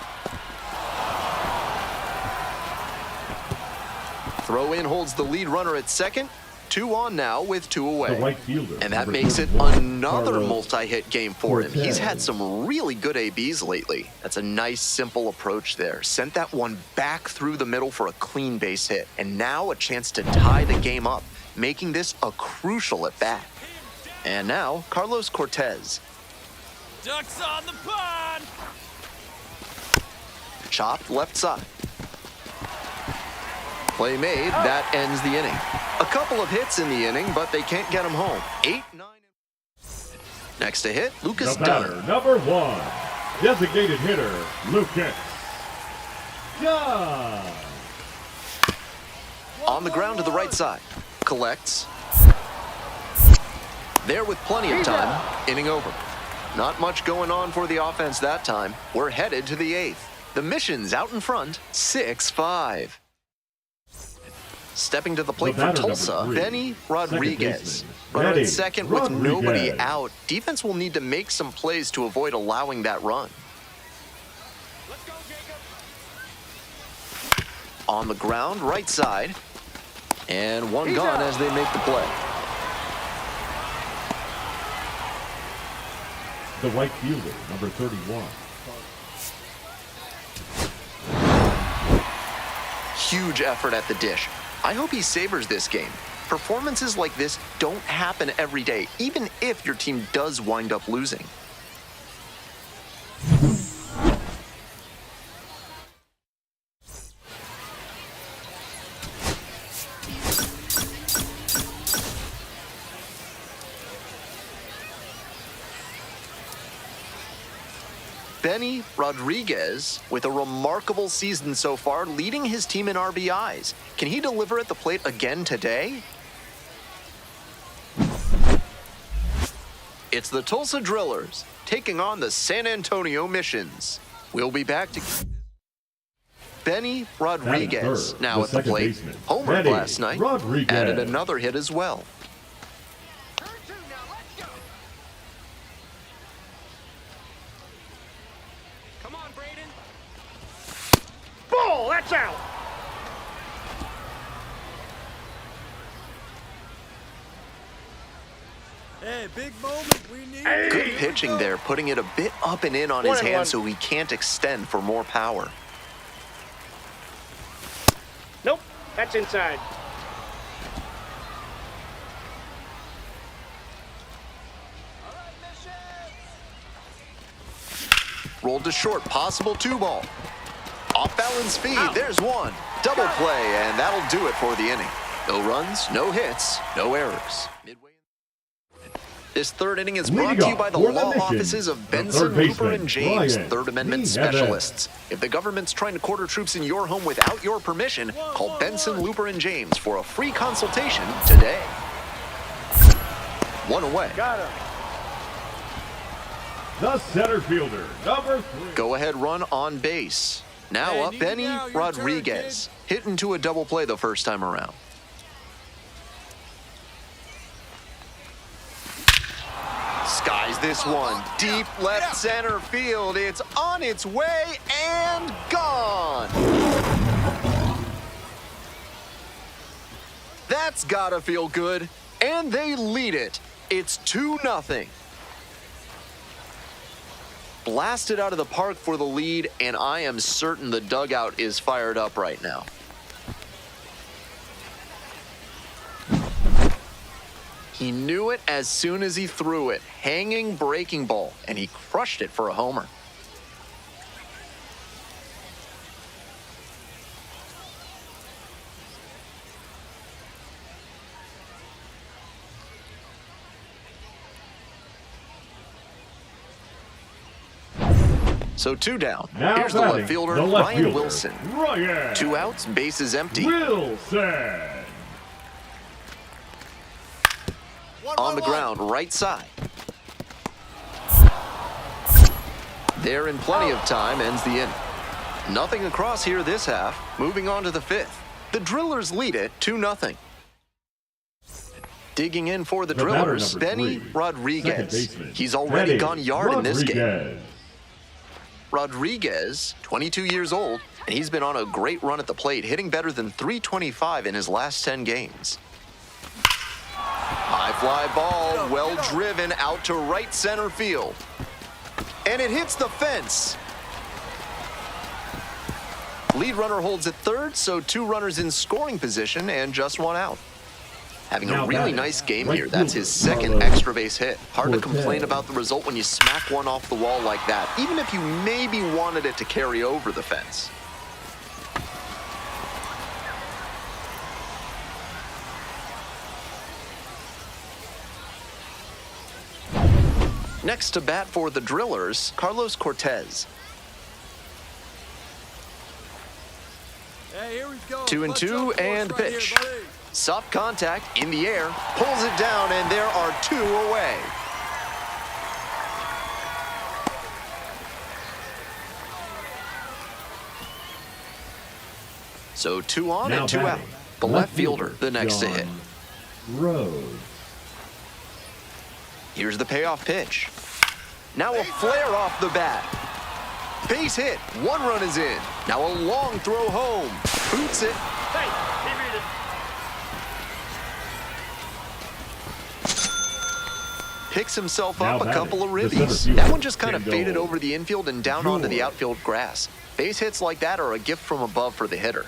Throw in holds the lead runner at second. 2 on now with 2 away. And that makes it another multi-hit game for him. He's had some really good ABs lately. That's a nice, simple approach there. Sent that one back through the middle for a clean base hit. And now a chance to tie the game up, making this a crucial at bat. And now, Carlos Cortez. Ducks on the pond! Chopped left side. Play made, that ends the inning. A couple of hits in the inning, but they can't get him home. 8-9. Next to hit, Lucas Dunn. Number 1, designated hitter, Lucas Dunn. On the ground to the right side. Collects. There with plenty of time. Inning over. Not much going on for the offense that time. We're headed to the 8th. The Mission's out in front, 6-5. Stepping to the plate for Tulsa, Benny Rodriguez. Runner at second with nobody out. Defense will need to make some plays to avoid allowing that run. Let's go, Jacob. On the ground, right side. And one gone as they make the play. The right fielder, number 31. Huge effort at the dish. I hope he savors this game. Performances like this don't happen every day, even if your team does wind up losing. Benny Rodriguez with a remarkable season so far, leading his team in RBIs. Can he deliver at the plate again today? It's the Tulsa Drillers taking on the San Antonio Missions. We'll be back to Benny Rodriguez now at the plate. Homered last night, added another hit as well. Turn 2 now, let's go. Come on, Braden. Ball, that's out. Hey, big moment. We need. Hey. Good pitching there, putting it a bit up and in on his 1-1. hand so he can't extend for more power. Nope, that's inside. Rolled to short, possible 2-ball. Off balance speed, Out. there's one. Double play, and that'll do it for the inning. No runs, no hits, no errors. This third inning is brought to you by the Leading off law for the mission, offices of the Benson, third Looper, baseman, and James, Brian Third Amendment Lee specialists. If the government's trying to quarter troops in your home without your permission, call Benson, Looper, and James for a free consultation today. One away. Got him. The center fielder, number 3. Go-ahead run on base. Now Hey, up need Benny you now, your turn, Rodriguez. Hit into a double play the first time around. Skies this one. Deep left center field. It's on its way and gone. That's gotta feel good. And they lead it. It's 2-0. Blasted out of the park for the lead, and I am certain the dugout is fired up right now. He knew it as soon as he threw it. Hanging breaking ball, and he crushed it for a homer. So 2 down. Now Here's the batting, left fielder, the left Ryan fielder, Wilson. Ryan 2 outs, bases empty. Wilson. On the ground, right side. There in plenty of time, ends the inning. Nothing across here this half. Moving on to the 5th. The Drillers lead it 2-0. Digging in for the The batter, Drillers, number Benny 3, Rodriguez. second baseman, He's already Benny gone yard in this game. Rodriguez. Rodriguez, 22 years old, and he's been on a great run at the plate, hitting better than .325 in his last 10 games. High fly ball, well driven out to right center field. And it hits the fence. Lead runner holds at third, so 2 runners in scoring position and just 1 out. Having Now a really batting, nice game right here. That's his fielder, second Carlos extra base hit. Hard to Cortez. complain about the result when you smack one off the wall like that, even if you maybe wanted it to carry over the fence. Next to bat for the Drillers, Carlos Cortez. Hey, here we go. 2-2 Clutch up for us and right pitch. Here, buddy. Soft contact in the air, pulls it down, and there are 2 away. So 2 on Now and 2 out. batting, The left fielder, the next to hit. John Rose. Here's the payoff pitch. Now a flare off the bat. Base hit, 1 run is in. Now a long throw home. Boots it. Hey, he beat it. Picks himself Now up a batting, couple of the center ribbies. fielder, That one just kind of Ken faded Dole. over the infield and down onto the George. outfield grass. Base hits like that are a gift from above for the hitter.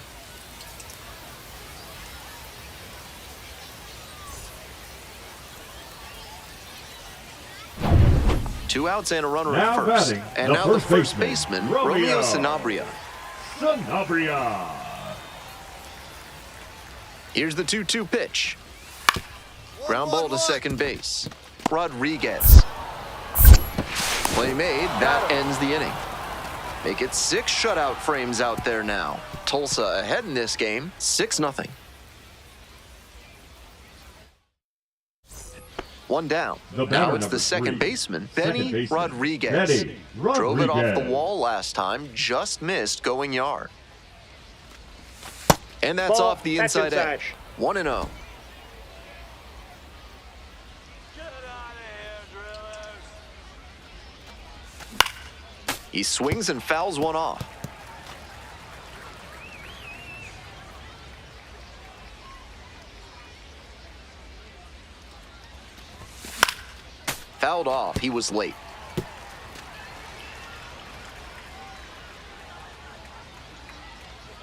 Two outs and a runner Now at first. batting, And the now the first first baseman, baseman, Romeo Romeo Sanabria. Sanabria. Here's the 2-2 pitch. Ground ball to second base. Rodriguez. Play made, that ends the inning. Make it 6 shutout frames out there now. Tulsa ahead in this game, 6-0. 1 down. The Now batter, it's the number second 3, baseman, second Benny baseman, Rodriguez. Benny Drove it off the Rodriguez. wall last time, just missed going yard. And that's Ball, off the that's inside inside. edge. 1-0. Get out of here, Drillers. He swings and fouls one off. Fouled off. He was late.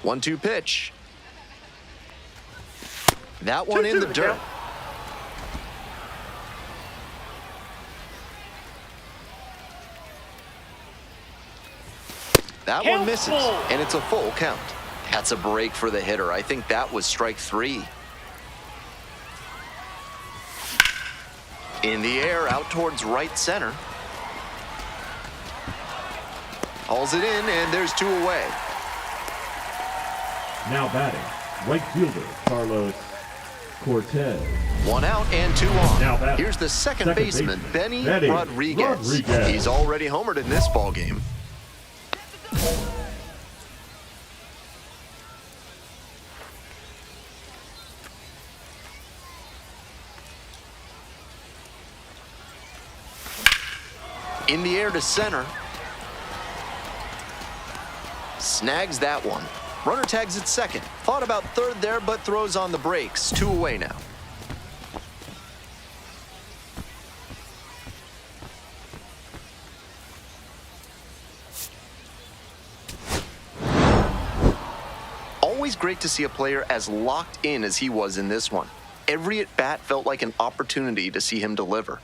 One-two pitch. That one in the dirt. That one misses, and it's a full count. That's a break for the hitter. I think that was strike 3. In the air, out towards right center. Hauls it in, and there's 2 away. Now batting, right fielder Carlos Cortez. 1 out and 2 on. Now batting, Here's the second baseman, Benny Rodriguez. He's already homered in this ballgame. In the air to center. Snags that one. Runner tags at second. Thought about third there, but throws on the brakes. 2 away now. Always great to see a player as locked in as he was in this one. Every at-bat felt like an opportunity to see him deliver.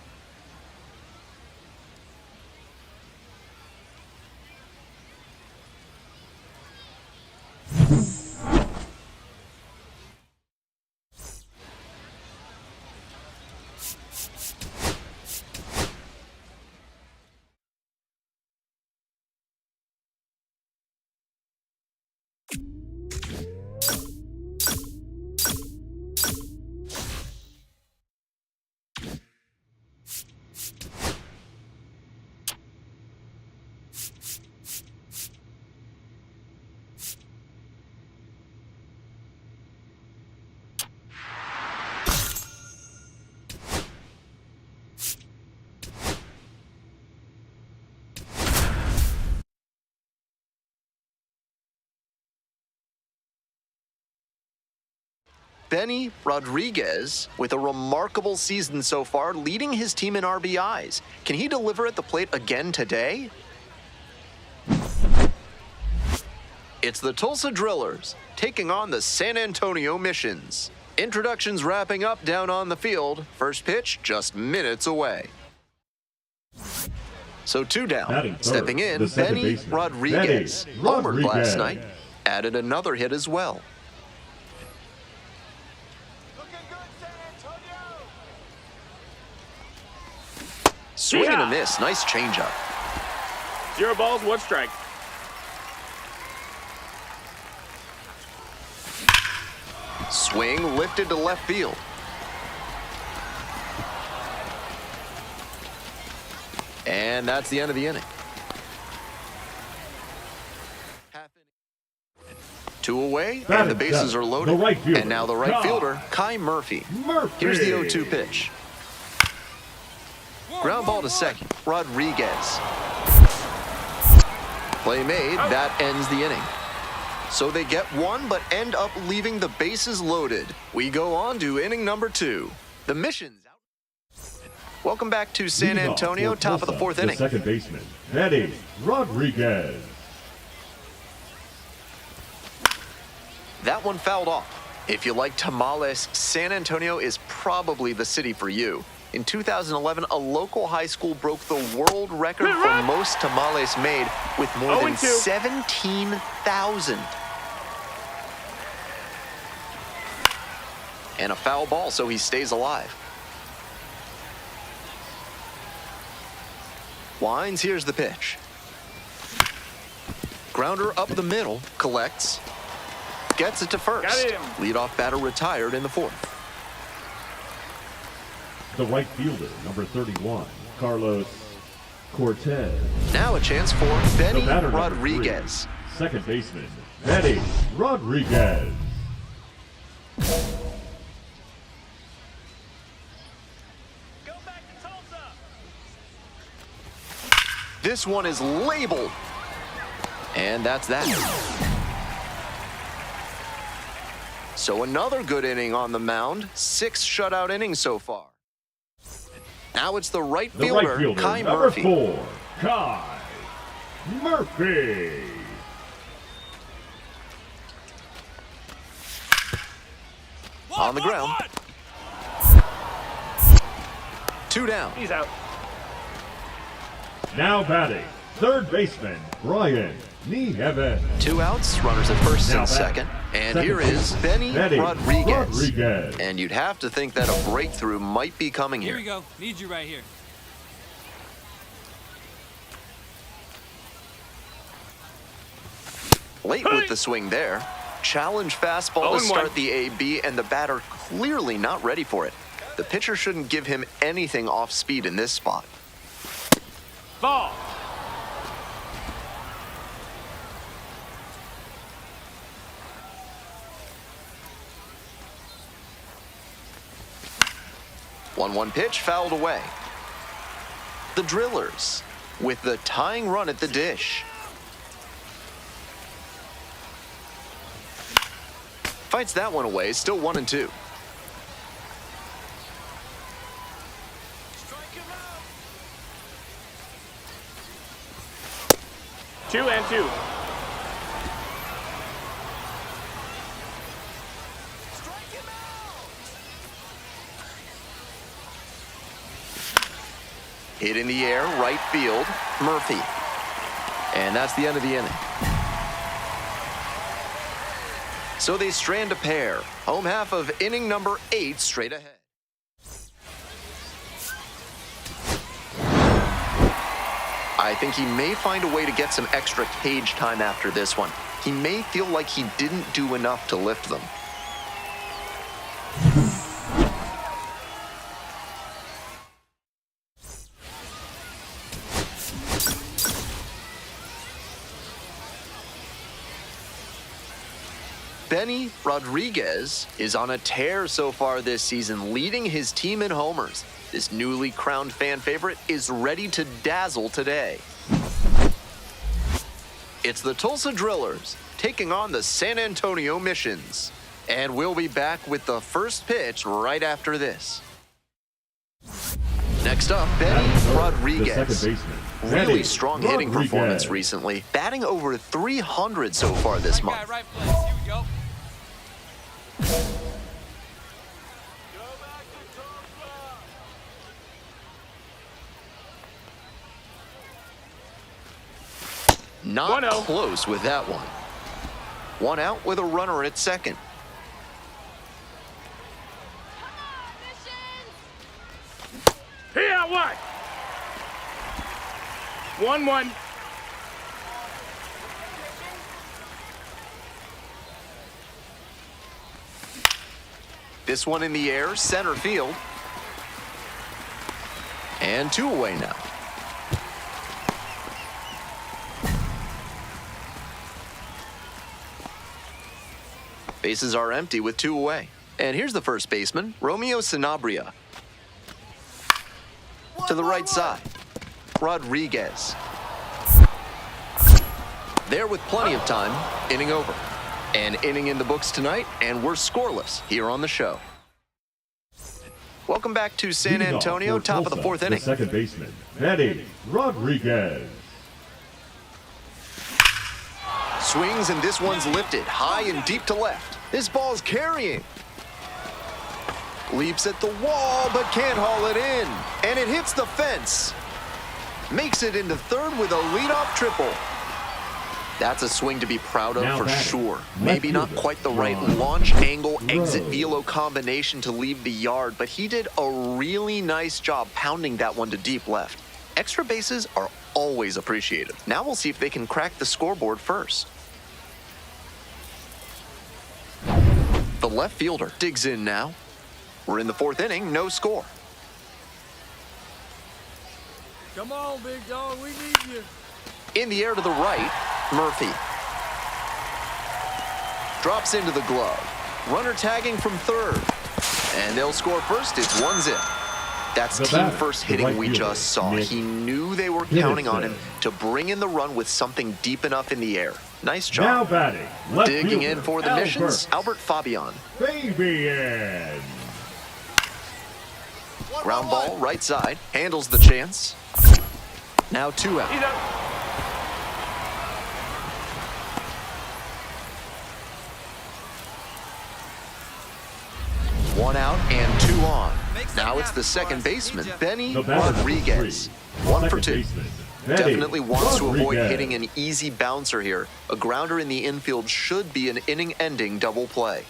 Benny Rodriguez with a remarkable season so far, leading his team in RBIs. Can he deliver at the plate again today? It's the Tulsa Drillers taking on the San Antonio Missions. Introductions wrapping up down on the field. First pitch just minutes away. So 2 down. Stepping in, Benny Rodriguez. Homered last night. Added another hit as well. Swing and a miss. Nice changeup. 0 balls, 1 strike. Swing lifted to left field. And that's the end of the inning. 2 away, and the bases are loaded. And now the right fielder, Kai Murphy. Here's the 0-2 pitch. Ground ball to second, Rodriguez. Play made, that ends the inning. So they get 1, but end up leaving the bases loaded. We go on to inning number 2. The Missions out. Welcome back to San Antonio, top of the 4th inning. Second baseman, Benny Rodriguez. That one fouled off. If you like tamales, San Antonio is probably the city for you. In 2011, a local high school broke the world record for most tamales made with more than 17,000. And a foul ball, so he stays alive. Winds, here's the pitch. Grounder up the middle, collects, gets it to first. Got him. Leadoff batter retired in the 4th. The right fielder, number 31, Carlos Cortez. Now a chance for Benny The batter, number Rodriguez. 3, second baseman, Benny Rodriguez. Go back to Tulsa. This one is labeled. And that's that. So another good inning on the mound. 6 shutout innings so far. Now it's the right The fielder, right fielder, Kai number Murphy. 4, Kai Murphy. On the ground. 2 down. He's out. Now batting, third baseman, Brian Nieheaven. 2 outs, runners at first Now and batting, second. And second here is baseman, Benny Rodriguez. Rodriguez. And you'd have to think that a breakthrough might be coming Here here. we go. Need you right here. Late with the swing there. Challenge fastball to 0-1. start the AB, and the batter clearly not ready for it. The pitcher shouldn't give him anything off speed in this spot. Ball. One pitch fouled away. The Drillers with the tying run at the dish. Fights that one away, still 1-2. Two and two. Hit in the air, right field, Murphy. And that's the end of the inning. So they strand a pair. Home half of inning number 8 straight ahead. I think he may find a way to get some extra cage time after this one. He may feel like he didn't do enough to lift them. Benny Rodriguez is on a tear so far this season, leading his team in homers. This newly crowned fan favorite is ready to dazzle today. It's the Tulsa Drillers taking on the San Antonio Missions. And we'll be back with the first pitch right after this. Next up, Benny Rodriguez. The second baseman, Really Benny strong hitting Rodriguez. performance recently, batting over 300 so far this Right guy, month. right place. Here we go. Not 1-0. close with that one. 1 out with a runner at second. He out one. 1-1. This one in the air, center field. And 2 away now. Bases are empty with 2 away. And here's the first baseman, Romeo Sanabria. To the right side, Rodriguez. There with plenty of time, inning over. An inning in the books tonight, and we're scoreless here on the show. Welcome back to San Leading off Antonio, for top of the Tulsa, 4th inning. The second baseman, Benny Rodriguez. Swings, and this one's lifted high and deep to left. This ball's carrying. Leaps at the wall, but can't haul it in. And it hits the fence. Makes it into third with a leadoff triple. That's a swing to be proud of Now for batting, sure. left Maybe not fielder, quite the right Ron launch angle, exit Rose. velo combination to leave the yard, but he did a really nice job pounding that one to deep left. Extra bases are always appreciated. Now we'll see if they can crack the scoreboard first. The left fielder digs in now. We're in the 4th inning, no score. Come on, big dog. We need you. In the air to the right, Murphy. Drops into the glove. Runner tagging from third. And they'll score first. It's 1-0. That's The team batter, first the hitting right we fielder, just saw. Nick He knew they were Midseason. counting on him to bring in the run with something deep enough in the air. Nice job. Now batting, left Digging fielder, in for the Missions, Albert Fabian. Fabian. Ground ball, right side, handles the chance. Now 2 out. He's up. One out and 2 on. Now it's the second baseman, Benny The batter, number Rodriguez. 3. 1 for Second 2. baseman, Benny Definitely wants to avoid Rodriguez. hitting an easy bouncer here. A grounder in the infield should be an inning-ending double play.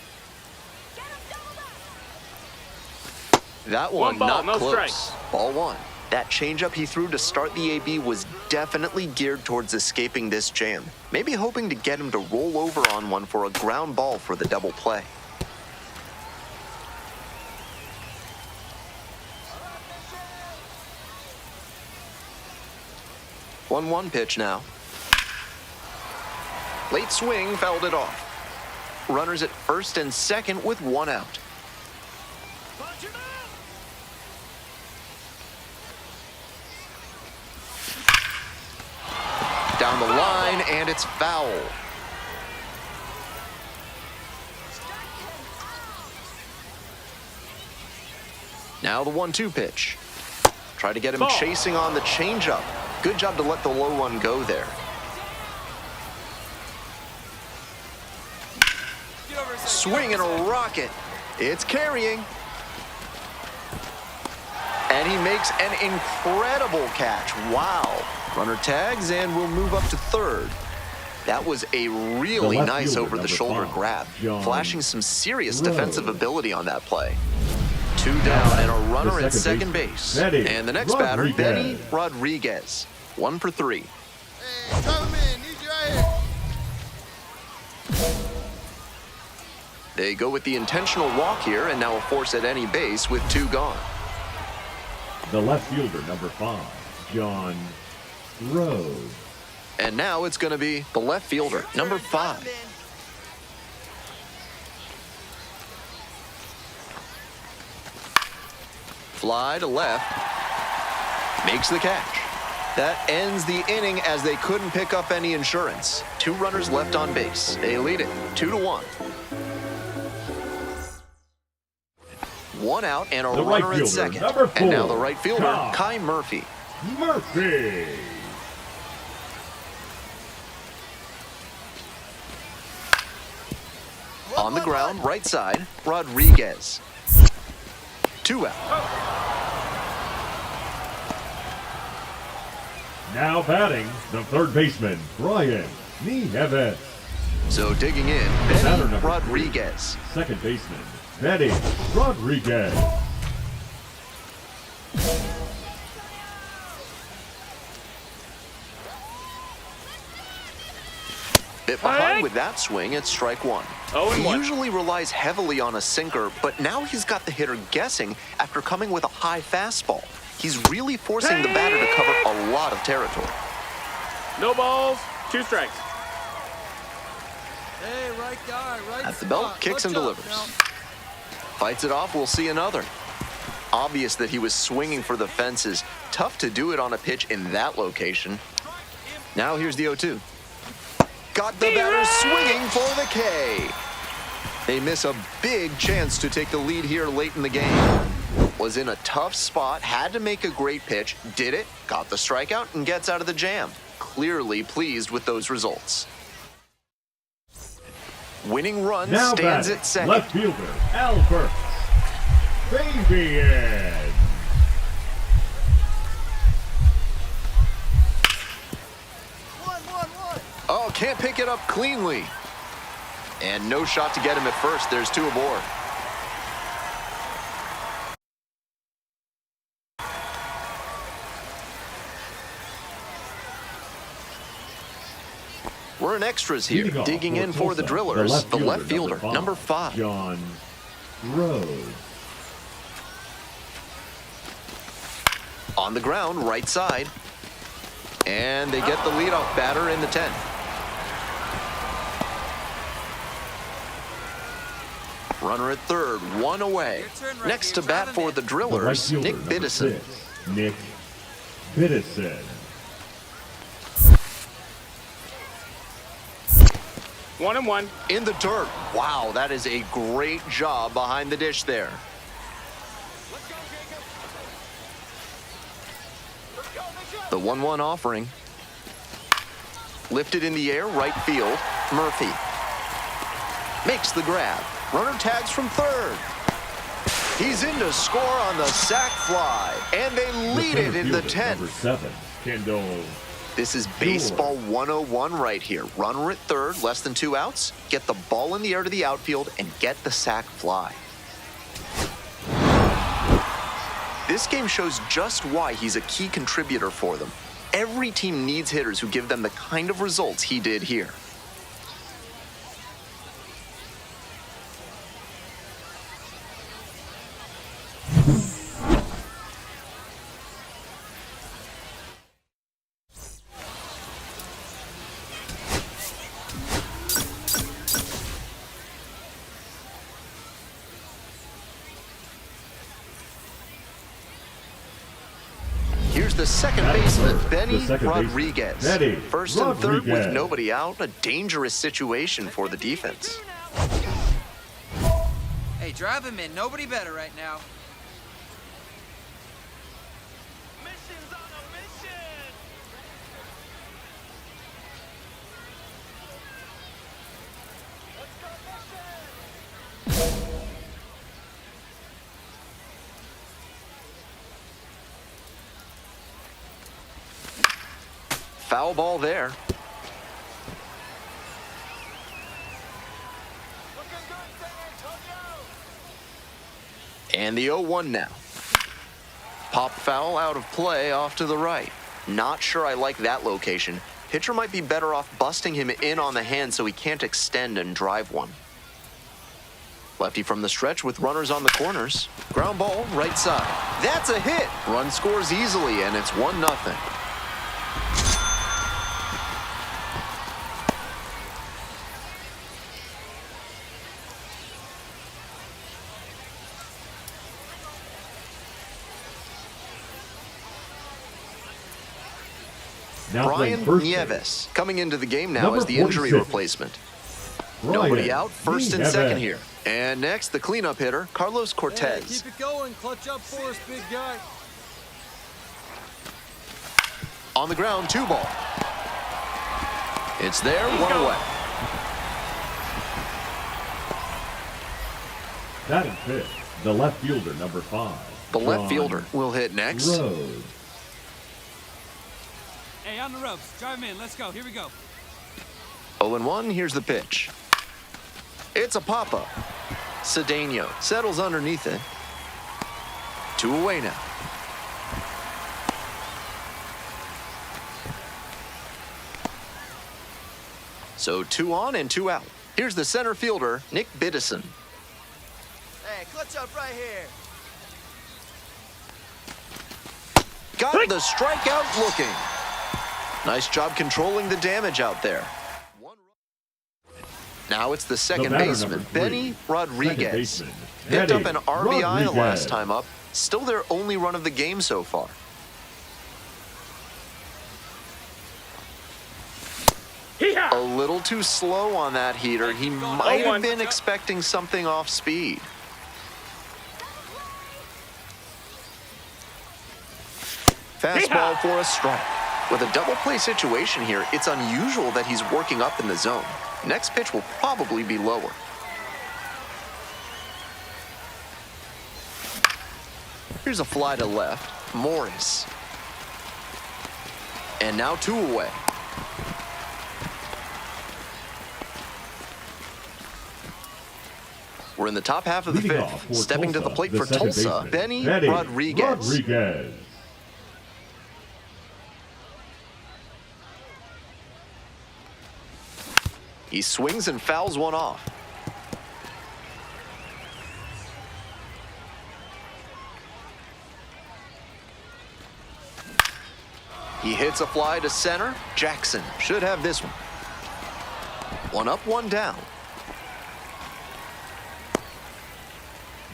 That one, One ball, not no close. strike. Ball 1. That changeup he threw to start the AB was definitely geared towards escaping this jam. Maybe hoping to get him to roll over on one for a ground ball for the double play. One pitch now. Late swing fouled it off. Runners at first and second with 1 out. Down the line, and it's foul. Now the 1-2 pitch. Try to get him Ball. chasing on the changeup. Good job to let the low one go there. Get over a second. Swing and a rocket. It's carrying. And he makes an incredible catch. Wow. Runner tags and will move up to third. That was a really left nice fielder, over-the-shoulder number 5, grab, John flashing some serious Rose. defensive ability on that play. 2 down and a runner The at second base. Benny And the next batter, Benny Rodriguez. Rodriguez. 1 for 3. Hey, drive him in. Need you right here. They go with the intentional walk here, and now a force at any base with 2 gone. The left fielder, number 5, John Rose. And now it's going to be the left fielder, number 5. Fly to left. Makes the catch. That ends the inning as they couldn't pick up any insurance. 2 runners left on base. They lead it 2-1. 1 out and a The right runner at fielder, second. number 4, And now the right fielder, Kai Kai Murphy. Murphy. On the ground, right side, Rodriguez. 2 out. Now batting, the third baseman, Brian Nieves. So digging in, batter Benny number 3, Rodriguez. Second baseman, Benny Rodriguez. Bit behind with that swing at strike 1. 0-1. He usually relies heavily on a sinker, but now he's got the hitter guessing after coming with a high fastball. He's really forcing the batter to cover a lot of territory. No balls, 2 strikes. Hey, right guy, right At the belt, spot. kicks and Watch delivers. out Fights it off, we'll see another. Obvious that he was swinging for the fences. Tough to do it on a pitch in that location. Now here's the 0-2. Got the batter swinging for the K. They miss a big chance to take the lead here late in the game. Was in a tough spot, had to make a great pitch, did it, got the strikeout, and gets out of the jam. Clearly pleased with those results. Winning run Now stands batting, at second. left fielder, Albert Fabian. Oh, can't pick it up cleanly. And no shot to get him at first. There's 2 aboard. We're in extras here, Leading off digging in for the Tulsa, drillers. The left fielder, number 5. John Rose. On the ground, right side. And they get the leadoff batter in the 10th. Runner at third, 1 away. Your turn right Next here, to bat drive him for in. the The right drillers, fielder, Nick number Biddison. 6, Nick Biddison. 1-1. In the dirt. Wow, that is a great job behind the dish there. The 1-1 offering. Lifted in the air, right field. Murphy makes the grab. Runner tags from third. He's in to score on the sac fly, and they lead it in the 10th. Number 7, Kendall. This is baseball 101 right here. Runner at third, less than 2 outs. Get the ball in the air to the outfield and get the sac fly. This game shows just why he's a key contributor for them. Every team needs hitters who give them the kind of results he did here. Here's the second baseman, Benny Rodriguez. First and third with nobody out. A dangerous situation for the defense. Hey, drive him in. Nobody better right now. Mission's on a mission. Let's go mission. Foul ball there. Looking good, San Antonio. And the 0-1 now. Pop foul out of play off to the right. Not sure I like that location. Pitcher might be better off busting him in on the hand so he can't extend and drive one. Lefty from the stretch with runners on the corners. Ground ball, right side. That's a hit. Run scores easily, and it's 1-0. Now Brian Nieves coming into the game now as the injury replacement. Nobody out, first and second here. And next, the cleanup hitter, Carlos Cortez. Hey, keep it going. Clutch up for us, big guy. On the ground, 2 ball. It's there, 1 away. Batting fifth, the left fielder, number 5. The left fielder will hit next. Rose. Hey, on the ropes. Drive him in. Let's go. Here we go. 0-1, here's the pitch. It's a pop-up. Cedeno settles underneath it. 2 away now. So 2 on and 2 out. Here's the center fielder, Nick Midseason. Hey, clutch up right here. Got the strikeout looking. Nice job controlling the damage out there. Now it's the second baseman, Benny Rodriguez. Picked up an RBI the last time up. Still their only run of the game so far. A little too slow on that heater. He might have been expecting something off speed. Fastball for a strike. With a double play situation here, it's unusual that he's working up in the zone. Next pitch will probably be lower. Here's a fly to left. Morris. And now 2 away. We're in the top half of the fifth. Stepping to the plate for Tulsa, Benny Rodriguez. He swings and fouls one off. He hits a fly to center. Jackson should have this one. 1 up, 1 down.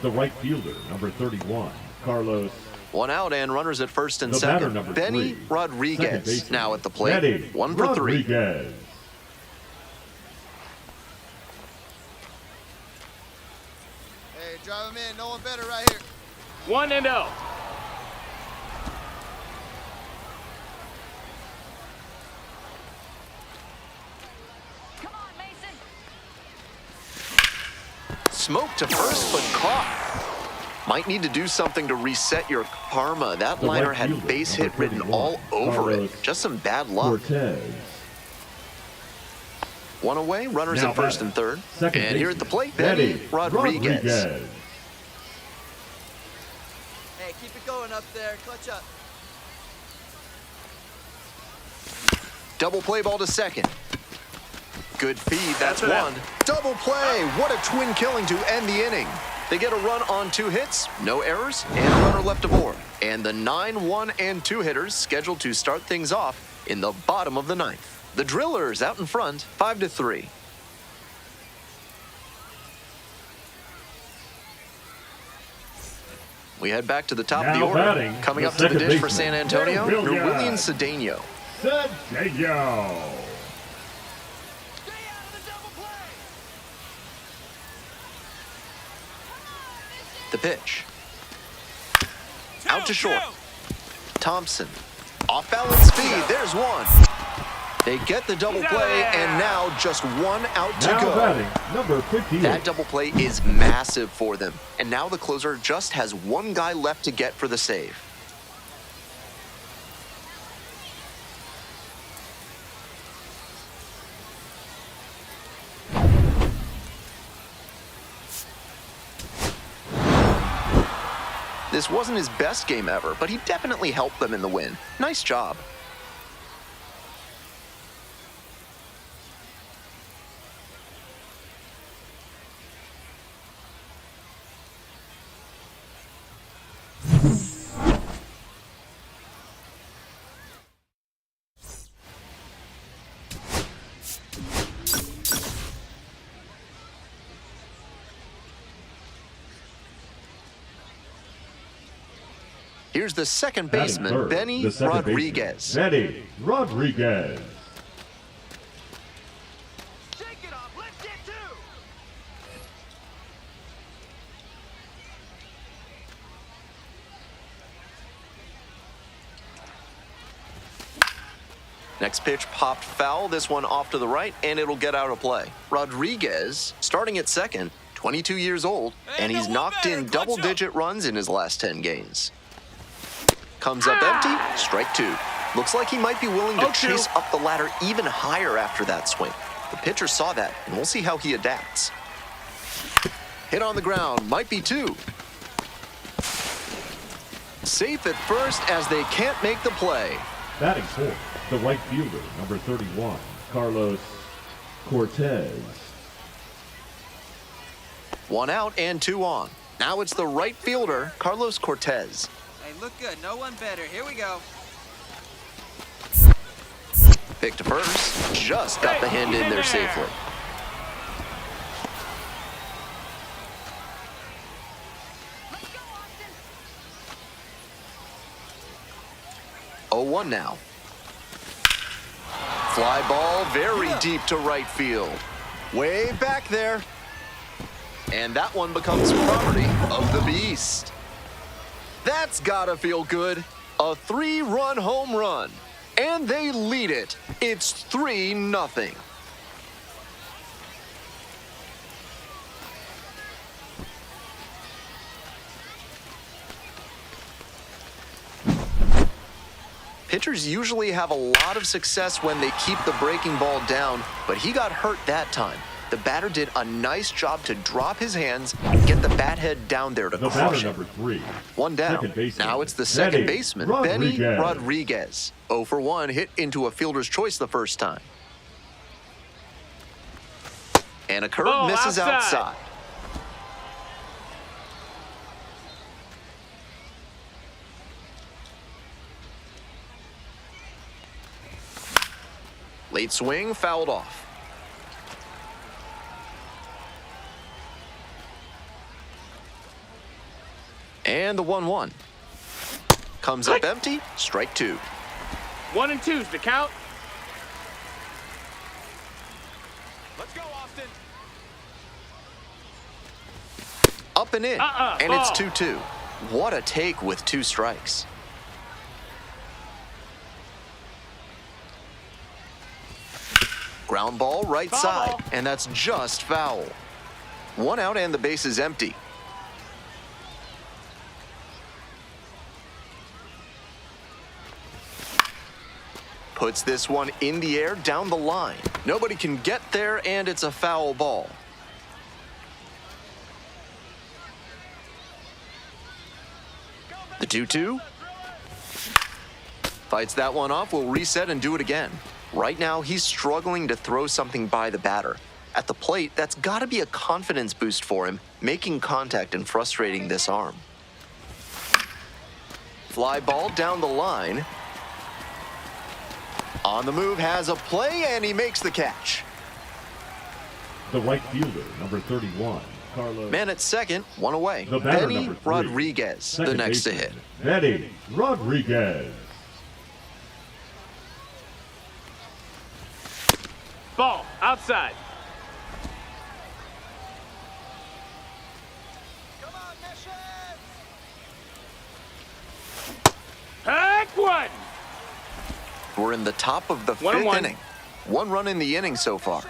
The right fielder, number 31, Carlos. 1 out and runners at first and The batter, number second. Benny 3, Rodriguez now at the plate. Benny 1 for 3. Rodriguez. Hey, drive him in. No one better right here. 1-0. smoked to first, but caught. Might need to do something to reset your karma. That liner had base hit written all over it. Just some bad luck. One away, runners at first and third. And here at the plate, Benny Rodriguez. Hey, keep it going up there. Clutch up. Double play ball to second. Good feed, that's one. Double play, what a twin killing to end the inning. They get a run on 2 hits, no errors, and a runner left aboard. And the 9, 1, and 2 hitters scheduled to start things off in the bottom of the 9th. The Drillers out in front, 5-3. We head back to the top of the order. Coming up to the dish for San Antonio, William Cedeno. The pitch. Out to short. Thompson. Off balance speed. There's one. They get the double play, and now just 1 out to go. Batting, number 58. That double play is massive for them. And now the closer just has 1 guy left to get for the save. This wasn't his best game ever, but he definitely helped them in the win. Nice job. Here's the second baseman, Benny Rodriguez. Benny Rodriguez. Shake it off. Let's get 2. Next pitch popped foul, this one off to the right, and it'll get out of play. Rodriguez, starting at second, 22 years old, and he's knocked in double-digit runs in his last 10 games. Comes up empty, strike 2. Looks like he might be willing to chase up the ladder even higher after that swing. The pitcher saw that, and we'll see how he adapts. Hit on the ground, might be 2. Safe at first as they can't make the play. Batting fourth, the right fielder, number 31, Carlos Cortez. 1 out and 2 on. Now it's the right fielder, Carlos Cortez. Hey, look good. No one better. Here we go. Pick to first, just got the hand in there safely. Let's go, Austin. 0-1 now. Fly ball very deep to right field. Way back there. And that one becomes property of the Beast. That's gotta feel good. A 3-run home run. And they lead it. It's 3-0. Pitchers usually have a lot of success when they keep the breaking ball down, but he got hurt that time. The batter did a nice job to drop his hands and get the bat head down there to crush it. Number 3. 1 down. Now it's the second baseman, Benny Rodriguez. 0 for 1, hit into a fielder's choice the first time. And a curve misses outside. Late swing, fouled off. And the 1-1. Comes up empty, strike 2. 1 and 2's the count. Let's go, Austin. Up and in, and it's 2-2. What a take with 2 strikes. Ground ball right side, and that's just foul. 1 out and the base is empty. Puts this one in the air down the line. Nobody can get there, and it's a foul ball. The 2-2. Fights that one off, will reset and do it again. Right now, he's struggling to throw something by the batter. At the plate, that's got to be a confidence boost for him, making contact and frustrating this arm. Fly ball down the line. On the move, has a play, and he makes the catch. The right fielder, number 31, Carlos. Man at second, 1 away. The batter, Benny number 3, Rodriguez, the second next to baseman, hit. Benny Rodriguez. Ball, outside. Come on, mission! Heck one! We're in the top of the 5th 1-1. inning. 1 run in the inning so far.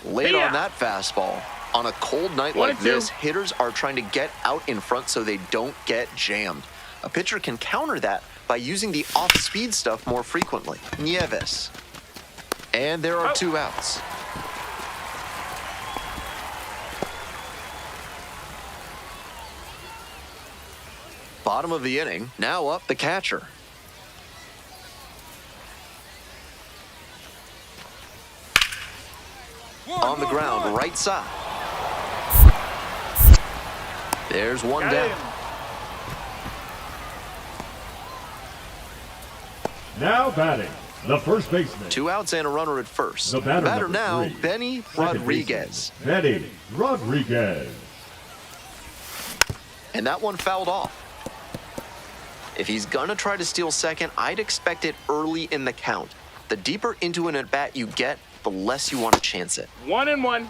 Late Hey-ya. on that fastball. On a cold night 1 like and 2. this, hitters are trying to get out in front so they don't get jammed. A pitcher can counter that by using the off-speed stuff more frequently. Nieves. And there are Out. 2 outs. Bottom of the inning, now up the catcher. On the ground, right side. There's 1 Got down. him. Now batting, the first baseman. 2 outs and a runner at first. The batter, number now, 3, Benny second Rodriguez. baseman, Benny Rodriguez. And that one fouled off. If he's gonna try to steal second, I'd expect it early in the count. The deeper into an at-bat you get, the less you want to chance it. 1-1.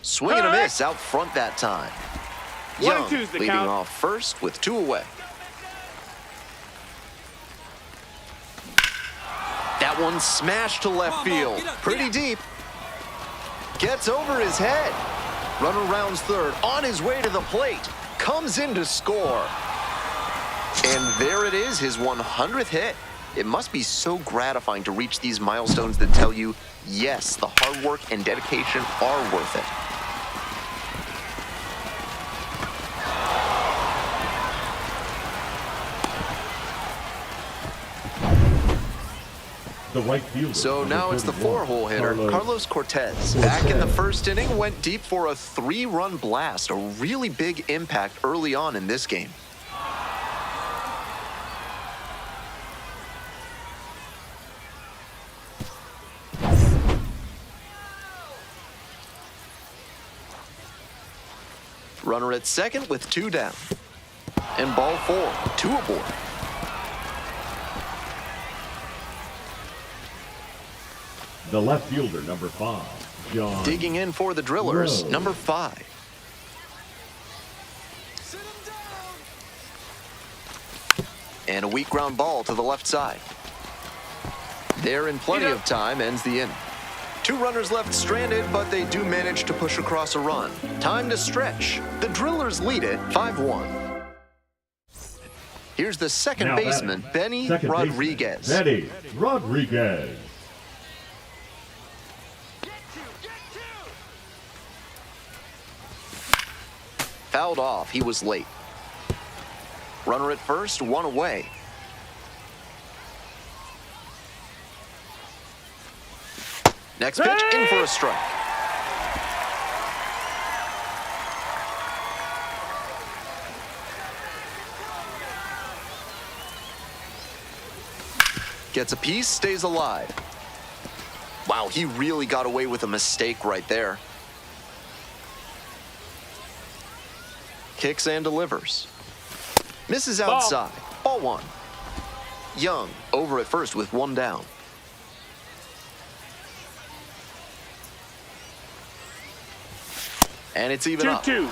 Swing and a miss out front that time. 1 and Young 2's the leading count. off first with 2 away. That one smashed to left Come on, Mo, field. get up, Pretty get deep. Gets over his head. Runner rounds third, on his way to the plate. Comes in to score. And there it is, his 100th hit. It must be so gratifying to reach these milestones that tell you, yes, the hard work and dedication are worth it. The right fielder. So number now it's the 31, 4-hole hitter, Carlos Cortez. Back in the first inning, went deep for a 3-run blast, a really big impact early on in this game. Runner at second with 2 down. And ball 4, 2 aboard. The left fielder, number 5, John. Digging in for the Drillers, Whoa. number 5. Sit him down! And a weak ground ball to the left side. There in plenty of time, ends the inning. 2 runners left stranded, but they do manage to push across a run. Time to stretch. The Drillers lead it 5-1. Here's the second Now baseman, batting, Benny second baseman, Rodriguez. Benny Rodriguez. Fouled off, he was late. Runner at first, 1 away. Next pitch, in for a strike. Gets a piece, stays alive. Wow, he really got away with a mistake right there. Kicks and delivers. Misses outside. Ball 1. Young over at first with 1 down. And it's even up. 2-2.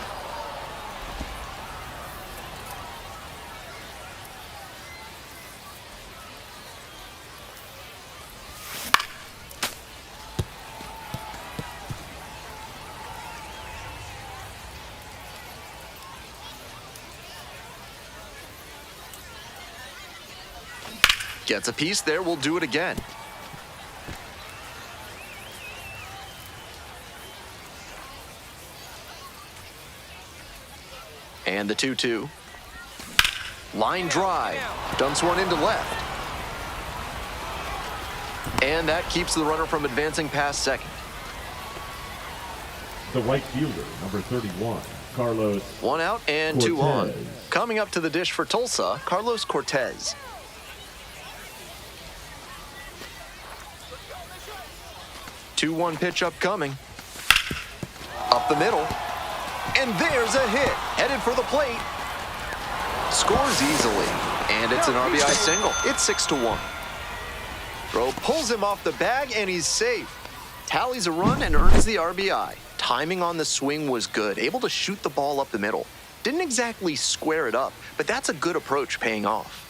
Gets a piece there, will do it again. And the 2-2. Line drive. Dumps one into left. And that keeps the runner from advancing past second. The right fielder, number 31, Carlos. One out and Cortez. 2 on. Coming up to the dish for Tulsa, Carlos Cortez. Two-one pitch upcoming. Up the middle. And there's a hit. Headed for the plate. Scores easily. And it's an RBI single. It's 6-1. Throw pulls him off the bag, and he's safe. Tallies a run and earns the RBI. Timing on the swing was good. Able to shoot the ball up the middle. Didn't exactly square it up, but that's a good approach paying off.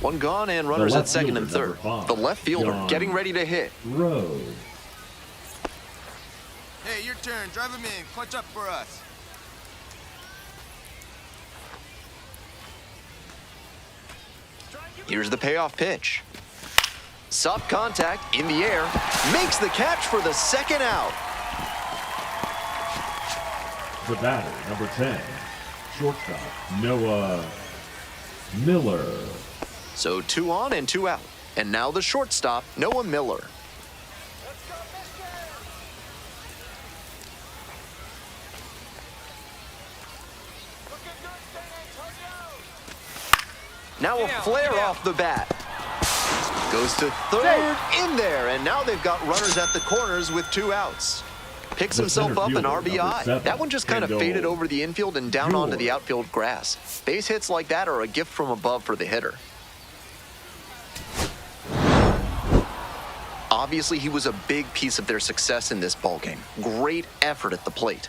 One gone and runners at second and third. The left fielder getting ready to hit. Rose. Hey, your turn. Drive him in. Clutch up for us. Here's the payoff pitch. Soft contact in the air. Makes the catch for the second out. The batter, number 10, shortstop, Noah Miller. So 2 on and 2 out. And now the shortstop, Noah Miller. Now a flare off the bat. Goes to third, in there, and now they've got runners at the corners with 2 outs. Picks himself up an RBI. That one just kind of faded over the infield and down onto the outfield grass. Base hits like that are a gift from above for the hitter. Obviously, he was a big piece of their success in this ballgame. Great effort at the plate.